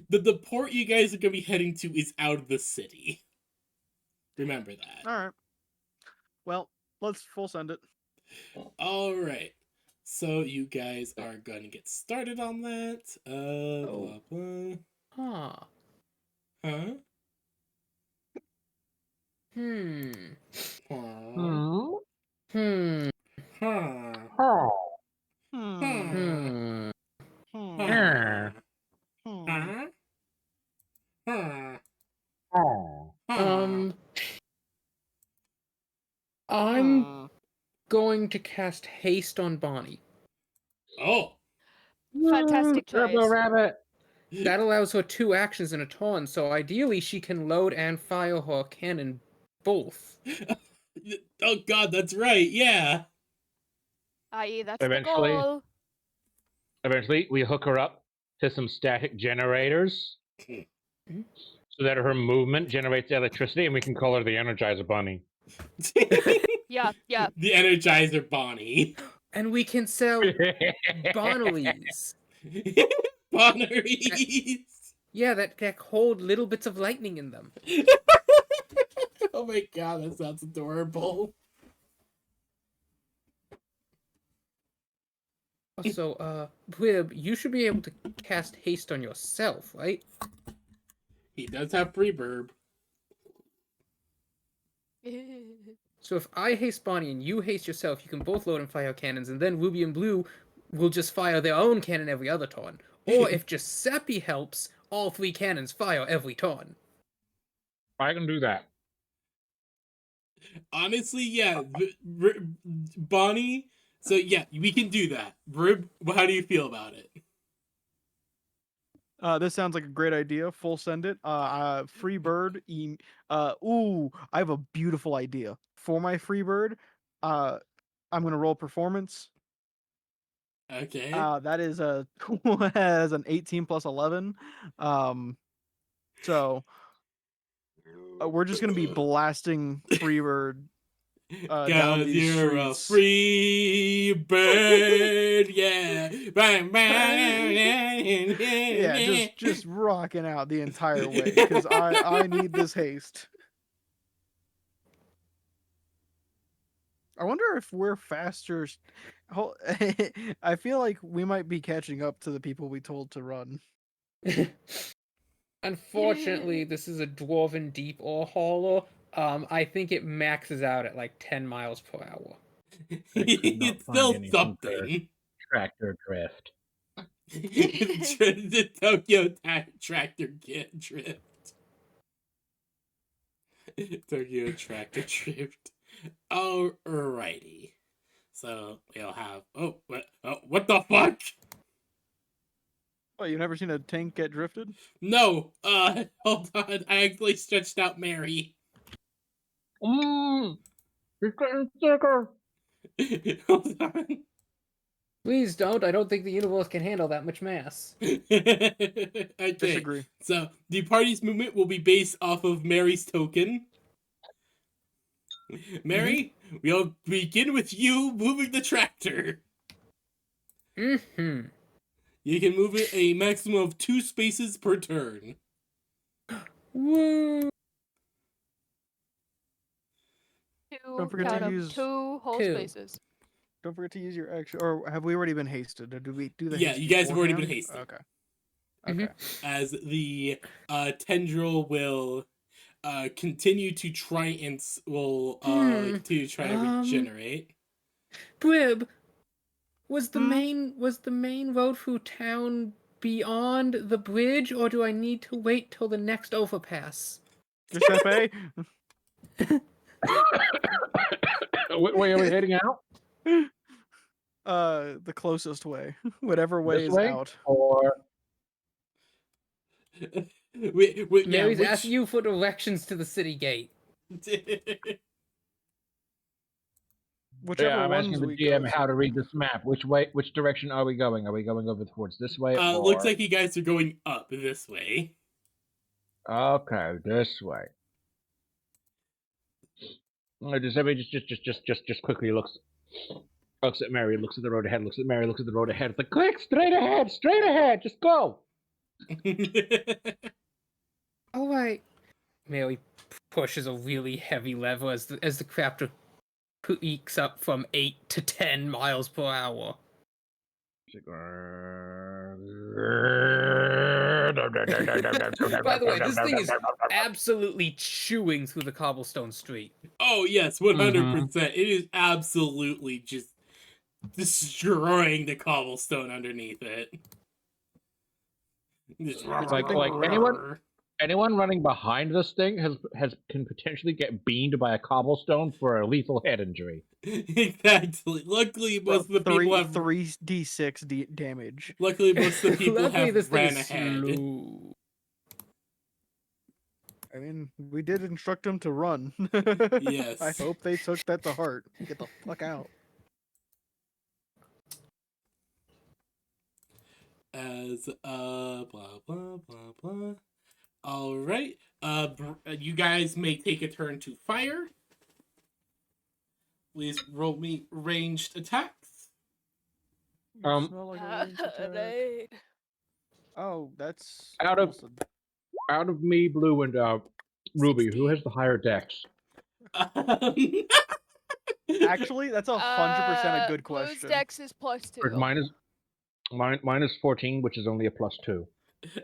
The port you guys are going to be heading to is out of the city. Remember that. Alright. Well, let's full send it. Alright. So you guys are going to get started on that. Blah, blah. Huh. Huh? Hmm. Huh? Hmm. Huh? Hmm. Hmm. Huh? Huh? Huh? I'm going to cast haste on Bonnie. Oh. Fantastic choice. Turbo Rabbit. That allows her 2 actions in a turn, so ideally she can load and fire her cannon both. Oh god, that's right, yeah. I.e., that's Eventually. the goal. Eventually, we hook her up to some static generators so that her movement generates electricity, and we can call her the Energizer Bunny. Yeah. The Energizer Bonnie. And we can sell Bonneries. Bonneries. Yeah, that hold little bits of lightning in them. Oh my god, that sounds adorable. Also, Blib, you should be able to cast haste on yourself, right? He does have free burb. So if I haste Bonnie and you haste yourself, you can both load and fire cannons, and then Ruby and Blue will just fire their own cannon every other turn. Or if Giuseppe helps, all 3 cannons fire every turn. I can do that. Honestly, yeah. Bonnie, so yeah, we can do that. Rib, how do you feel about it? This sounds like a great idea. Full send it. Free bird. Ooh, I have a beautiful idea for my free bird. I'm gonna roll performance. Okay. That is a has an 18 plus 11. So we're just gonna be blasting free bird down Cause these you're a streets. free bird, yeah. Bang, bang, Yeah, just rocking out the entire way because I need this haste. I wonder if we're faster. I feel like we might be catching up to the people we told to run. Unfortunately, this is a dwarven deep ore hauler. I think it maxes out at like 10 miles per hour. It's still something. Tractor drift. The Tokyo tractor get drift. Tokyo tractor drift. Alrighty. So we'll have. Oh, what the fuck? Oh, you've never seen a tank get drifted? No. Hold on. I actually stretched out Mary. He's getting sicker. Hold on. Please don't. I don't think the universe can handle that much mass. Okay. Disagree. So the party's movement will be based off of Mary's token. Mary, we'll begin with you moving the tractor. Mm-hmm. You can move it a maximum of 2 spaces per turn. Woo! Don't forget to Count 'em, use- 2 whole Two. spaces. Don't forget to use your action. Or have we already been hasted? Or do we do the Yeah, haste you guys have already been beforehand? hasted. Okay. Mhm. Okay. As the tendril will continue to try and regenerate. Blib, was the main road through town beyond the bridge, or do I need to wait till the next overpass? Giuseppe? Wait, are we heading out? The closest way. Whatever way This is way? out. Or Mary's asking you for directions to the city gate. Whichever I'm ones asking the we GM go how to to. read this map. Which direction are we going? Are we going over towards this way? Or... Looks like you guys are going up this way. Okay, this way. Giuseppe just quickly looks at Mary, looks at the road ahead, looks at Mary, looks at the road ahead. It's like, quick, straight ahead, just go. All right. Mary pushes a really heavy lever as the craptor peaks up from 8 to 10 miles per hour. By the way, this thing is absolutely chewing through the cobblestone street. Oh yes, 100%. It is absolutely just destroying the cobblestone underneath it. Just like anyone running behind this thing can potentially get beamed by a cobblestone for a lethal head injury. Exactly. Luckily, most of the people have 3d6 damage. Luckily, most of the people Luckily, have this thing ran is ahead. slow. I mean, we did instruct them to run. Yes. I hope they took that to heart. Get the fuck out. As blah blah blah blah. All right. You guys may take a turn to fire. Please roll me ranged attacks. Smell like a ranged attack. Right. Oh, that's Out of me, Blue, and Ruby, who has the higher dex? Um, Actually, that's 100% a good Blue's question. dex is +2. Mine is 14, which is only a +2.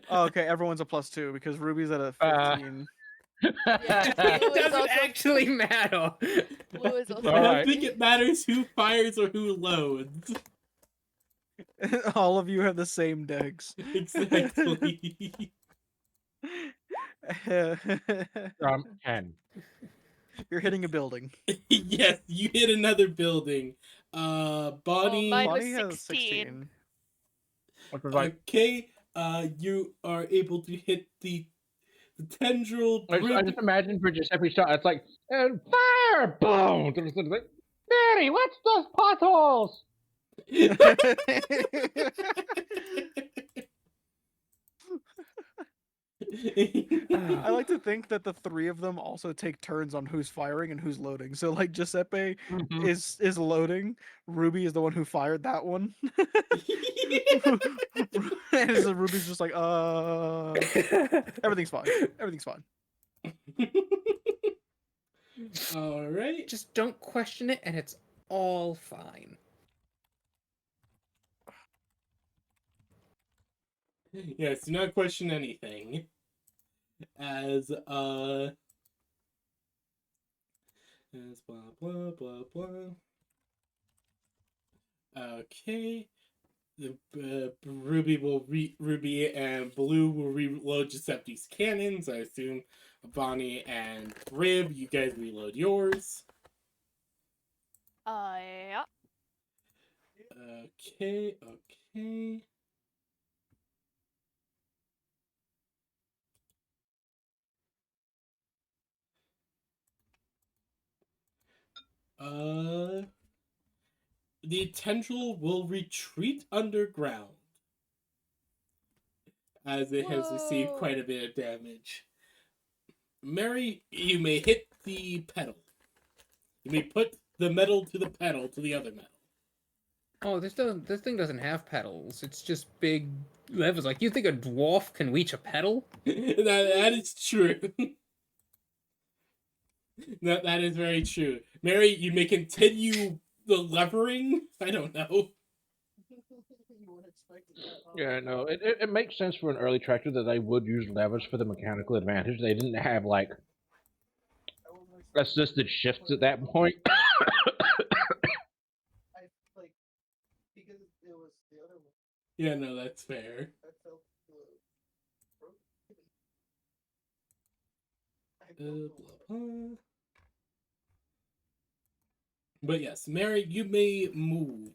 Oh, okay, everyone's a +2 because Ruby's at a Uh, 15. Blue It is doesn't also- actually matter. Blue is also I don't Alright. think it matters who fires or who loads. All of you have the same dex. Exactly. 10. You're hitting a building. Yes, you hit another building. Bonnie. mine was Bonnie has 16. Which was like, Okay. You are able to hit the tendril. I just imagine for just every shot, it's like, and fire! Boom! It's like, Mary, what's those potholes? I like to think that the three of them also take turns on who's firing and who's loading. So like Giuseppe is loading, Ruby is the one who fired that one. And so Ruby's just like, everything's fine. Everything's fine. All right. Just don't question it, and it's all fine. Yes, do not question anything. As blah blah blah blah. Okay. Ruby and Blue will reload Giuseppe's cannons. I assume Bonnie and Rib, you guys reload yours. Yeah. Okay. The tendril will retreat underground as it has received Whoa. quite a bit of damage. Mary, you may hit the pedal. You may put the metal to the pedal to the other metal. Oh, this thing doesn't have pedals. It's just big levers. Like, you think a dwarf can reach a pedal? that is true. that is very true. Mary, you may continue the levering. I don't know. Yeah, no, it makes sense for an early tractor that they would use levers for the mechanical advantage. They didn't have, like, assisted shifts at that point. Yeah, no, that's fair. Blah, blah. But yes, Mary, you may move.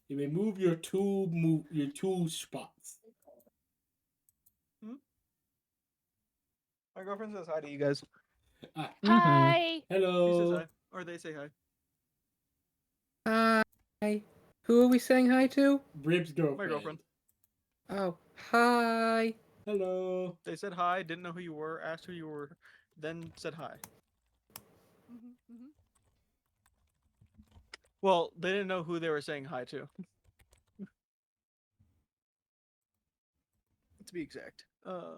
You may move your two spots. My girlfriend says hi to you guys. Hi. Hello. She says hi. Or they say hi. Hi. Who are we saying hi to? Rib's girlfriend. My girlfriend. Oh, hi. Hello. They said hi, didn't know who you were, asked who you were, then said hi. Well, they didn't know who they were saying hi to. To be exact. Oh.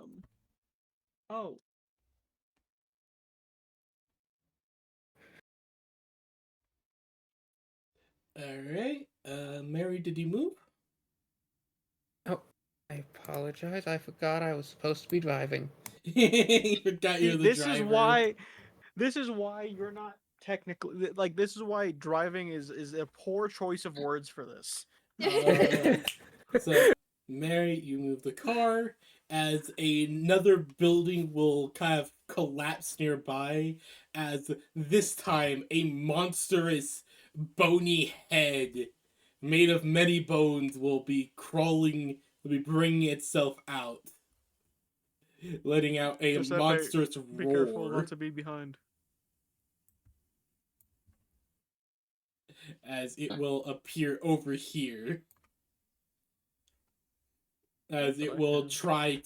Alright. Mary, did you move? Oh, I apologize. I forgot I was supposed to be driving. You forgot you're the This driver. this is why you're not technically like this is why driving is a poor choice of words for this. So, Mary, you move the car as another building will kind of collapse nearby as this time a monstrous bony head made of many bones will be bringing itself out, letting out a Giuseppe, monstrous Be roar careful not to be behind. as it will appear over here. As it will try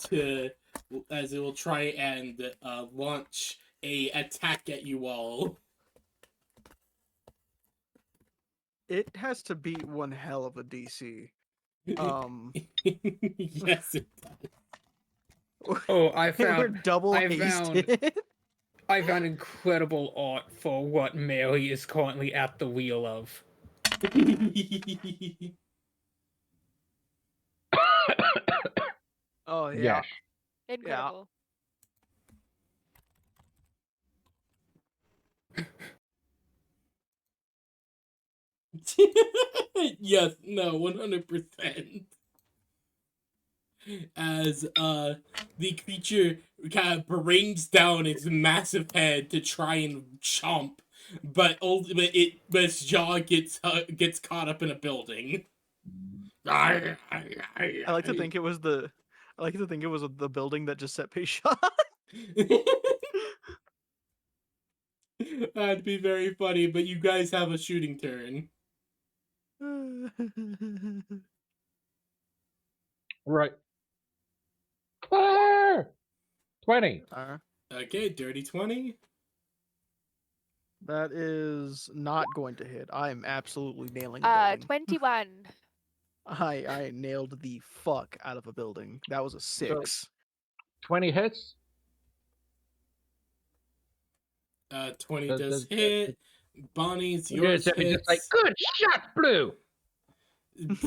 and launch a attack at you all. It has to beat one hell of a DC. Yes, it does. Oh, I We're found double I hasted. I found incredible art for what Mary is currently at the wheel of. Oh yeah. Yes. Incredible. Yes, no, 100%. As the creature kind of brings down its massive head to try and chomp, but its jaw gets caught up in a building. I like to think it was the. I like to think it was the building that Giuseppe shot. That'd be very funny, but you guys have a shooting turn. Right. Fire! 20. Okay, dirty 20. That is not going to hit. I am absolutely nailing a building. 21. I nailed the fuck out of a building. That was a 6. 20 hits. 20 Does- does does- hit. Bonnie's Okay, yours so it's just like, hits. good shot, Blue.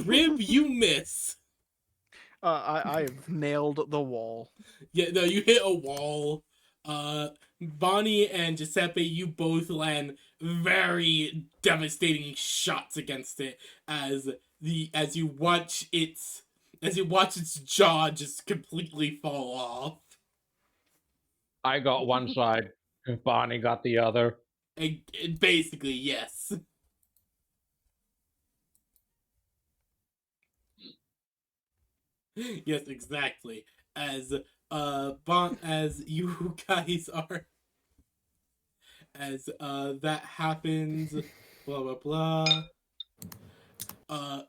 Brib, you miss. I've nailed the wall. Yeah, no, you hit a wall. Bonnie and Giuseppe, you both land very devastating shots against it as you watch its jaw just completely fall off. I got one side. Bonnie got the other. And basically, yes. Yes, exactly. As as you guys are, as that happens, blah blah blah.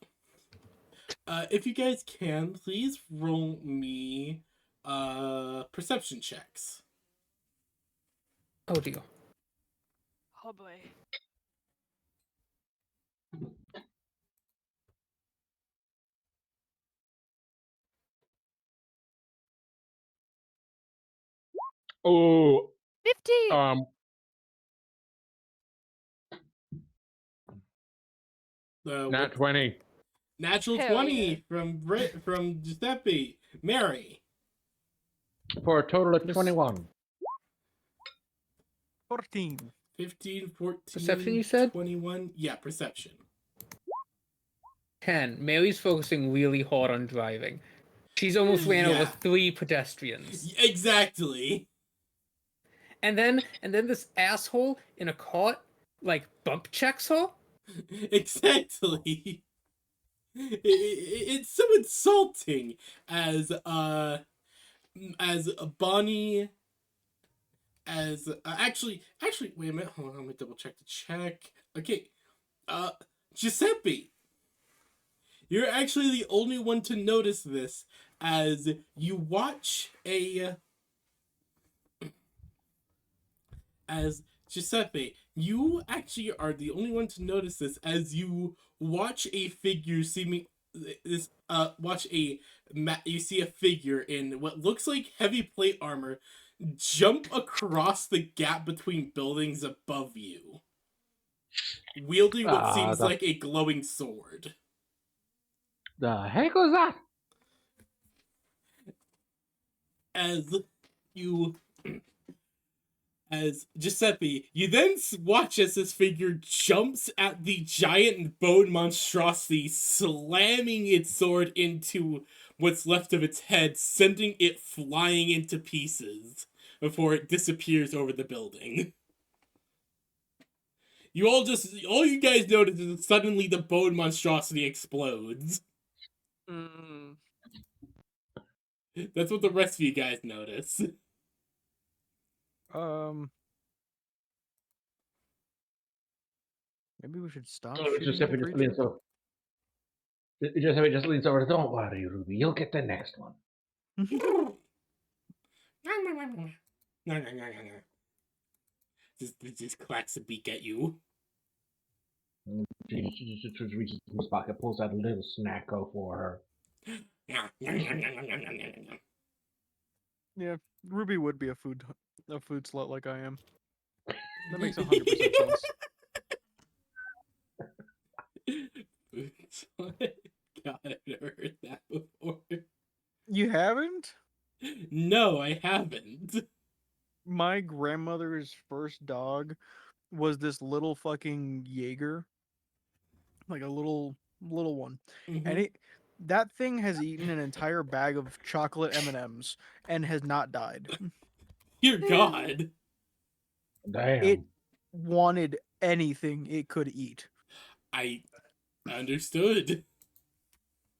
If you guys can, please roll me perception checks. Oh dear. Oh boy. Oh, 15. Nat 20. Natural Hell 20 from Giuseppe. Mary. For a total of 21. 14. 15, 14, Perception, you said? 21. Yeah, perception. 10. Mary's focusing really hard on driving. She's almost ran over Yeah. 3 pedestrians. Exactly. And then this asshole in a cart like bump checks her. Exactly. It's so insulting as Bonnie actually wait a minute, hold on, let me double check the check. Okay, Giuseppe, you're actually the only one to notice this as you watch as Giuseppe, you actually are the only one to notice this as you watch a figure you see a figure in what looks like heavy plate armor jump across the gap between buildings above you, wielding what seems like a glowing sword. The heck was that? As you As Giuseppe, you then watch as this figure jumps at the giant bone monstrosity, slamming its sword into what's left of its head, sending it flying into pieces before it disappears over the building. All you guys notice is that suddenly the bone monstrosity explodes. That's what the rest of you guys notice. Maybe we should stop Oh, shooting Giuseppe the just creature. leans over. Giuseppe just leans over. Don't worry, Ruby. You'll get the next one. Just clacks a beak at you. She just reaches in his pocket, pulls out a little snacko for her. Yeah, Ruby would be a food slut like I am. That makes 100% sense. God, I've never heard that before. You haven't? No, I haven't. My grandmother's first dog was this little fucking Jaeger, like a little one, and Mhm. that thing has eaten an entire bag of chocolate M&Ms and has not died. Dear God. It Damn. wanted anything it could eat, I understood.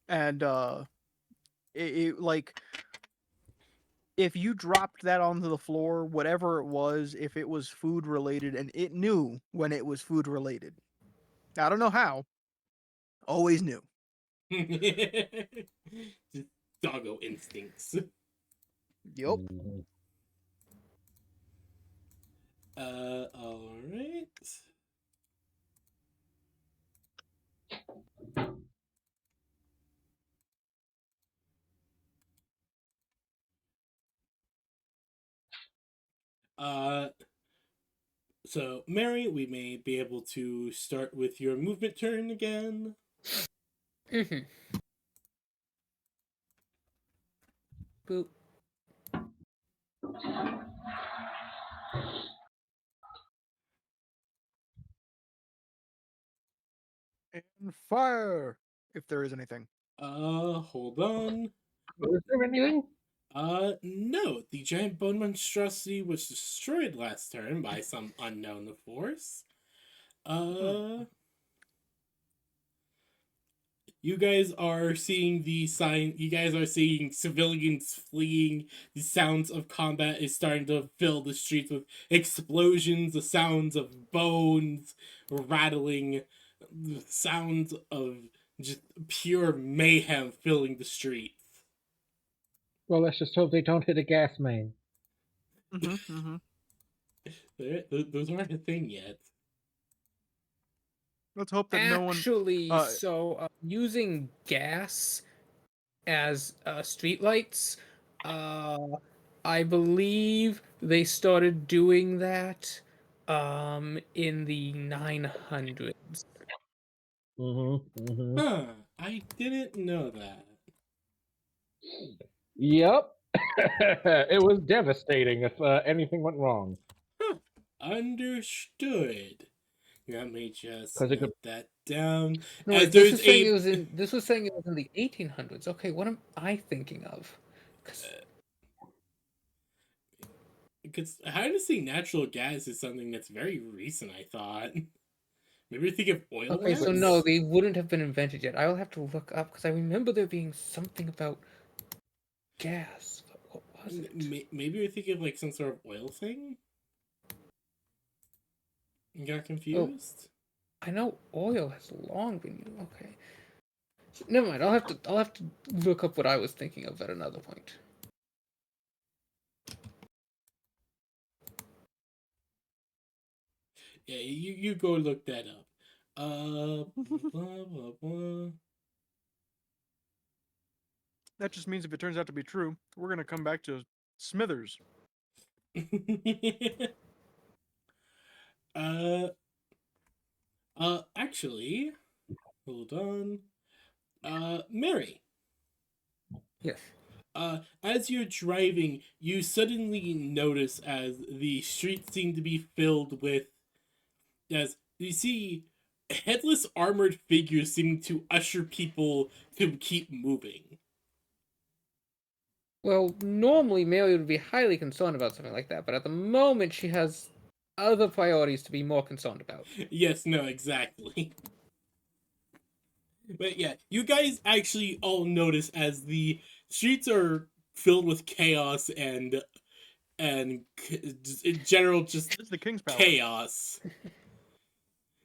and it like if you dropped that onto the floor, whatever it was, if it was food related, and it knew when it was food related. I don't know how. Always knew. Just doggo instincts. Yup. Mhm. Alright. Uh, so, Mary, we may be able to start with your movement turn again. Mm-hmm. Boop. And fire, if there is anything. Hold on. Was there anything? No. The giant bone monstrosity was destroyed last turn by some unknown force. Uh, you guys are seeing the sign. You guys are seeing civilians fleeing. The sounds of combat is starting to fill the streets with explosions, the sounds of bones rattling, the sounds of just pure mayhem filling the streets. Well, let's just hope they don't hit a gas main. Mm-hmm. Those aren't a thing yet. Let's hope that no one. Actually, using gas as streetlights, I believe they started doing that in the 900s. Mm-hmm. Huh, I didn't know that. Yep. It was devastating if anything went wrong. Huh, understood. Let me just Because it could. note that down. No, As wait, this there's was saying a it was in. This was saying it was in the 1800s. Okay, what am I thinking of? 'Cause- because harnessing natural gas is something that's very recent. I thought. Maybe you think of oil okay, so lamps. no, they wouldn't have been invented yet. I will have to look up because I remember there being something about gas. But what was it? Maybe you're thinking of like some sort of oil thing. You got Oh, confused. I know oil has long been used. Okay, so, never mind. I'll have to look up what I was thinking of at another point. Yeah, you go look that up. Blah blah blah. That just means if it turns out to be true, we're gonna come back to Smithers. uh, actually, hold on. Mary. Yes. As you're driving, you suddenly notice as the streets seem to be filled with, as you see headless armored figures seeming to usher people to keep moving. Well, normally Mary would be highly concerned about something like that, but at the moment she has other priorities to be more concerned about. Yes, no, exactly. But yeah, you guys actually all notice as the streets are filled with chaos and just in general just This is the King's Palace. chaos.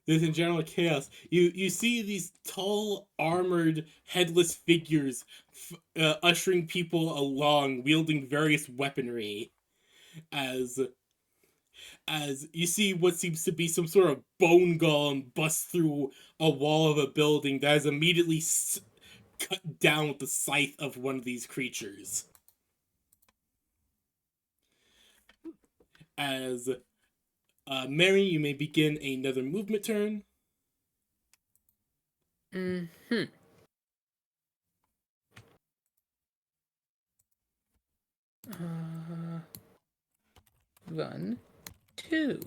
There's in general chaos. You see these tall, armored, headless figures ushering people along, wielding various weaponry. As as you see what seems to be some sort of bone golem bust through a wall of a building that is immediately cut down with the scythe of one of these creatures. As Mary, you may begin another movement turn. Mm-hmm. Uh, 1, 2.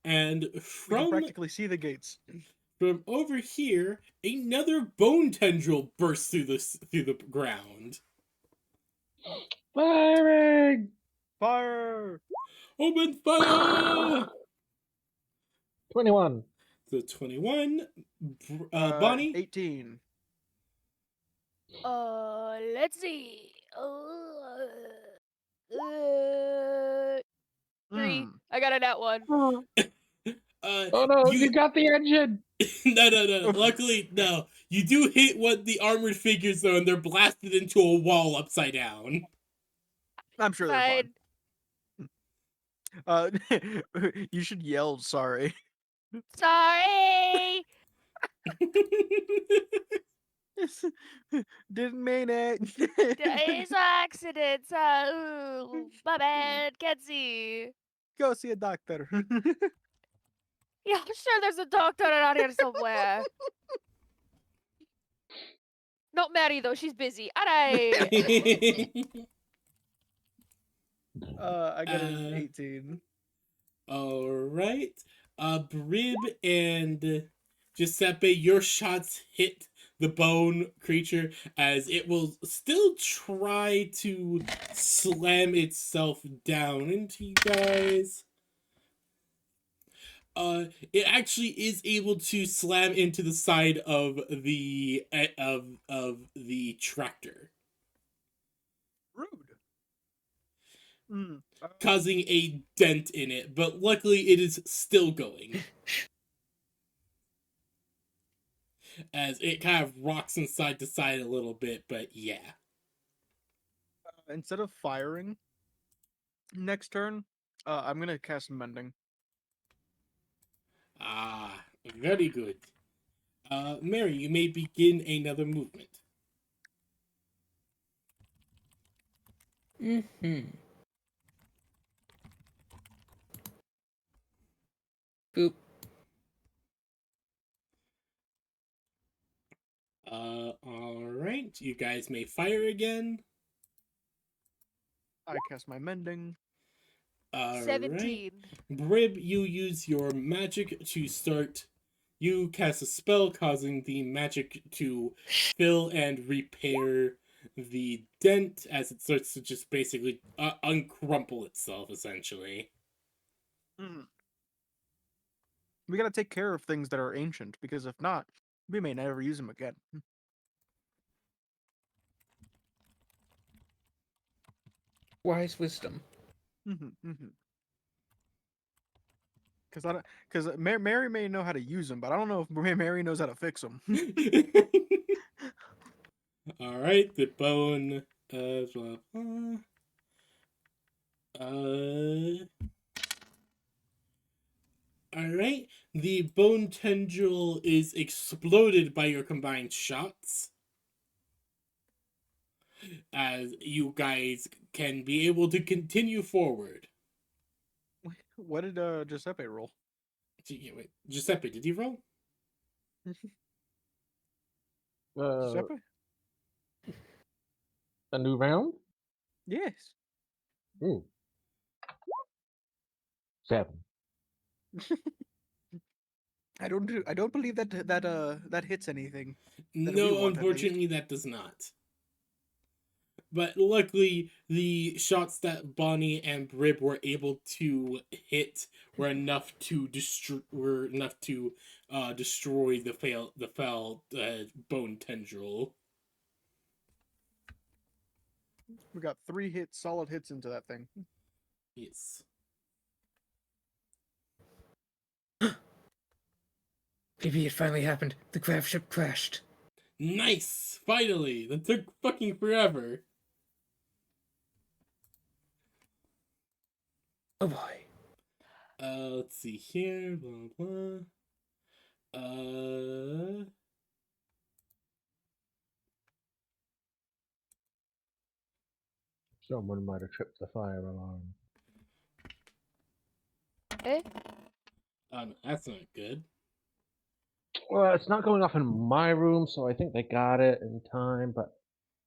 And We can from practically see the gates. over here, another bone tendril bursts through the ground. Firing! Fire! Open fire! 21. So 21. Bonnie? 18. Let's see. 3. Mm. I got a nat 1. Oh no, You you got the engine! no. Luckily, no. You do hit what the armored figures though, and they're blasted into a wall upside down. I'm sure they're Fine. fine. You should yell sorry. Sorry. Didn't mean it. It's accidents. Ooh, my bad. Can't see. Go see a doctor. Yeah, I'm sure there's a doctor around here somewhere. Not Maddie though. She's busy. Alright. I got an 18. Alright. Brib and Giuseppe, your shots hit the bone creature as it will still try to slam itself down into you guys. It actually is able to slam into the side of the tractor, Rude. Mm. causing a dent in it, but luckily it is still going. As it kind of rocks from side to side a little bit, but yeah. Instead of firing next turn, I'm gonna cast Mending. Ah, very good. Mary, you may begin another movement. Mm-hmm. Boop. Alright. You guys may fire again. I cast my Mending. Alright. 17. Brib, you use your magic to start. You cast a spell causing the magic to fill and repair the dent as it starts to just basically uncrumple itself, essentially. Mm. We gotta take care of things that are ancient, because if not, we may never use them again. Wise wisdom. Because I don't, because Mary may know how to use them, but I don't know if Mary knows how to fix them. Alright, the bone. Blah, blah. Alright, the bone tendril is exploded by your combined shots. As you guys can be able to continue forward. What did Giuseppe roll? Wait, Giuseppe, did he roll? Giuseppe? A new round? Yes. Ooh. 7. I don't believe that hits anything. That we No, want, at least. unfortunately, that does not. But luckily, the shots that Bonnie and Brib were able to hit were enough to destroy the fell bone tendril. We got 3 solid hits into that thing. Yes. Maybe it finally happened. The grav ship crashed. Nice! Finally! That took fucking forever. Oh boy. Let's see here. Blah blah. Someone might have tripped the fire alarm. Eh? That's not good. Well, it's not going off in my room, so I think they got it in time, but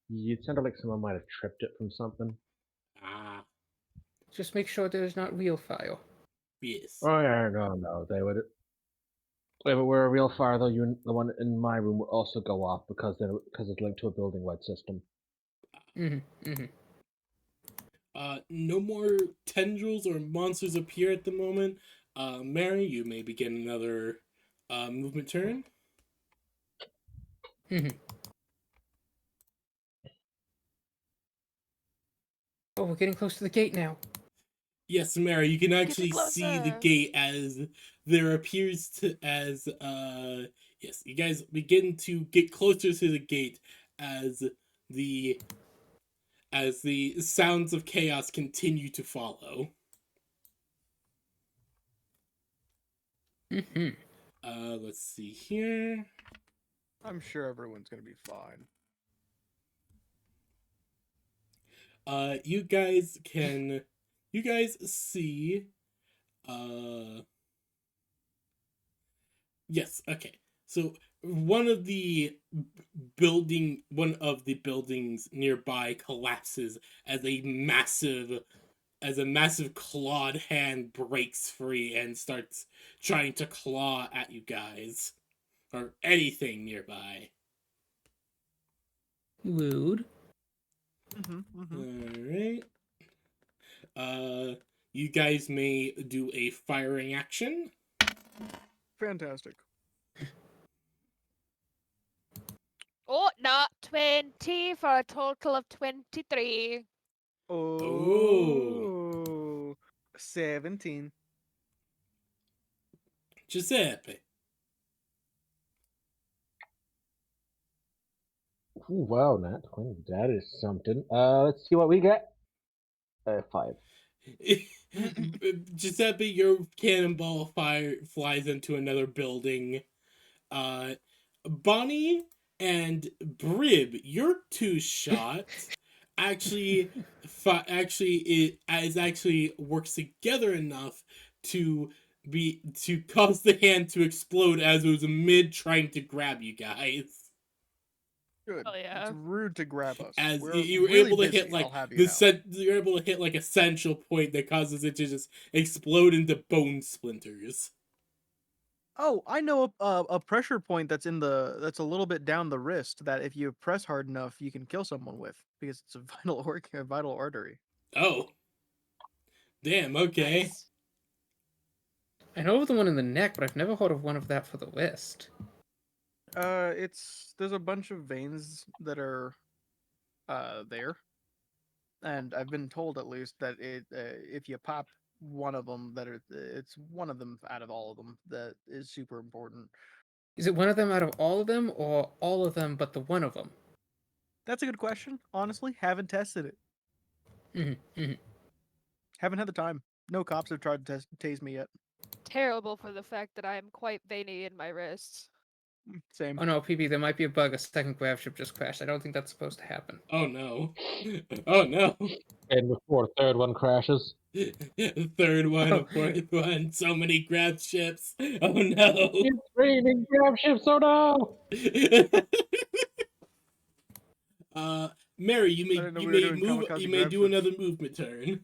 it sounded like someone might have tripped it from something. Ah, Just make sure there's not real fire. yes. Oh, yeah, no, they would. If it were a real fire, though, the one in my room would also go off because it's linked to a building-wide system. No more tendrils or monsters appear at the moment. Mary, you may begin another movement turn. Oh, we're getting close to the gate now. Yes, Mary, you can Getting actually see the closer. gate as there appears to yes, you guys begin to get closer to the gate as the sounds of chaos continue to follow. Let's see here. I'm sure everyone's gonna be fine. You guys see yes, okay. So one of the buildings nearby collapses as a massive clawed hand breaks free and starts trying to claw at you guys or anything nearby. Rude. All right. You guys may do a firing action. Fantastic. Oh, not 20 for a total of 23. Oh. 17. Giuseppe. Ooh, wow, Nat 20. That is something. Let's see what we get. 5. Giuseppe, your cannonball flies into another building. Bonnie and Brib, your two shots actually it actually works together enough to cause the hand to explode as it was mid trying to grab you guys. Good. Oh, yeah. It's rude to grab us. As We're you were really able to busy, hit like I'll have you know. you're able to hit like a central point that causes it to just explode into bone splinters. Oh, I know a pressure point that's that's a little bit down the wrist that if you press hard enough, you can kill someone with because it's a vital artery. Oh, damn. Okay. Nice. I know of the one in the neck, but I've never heard of one of that for the wrist. There's a bunch of veins that are there, and I've been told at least that if you pop one of them, it's one of them out of all of them that is super important. Is it one of them out of all of them, or all of them but the one of them? That's a good question. Honestly, haven't tested it. Haven't had the time. No cops have tried to tase me yet. Terrible for the fact that I am quite veiny in my wrists. Same. Oh no, PB, there might be a bug. A second grav ship just crashed. I don't think that's supposed to happen. Oh no. Oh no. And before the third one crashes. Third one, fourth one, so many grab ships. Oh no. It's raining grab ships, oh no! Mary, I didn't know we were doing kamikaze you may grab do ships. another movement turn.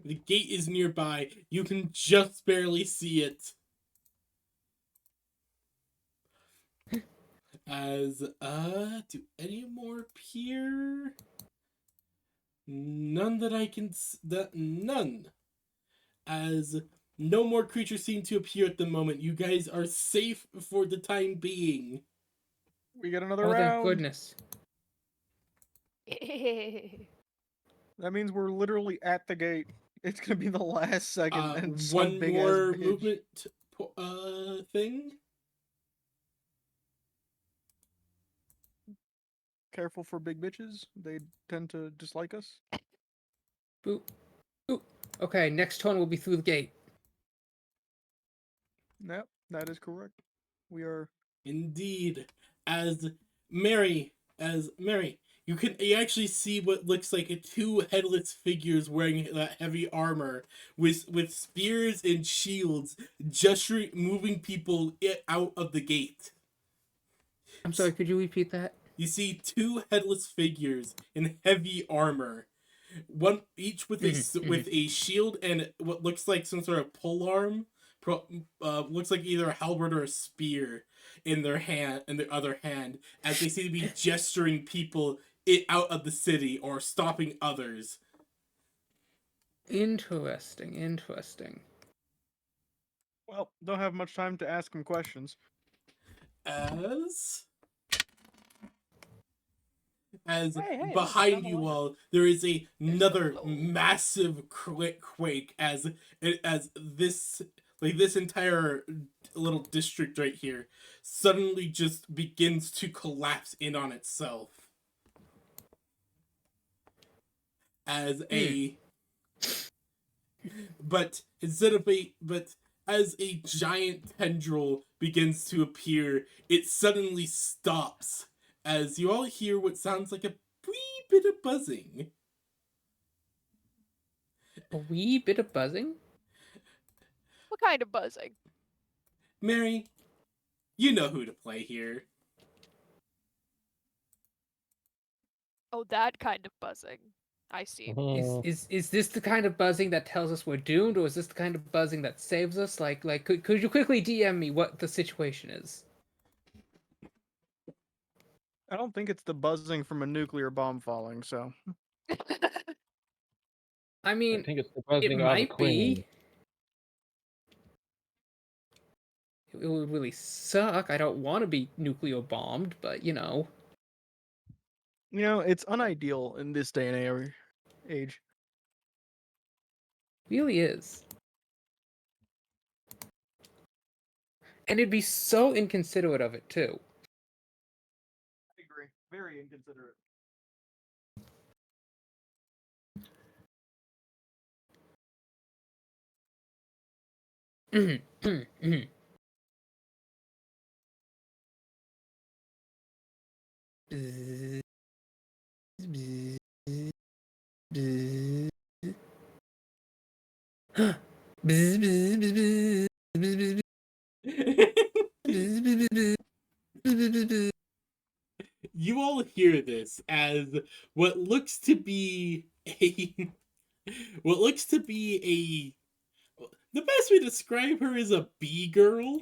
The gate is nearby. You can just barely see it. As do any more appear? None that I can none. As no more creatures seem to appear at the moment. You guys are safe for the time being. We get another Oh, thank round. goodness. That means we're literally at the gate. It's gonna be the last second and some One big more ass bitch. movement thing. Careful for big bitches. They tend to dislike us. Boop. Boop. Okay, next turn will be through the gate. Yep, that is correct. We are. Indeed. As Mary, you actually see what looks like two headless figures wearing that heavy armor with spears and shields, gesturing, moving people out of the gate. I'm sorry, could you repeat that? You see two headless figures in heavy armor, one each with with a shield and what looks like some sort of pole arm. Looks like either a halberd or a spear in their hand, in their other hand, as they seem to be gesturing people out of the city or stopping others. Interesting. Well, don't have much time to ask him questions. As Hey, look, I behind found a you letter. all there is another hello. massive quake as this entire little district right here suddenly just begins to collapse in on itself as a but as a giant tendril begins to appear, it suddenly stops as you all hear what sounds like a wee bit of buzzing. A wee bit of buzzing? What kind of buzzing? Mary, you know who to play here. Oh, that kind of buzzing. I see. Is this the kind of buzzing that tells us we're doomed, or is this the kind of buzzing that saves us? Could you quickly DM me what the situation is? I don't think it's the buzzing from a nuclear bomb falling, so. I I mean, think it's the it buzzing of a might queen. be. It would really suck. I don't want to be nuclear bombed, but you know. You know, it's unideal in this day and age. Really is. And it'd be so inconsiderate of it, too. I agree. Very inconsiderate. Bzz, bzz, bzz. Bzz, bzz, bzz, bzz, bzz, bzz, bzz, bzz. You all hear this as what looks to be a what looks to be a the best way to describe her is a bee girl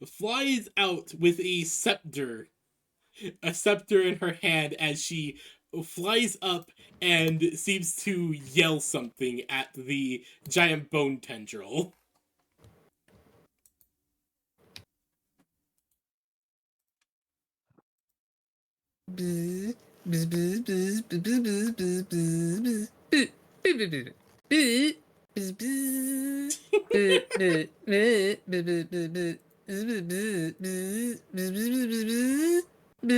flies out with a scepter in her hand as she flies up and seems to yell something at the giant bone tendril. Bzz, bzz, bzz, bzz, bzz, bzz, bzz, bzz, bzz, bzz, bzz, bzz, bzz. Bzz, bzz, bzz, bzz, bzz, bzz, bzz, bzz, bzz, bzz, bzz.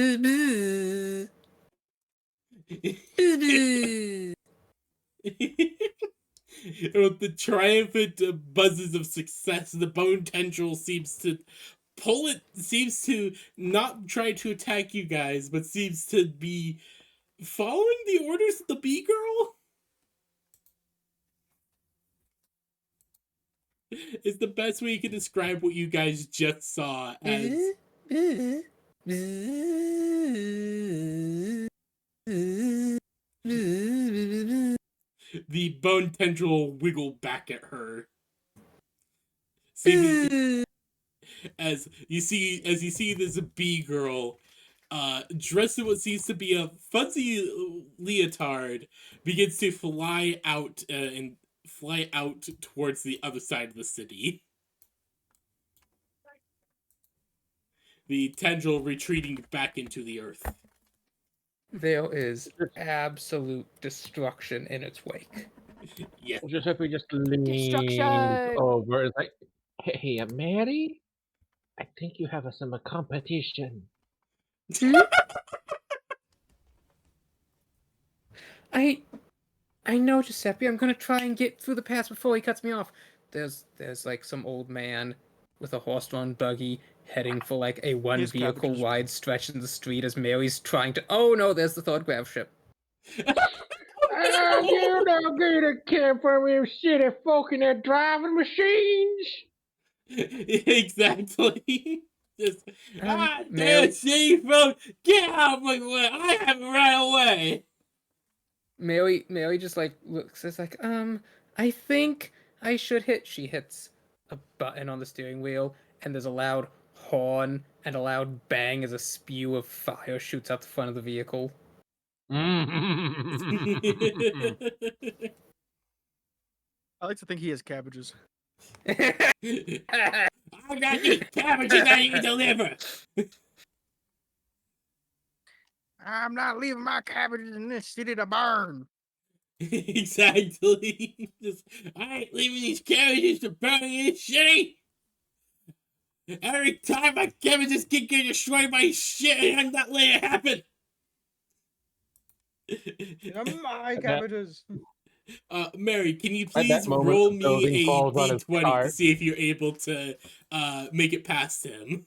With the triumphant buzzes of success, the bone tendril seems to not try to attack you guys, but seems to be following the orders of the bee girl. Is the best way you can describe what you guys just saw as Bzz, bzz, bzz, bzz. the bone tendril wiggle back at her. Seeming, as you see this bee girl dressed in what seems to be a fuzzy leotard begins to fly out towards the other side of the city. The tendril retreating back into the earth. There is absolute destruction in its wake. Yeah. Giuseppe just leans Destruction! over. It's like, hey, Mary, I think you have some competition. I know, Giuseppe. I'm gonna try and get through the pass before he cuts me off. there's like some old man with a horse-drawn buggy heading for like a one His vehicle cabbages. wide stretch in the street as Mary's trying to. Oh no! There's the third grav ship. You don't get a care from them shitty folk in their driving machines. Exactly. Just Mary, seafood, get out of my way! I have to run away. Mary just like looks. It's like, I think I should hit. She hits a button on the steering wheel, and there's a loud horn and a loud bang as a spew of fire shoots out the front of the vehicle. I like to think he has cabbages. I got these cabbages I need to deliver. I'm not leaving my cabbages in this city to burn. Exactly. Just, I ain't leaving these cabbages to burn in this city. Every time my cabbages get destroyed by shit, and I'm not letting it happen. My cabbages. Mary, can you At that please moment, roll the me building a falls on his d20 to cart. see if you're able to make it past him?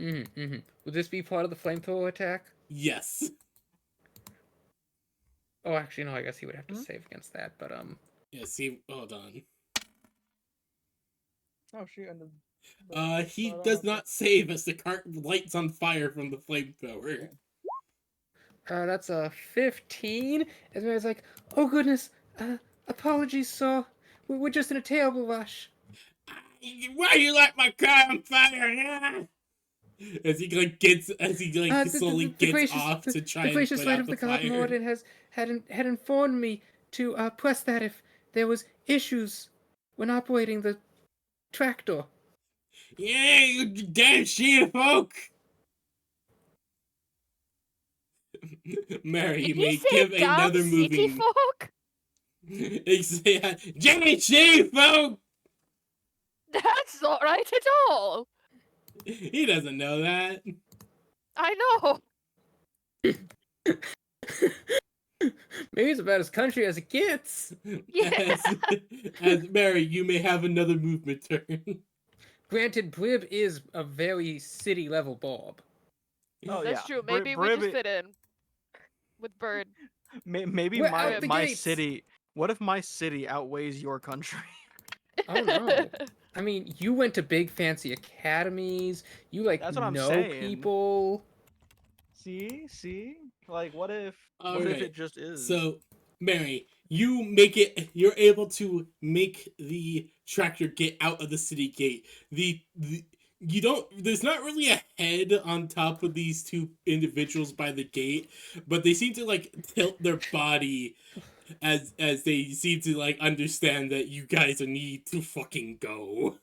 Would this be part of the flamethrower attack? Yes. Oh, actually, no. I guess he would have to save against that. But Yeah. See. Hold on. Oh, she ended. He does not save as the cart lights on fire from the flamethrower. That's a 15. And Mary's like, oh goodness. Apologies, sir. We're just in a terrible rush. Why you light my car on fire? As he slowly gets off to try the and gracious put light out of the the god fire. Morden had informed me to press that if there was issues when operating the tractor. Yeah, you damn shit, folk! Mary, you Did may he say give damn another city moving. folk? Damn shit, folk! That's not right at all. He doesn't know that. I know. Maybe it's about as country as it gets. Yeah. As Mary, you may have another movement turn. Granted, Brib is a very city level Bob. Oh, That's yeah. true. Maybe we just fit in with Bird. Maybe We're out the my gates. city. What if my city outweighs your country? Oh no. I mean, you went to big fancy academies. You like That's what I'm know saying. people. See, like what if Alright, it just is? So, Mary, you're able to make the tractor get out of the city gate. There's not really a head on top of these two individuals by the gate, but they seem to like tilt their body as they seem to like understand that you guys need to fucking go.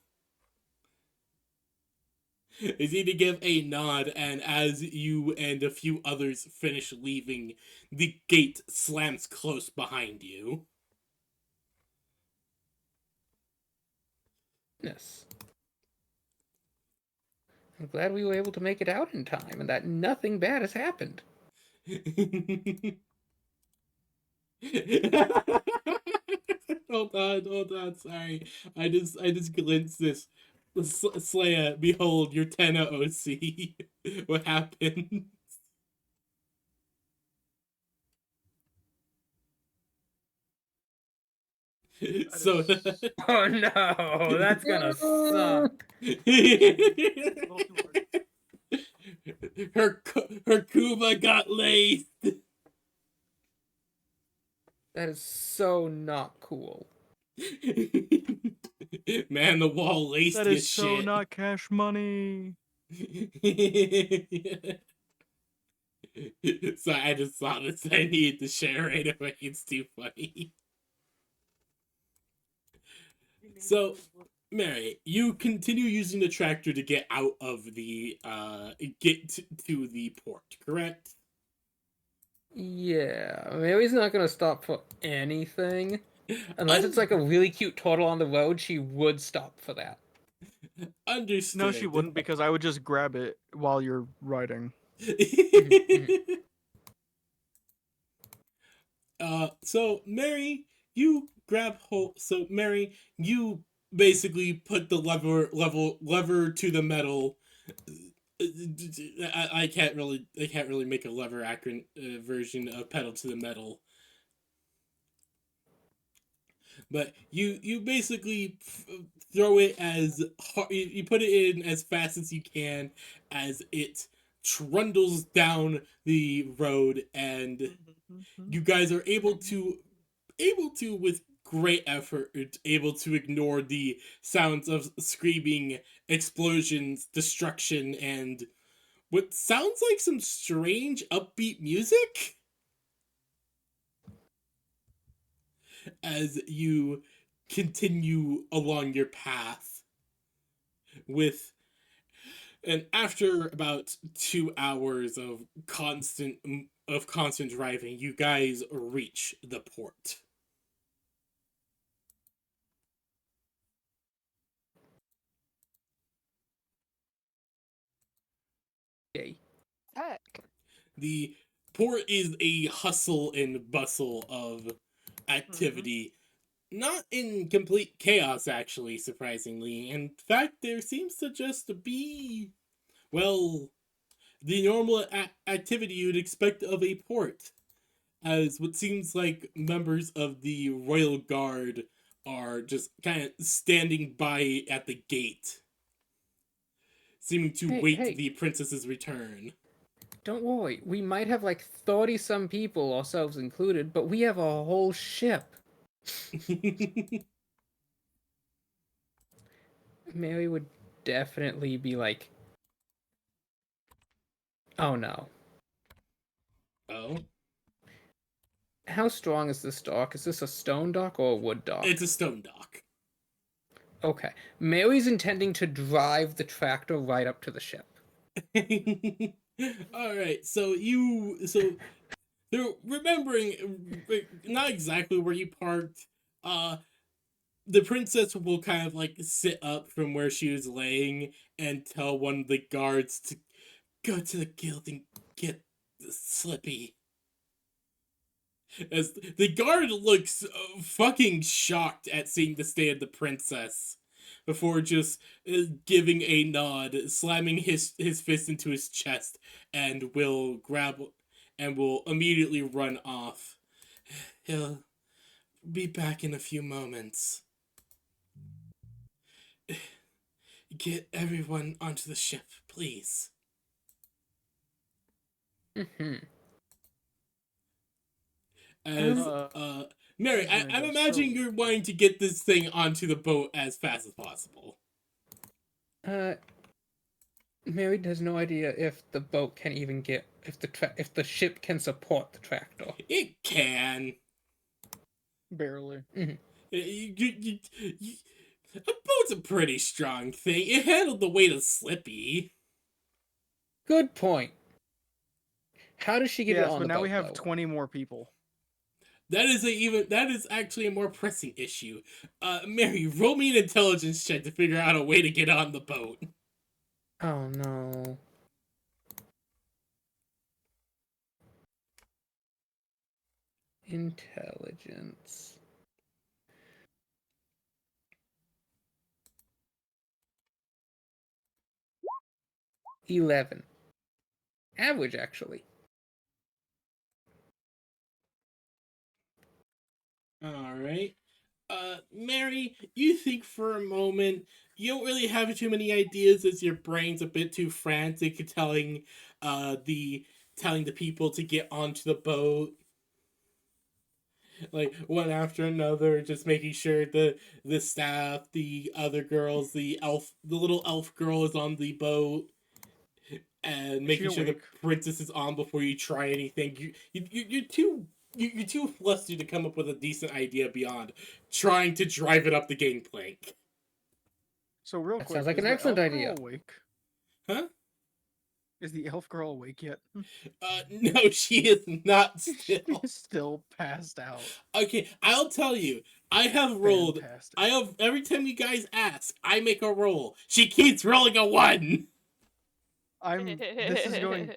They seem to give a nod, and as you and a few others finish leaving, the gate slams close behind you. Yes. I'm glad we were able to make it out in time and that nothing bad has happened. Hold on, sorry. I just glimpsed this. Slaya, behold, your Tenna OC. What happened? So Oh no, that's gonna suck. her Kuba got laced. That is so not cool. Man, the wall laced that his is so shit. not cash money. So I just saw this. I needed to share right away. It's too funny. So, Mary, you continue using the tractor to get out of the to the port, correct? Yeah, Mary's not gonna stop for anything. Unless it's like a really cute turtle on the road, she would stop for that. Understood. No, she wouldn't because I would just grab it while you're riding. So Mary, you grab hold. So Mary, you basically put the lever to the metal. I can't really make a lever accurate version of pedal to the metal, but you basically throw it as hard, you put it in as fast as you can as it trundles down the road, and you guys are able to with great effort able to ignore the sounds of screaming, explosions, destruction, and what sounds like some strange upbeat music as you continue along your path with. And after about 2 hours of constant driving, you guys reach the port. Yay. Heck. The port is a hustle and bustle of activity. Not in complete chaos, actually, surprisingly. In fact, there seems to just be, well, the normal activity you'd expect of a port, as what seems like members of the Royal Guard are just kind of standing by at the gate, seeming to wait Hey, the princess's return. don't worry. We might have like 30 some people, ourselves included, but we have a whole ship. Mary would definitely be like, oh no. Oh? How strong is this dock? Is this a stone dock or a wood dock? It's a stone dock. Okay. Mary's intending to drive the tractor right up to the ship. Alright, so they're remembering not exactly where you parked. The princess will kind of like sit up from where she was laying and tell one of the guards to go to the guild and get Slippy. As the guard looks fucking shocked at seeing the state of the princess, before just giving a nod, slamming his fist into his chest, and will immediately run off. He'll be back in a few moments. Get everyone onto the ship, please. Mm-hmm. As Mary, I'm imagining you're wanting to get this thing onto the boat as fast as possible. Mary has no idea if the boat can even get if the ship can support the tractor. It can. Barely. A boat's a pretty strong thing. It handled the weight of Slippy. Good point. How does she get it Yes, on but the now boat? we have though? 20 more people. That is actually a more pressing issue. Mary, roll me an intelligence check to figure out a way to get on the boat. Oh no. Intelligence. 11. Average, actually. Alright. Mary, you think for a moment. You don't really have too many ideas as your brain's a bit too frantic at telling the people to get onto the boat. Like one after another, just making sure the staff, the other girls, the little elf girl is on the boat, and making sure the awake? princess is on before you try anything. You're too flustered to come up with a decent idea beyond trying to drive it up the gangplank. So real That quick, sounds like is an the excellent elf idea. girl awake? Huh? Is the elf girl awake yet? No, she is not still. She's still passed out. Okay, I'll tell you. I have rolled. Fantastic. I have every time you guys ask, I make a roll. She keeps rolling a 1. This is going,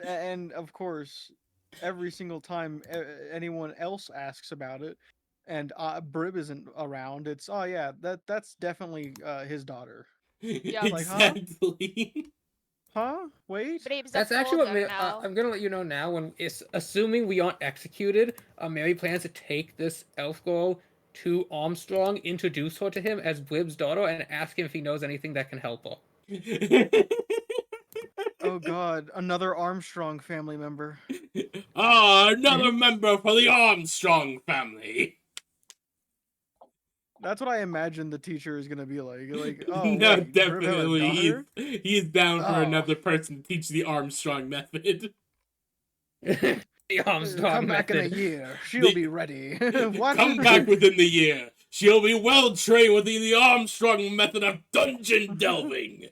and of course, every single time anyone else asks about it, and Brib isn't around, it's oh yeah, that's definitely his daughter. Like, huh? Exactly. Huh? Wait. Brave's a That's actually what folder now. I'm gonna let you know now. When it's assuming we aren't executed, Mary plans to take this elf girl to Armstrong, introduce her to him as Blib's daughter, and ask him if he knows anything that can help her. Oh God, another Armstrong family member. Ah, another member for the Armstrong family. That's what I imagine the teacher is gonna be like. Like, oh No, wait, Brib have a definitely, daughter? he's down for Oh, another person to teach the Armstrong method. The Armstrong come back in a method. year. She'll The- be ready. What? Come back within the year. She'll be well trained within the Armstrong method of dungeon delving.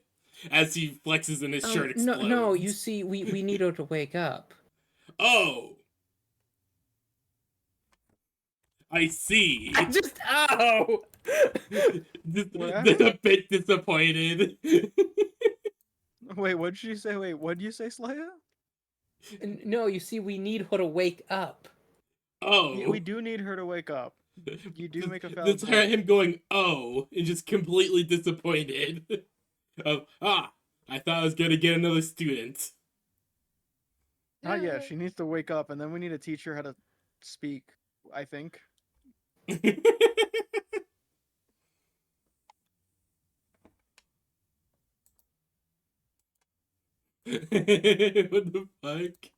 As he flexes and his shirt No, explodes. no. You see, we need her to wake up. Oh. I see. Just oh. A bit disappointed. Wait, what'd she say? Wait, what'd you say, Slaya? No, you see, we need her to wake up. Oh. We do need her to wake up. You do make a valid Let's hear point. him going, oh, and just completely disappointed. I thought I was gonna get another student. Not yet. She needs to wake up, and then we need to teach her how to speak. I think. What the fuck?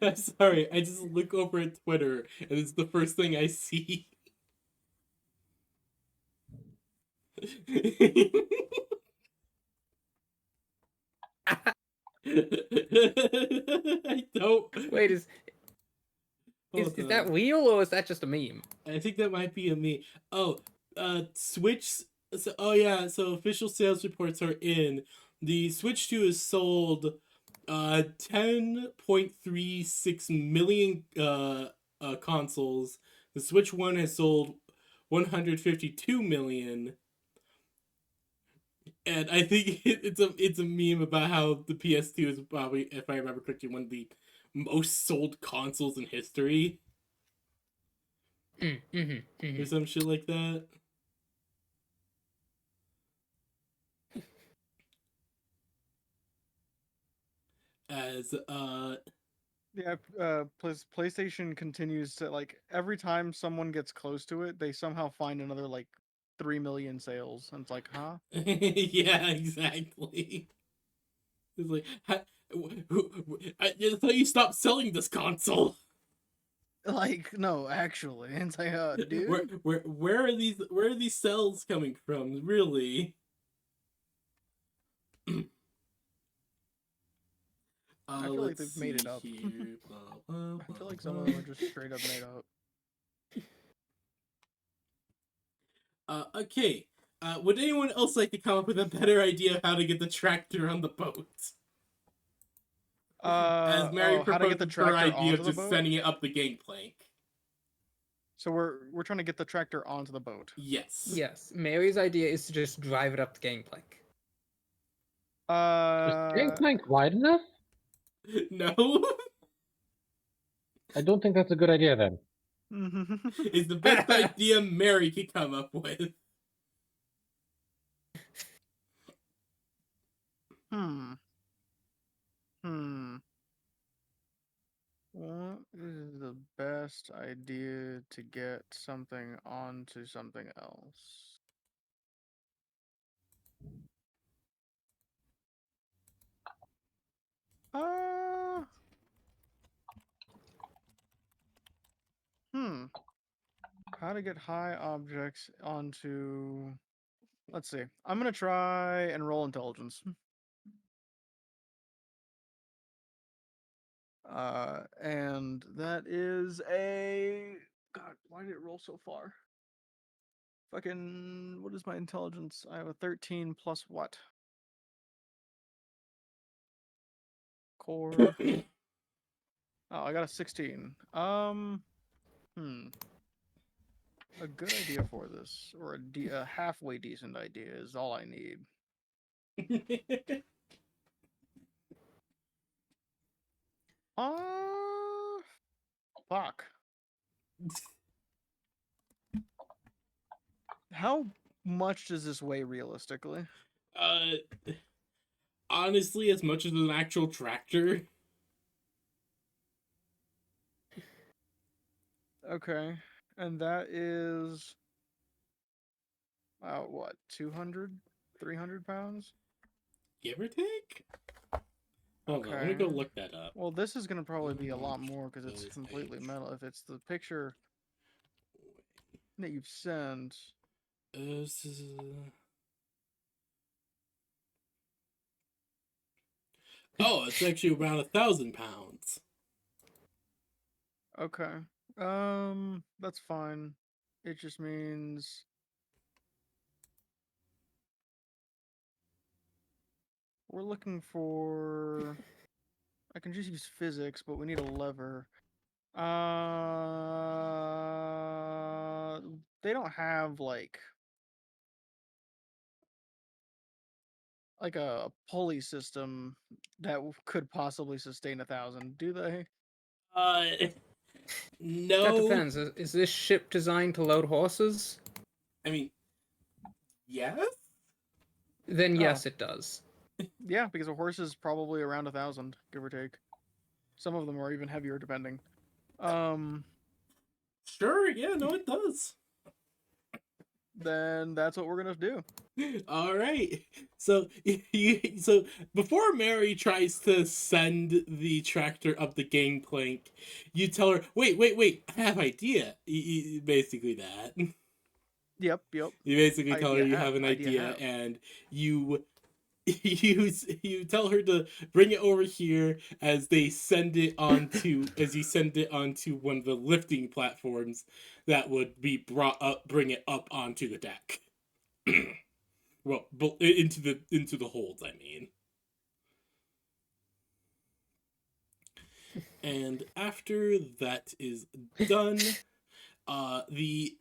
I'm sorry, I just look over at Twitter and it's the first thing I see. I don't. Wait, is Hold that on. real or is that just a meme? I think that might be a me. Oh, Switch. So, oh yeah, so official sales reports are in. The Switch 2 has sold 10.36 million consoles. The Switch 1 has sold 152 million. And I think it's a meme about how the PS2 is probably, if I remember correctly, one of the most sold consoles in history. Or some shit like that. As Yeah. PlayStation continues to like every time someone gets close to it, they somehow find another like 3 million sales, and it's like, huh? yeah, exactly. It's like, I thought you stopped selling this console. Like, no, actually, it's like, dude. Where are these sales coming from? Really? I feel like they've made it up. Blah, I feel like some of them are just straight up made up. Okay. Would anyone else like to come up with a better idea of how to get the tractor on the boat? As Mary how to get the proposed her tractor idea onto of the just boat? sending it up the gangplank. So we're trying to get the tractor onto the boat. Yes. Yes, Mary's idea is to just drive it up the gangplank. Is Gangplank wide enough? No. I don't think that's a good idea then. It's the best idea Mary could come up with. What is the best idea to get something onto something else? How to get high objects onto... Let's see. I'm gonna try and roll intelligence. And that is a... God, why did it roll so far? Fucking... What is my intelligence? I have a 13 plus what? Core... Oh, I got a 16. A good idea for this, or a halfway decent idea, is all I need. Fuck. How much does this weigh realistically? Uh, honestly, as much as an actual tractor. Okay. And that is what, 200, 300 pounds? Give or take? Hold on, let me Okay. go look that up. Well, this is gonna probably be a How lot much more because it's does completely a metal. If it's the picture that you've sent. this is, oh, it's actually around 1,000 pounds. Okay. That's fine. It just means we're looking for. I can just use physics, but we need a lever. They don't have like a pulley system that could possibly sustain 1,000, do they? That No. depends. Is this ship designed to load horses? I mean, yes? Then Oh. yes, it does. Yeah, because a horse is probably around 1,000, give or take. Some of them are even heavier, depending. Sure, yeah, no, it does. Then that's what we're gonna do. All right. So so before Mary tries to send the tractor up the gangplank, you tell her, "Wait, I have idea." Basically that. Yep. You basically tell her you have an Idea idea, have. and you you tell her to bring it over here as you send it onto one of the lifting platforms that would be bring it up onto the deck. Well, into the holds, I mean. And after that is done, the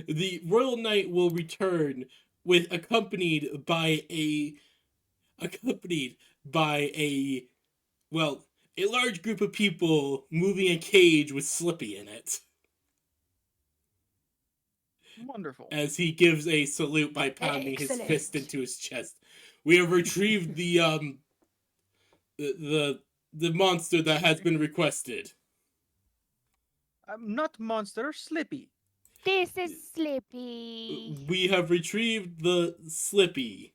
the royal knight will return with accompanied by a well, a large group of people moving a cage with Slippy in it. Wonderful. As he gives a salute by pounding his Excellent. fist into his chest. We have retrieved the monster that has been requested. I'm not monster, Slippy. This is Slippy. We have retrieved the Slippy.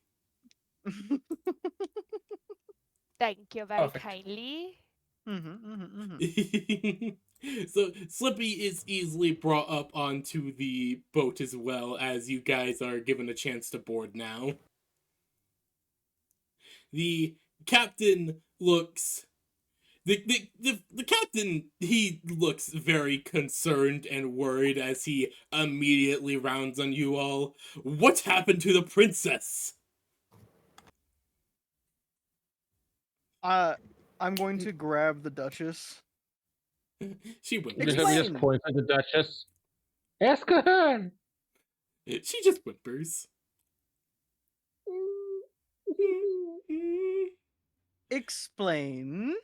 Thank you very Perfect. kindly. So Slippy is easily brought up onto the boat as well, as you guys are given a chance to board now. The captain looks the captain, he looks very concerned and worried as he immediately rounds on you all. What happened to the princess? I'm going to grab the Duchess. She Let whimpers. me just Explain. point at the Duchess. Ask her. She just whimpers. Explain.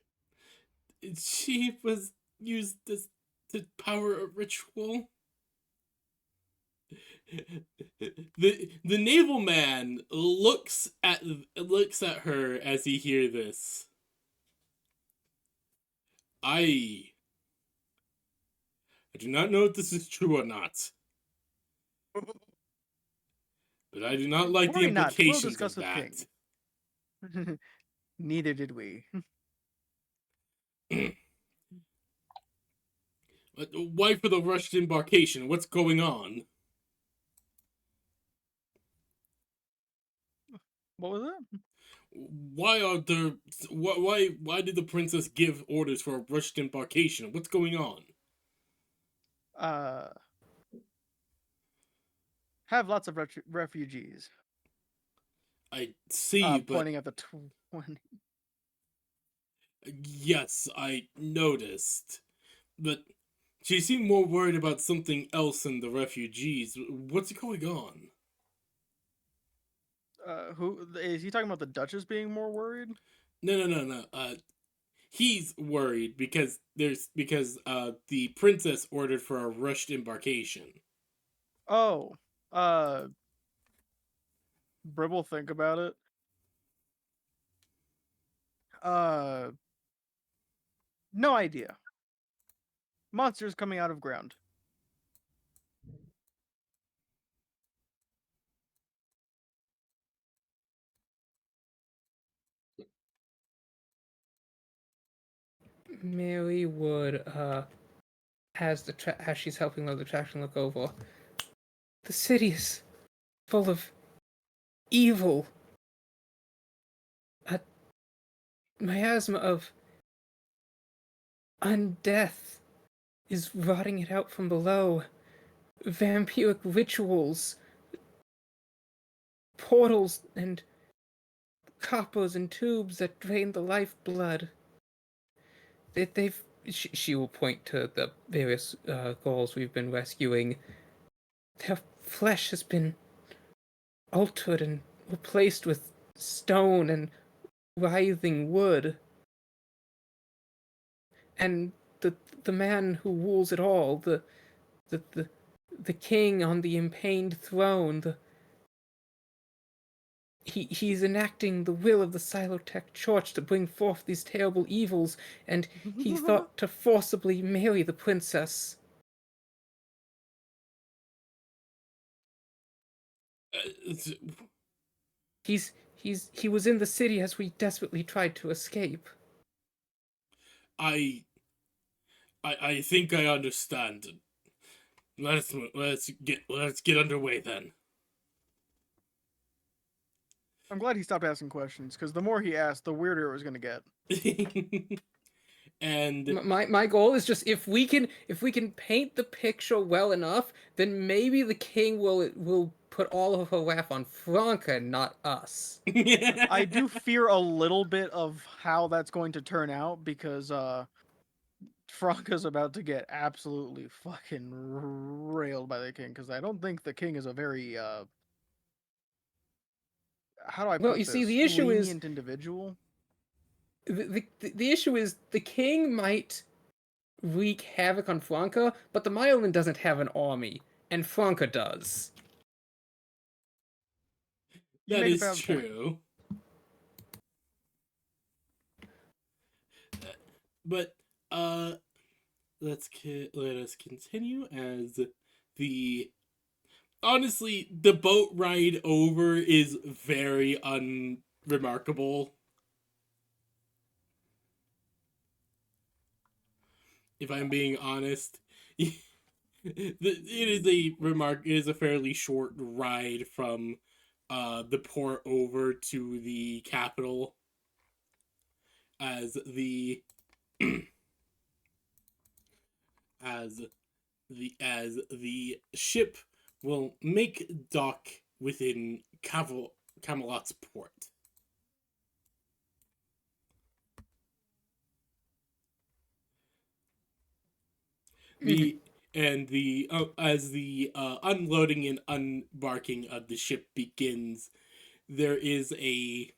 She was used to power a ritual. The naval man looks at her as he hears this. I do not know if this is true or not, but I do not like the Worry not, we'll implications discuss of with that. King. Neither did we. Why for the rushed embarkation? What's going on? What was it? Why are there? Why did the princess give orders for a rushed embarkation? What's going on? Have lots of refugees. I see, but Pointing at the 20. yes, I noticed. But she seemed more worried about something else than the refugees. What's going on? Who is he talking about? The Duchess being more worried? No. he's worried because the princess ordered for a rushed embarkation. Oh, Bribble, think about it. No idea. Monsters coming out of ground. Mary would as she's helping load the traction, look over. The city is full of evil. A miasma of undeath is rotting it out from below. Vampiric rituals, portals, and coppers and tubes that drain the lifeblood. She will point to the various ghouls we've been rescuing. Their flesh has been altered and replaced with stone and writhing wood. And the man who rules it all, the king on the empaned throne, he's enacting the will of the Silotech Church to bring forth these terrible evils, and he thought to forcibly marry the princess. He was in the city as we desperately tried to escape. I think I understand. Let's get underway then. I'm glad he stopped asking questions, because the more he asked, the weirder it was going to get. And my goal is just if we can paint the picture well enough, then maybe the king will put all of her wrath on Franka, not us. I do fear a little bit of how that's going to turn out, because Franka's about to get absolutely fucking railed by the king, because I don't think the king is a very how do I put Well, you this? see, the issue is lenient individual. The issue is the king might wreak havoc on Franka, but the Mireland doesn't have an army, and Franka does. You that make a is valid point. true. But let us continue as the honestly the boat ride over is very unremarkable. If I'm being honest, it is a fairly short ride from the port over to the capital as the as the ship will make dock within Camelot's port. The and the as the unloading and unbarking of the ship begins, there is a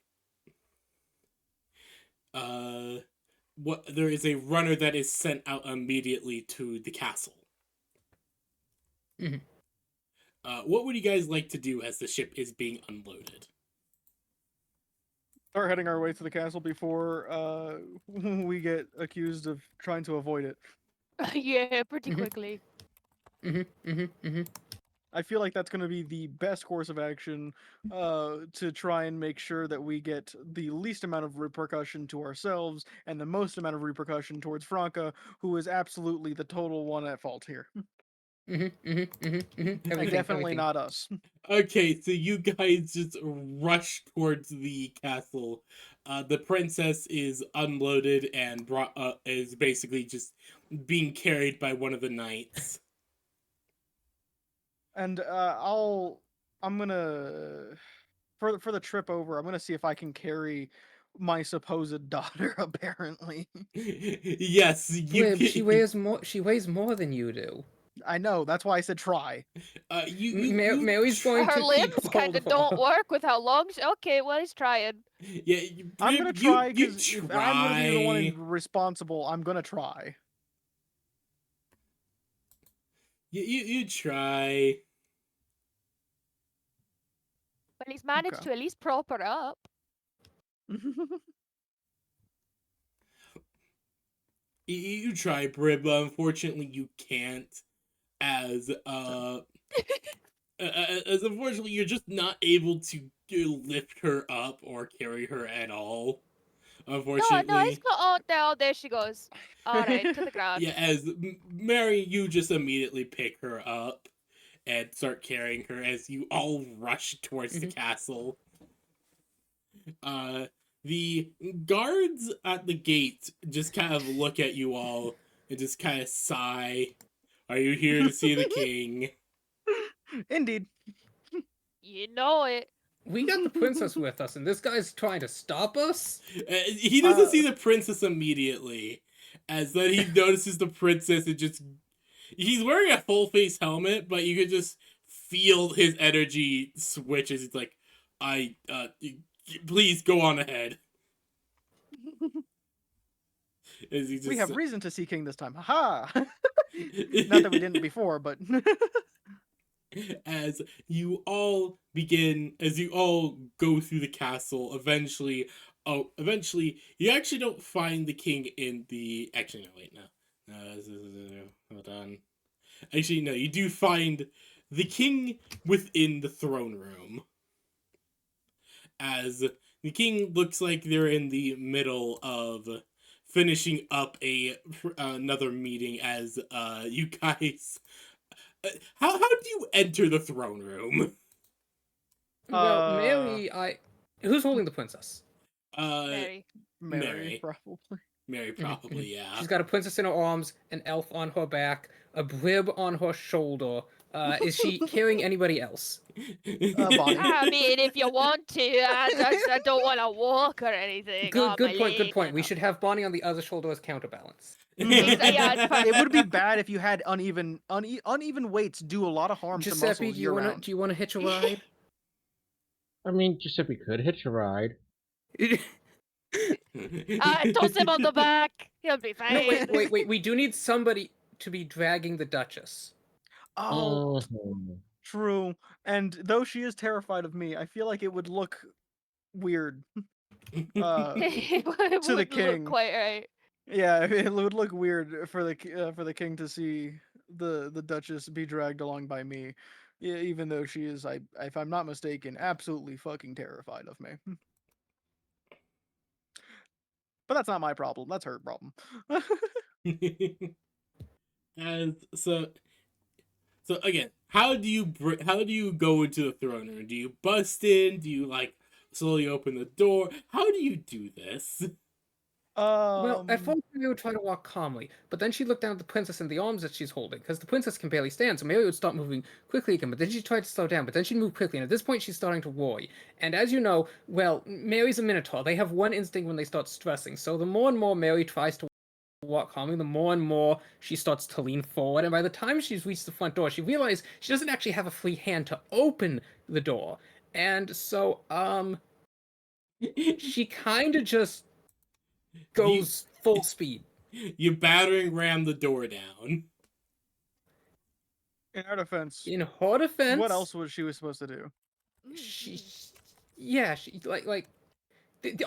there is a runner that is sent out immediately to the castle. Mhm. What would you guys like to do as the ship is being unloaded? Start heading our way to the castle before we get accused of trying to avoid it. Yeah, pretty Mhm. quickly. I feel like that's going to be the best course of action to try and make sure that we get the least amount of repercussion to ourselves and the most amount of repercussion towards Franka, who is absolutely the total one at fault here. And definitely Everything. not us. Okay, so you guys just rush towards the castle. The princess is unloaded and is basically just being carried by one of the knights. And I'm gonna for the trip over, I'm gonna see if I can carry my supposed daughter. Apparently, Yes, you Glib, can. she weighs more than you do. I know. That's why I said try. Mary's going Her to limbs keep hold kind of of don't her. work with how long. Okay, well he's trying. Yeah, I'm gonna try you because if I'm gonna be the one responsible, I'm gonna try. You try. But he's managed Okay. to at least prop her up. You try, Brib, but unfortunately you can't. As as unfortunately you're just not able to lift her up or carry her at all. No, it's Unfortunately, got. Oh, there she goes. All right, to the ground. yeah. As Mary, you just immediately pick her up and start carrying her as you all rush towards the castle. Uh, the guards at the gate just kind of look at you all and just kind of sigh. Are you here to see the king? Indeed. You know it. We got the princess with us, and this guy's trying to stop us? He doesn't see the princess immediately. As then he notices the princess and just... He's wearing a full face helmet, but you can just feel his energy switch as he's like, please go on ahead. As he just, We have reason to see King this time. Haha! Not that we didn't before, but... As you all go through the castle, eventually you actually don't find the king in the... Actually, no, wait, no. Hold on. Actually, no, you do find the king within the throne room. As the king looks like they're in the middle of finishing up another meeting as you guys... How do you enter the throne room? Well, Mary, who's holding the princess? Mary. Mary, probably. Mary, probably, yeah. She's got a princess in her arms, an elf on her back, a brib on her shoulder. Is she carrying anybody else? Bonnie. I mean, if you want to, I don't want to walk or anything. Good point. You We know. should have Bonnie on the other shoulder as counterbalance. Yeah, it's fine. It would be bad if you had uneven weights do a lot of harm to Giuseppe, muscles do year-round. you want to hitch a ride? I mean, Giuseppe could hitch a ride. Toss him on the back. He'll be fine. No, wait. We do need somebody to be dragging the Duchess. Oh, Mhm. true. And though she is terrified of me, I feel like it would look weird. It To the wouldn't king. look quite right. Yeah, it would look weird for the king to see the Duchess be dragged along by me, even though she is, if I'm not mistaken, absolutely fucking terrified of me. But that's not my problem. That's her problem. And so again, how do you go into the throne room? Do you bust in? Do you like slowly open the door? How do you do this? Well, at first Mary would try to walk calmly, but then she looked down at the princess in the arms that she's holding, because the princess can barely stand, so Mary would start moving quickly again, but then she tried to slow down, but then she'd move quickly, and at this point she's starting to worry. And as you know, well, Mary's a minotaur. They have one instinct when they start stressing, so the more and more Mary tries to walk calmly, the more and more she starts to lean forward, and by the time she's reached the front door, she realizes she doesn't actually have a free hand to open the door. And so, she kind of just goes full speed. You battering ram the door down. In her defense, In her defense, what else was she supposed to do? She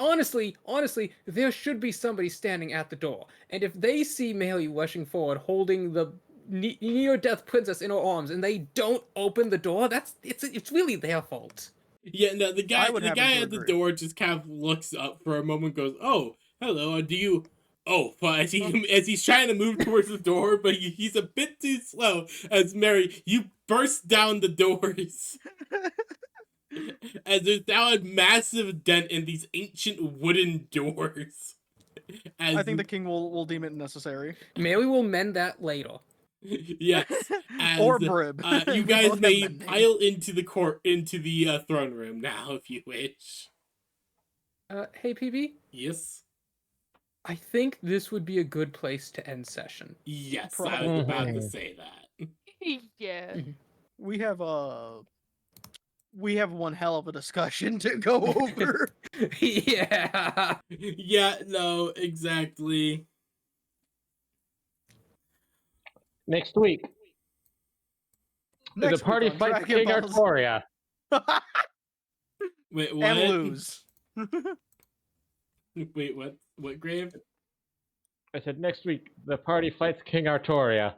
honestly, there should be somebody standing at the door, and if they see Mary rushing forward, holding the near-death princess in her arms, and they don't open the door, it's really their fault. Yeah, no, the guy at the agree. door just kind of looks up for a moment, goes, "Oh, hello. Do you?" Oh, but as he's trying to move towards the door, but he's a bit too slow. As Mary, you burst down the doors, as there's now a massive dent in these ancient wooden doors. I think the king will deem it necessary. Mary will mend that later. Yes, Or Brib. You We guys both may have mending. pile into the throne room now if you wish. Hey, PB? Yes. I think this would be a good place to end session. Yes, I was about to Probably. say that. Yeah. We have one hell of a discussion to go over. Yeah. Yeah, no, exactly. Next week, Next the party week on fights Dragon King Ball Z. Artoria. Wait, what? And lose. Wait, what? What, Grave? I said next week, the party fights King Artoria.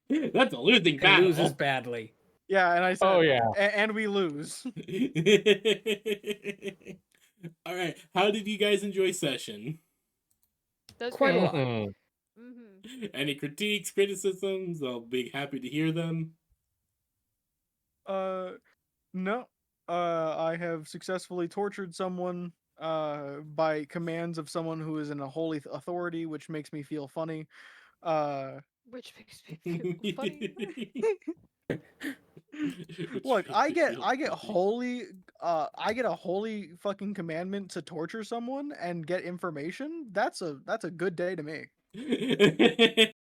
That's a losing And battle. loses badly. Yeah, and I said, Oh yeah. and we lose. All right. How did you guys enjoy session? That was Quite a great. lot. Mhm. Mm-hmm. Any critiques, criticisms? I'll be happy to hear them. No. I have successfully tortured someone by commands of someone who is in a holy authority, which makes me feel funny. Which makes me feel funny. Which Look, makes I me get feel I get funny. holy I get a holy fucking commandment to torture someone and get information. That's a good day to me.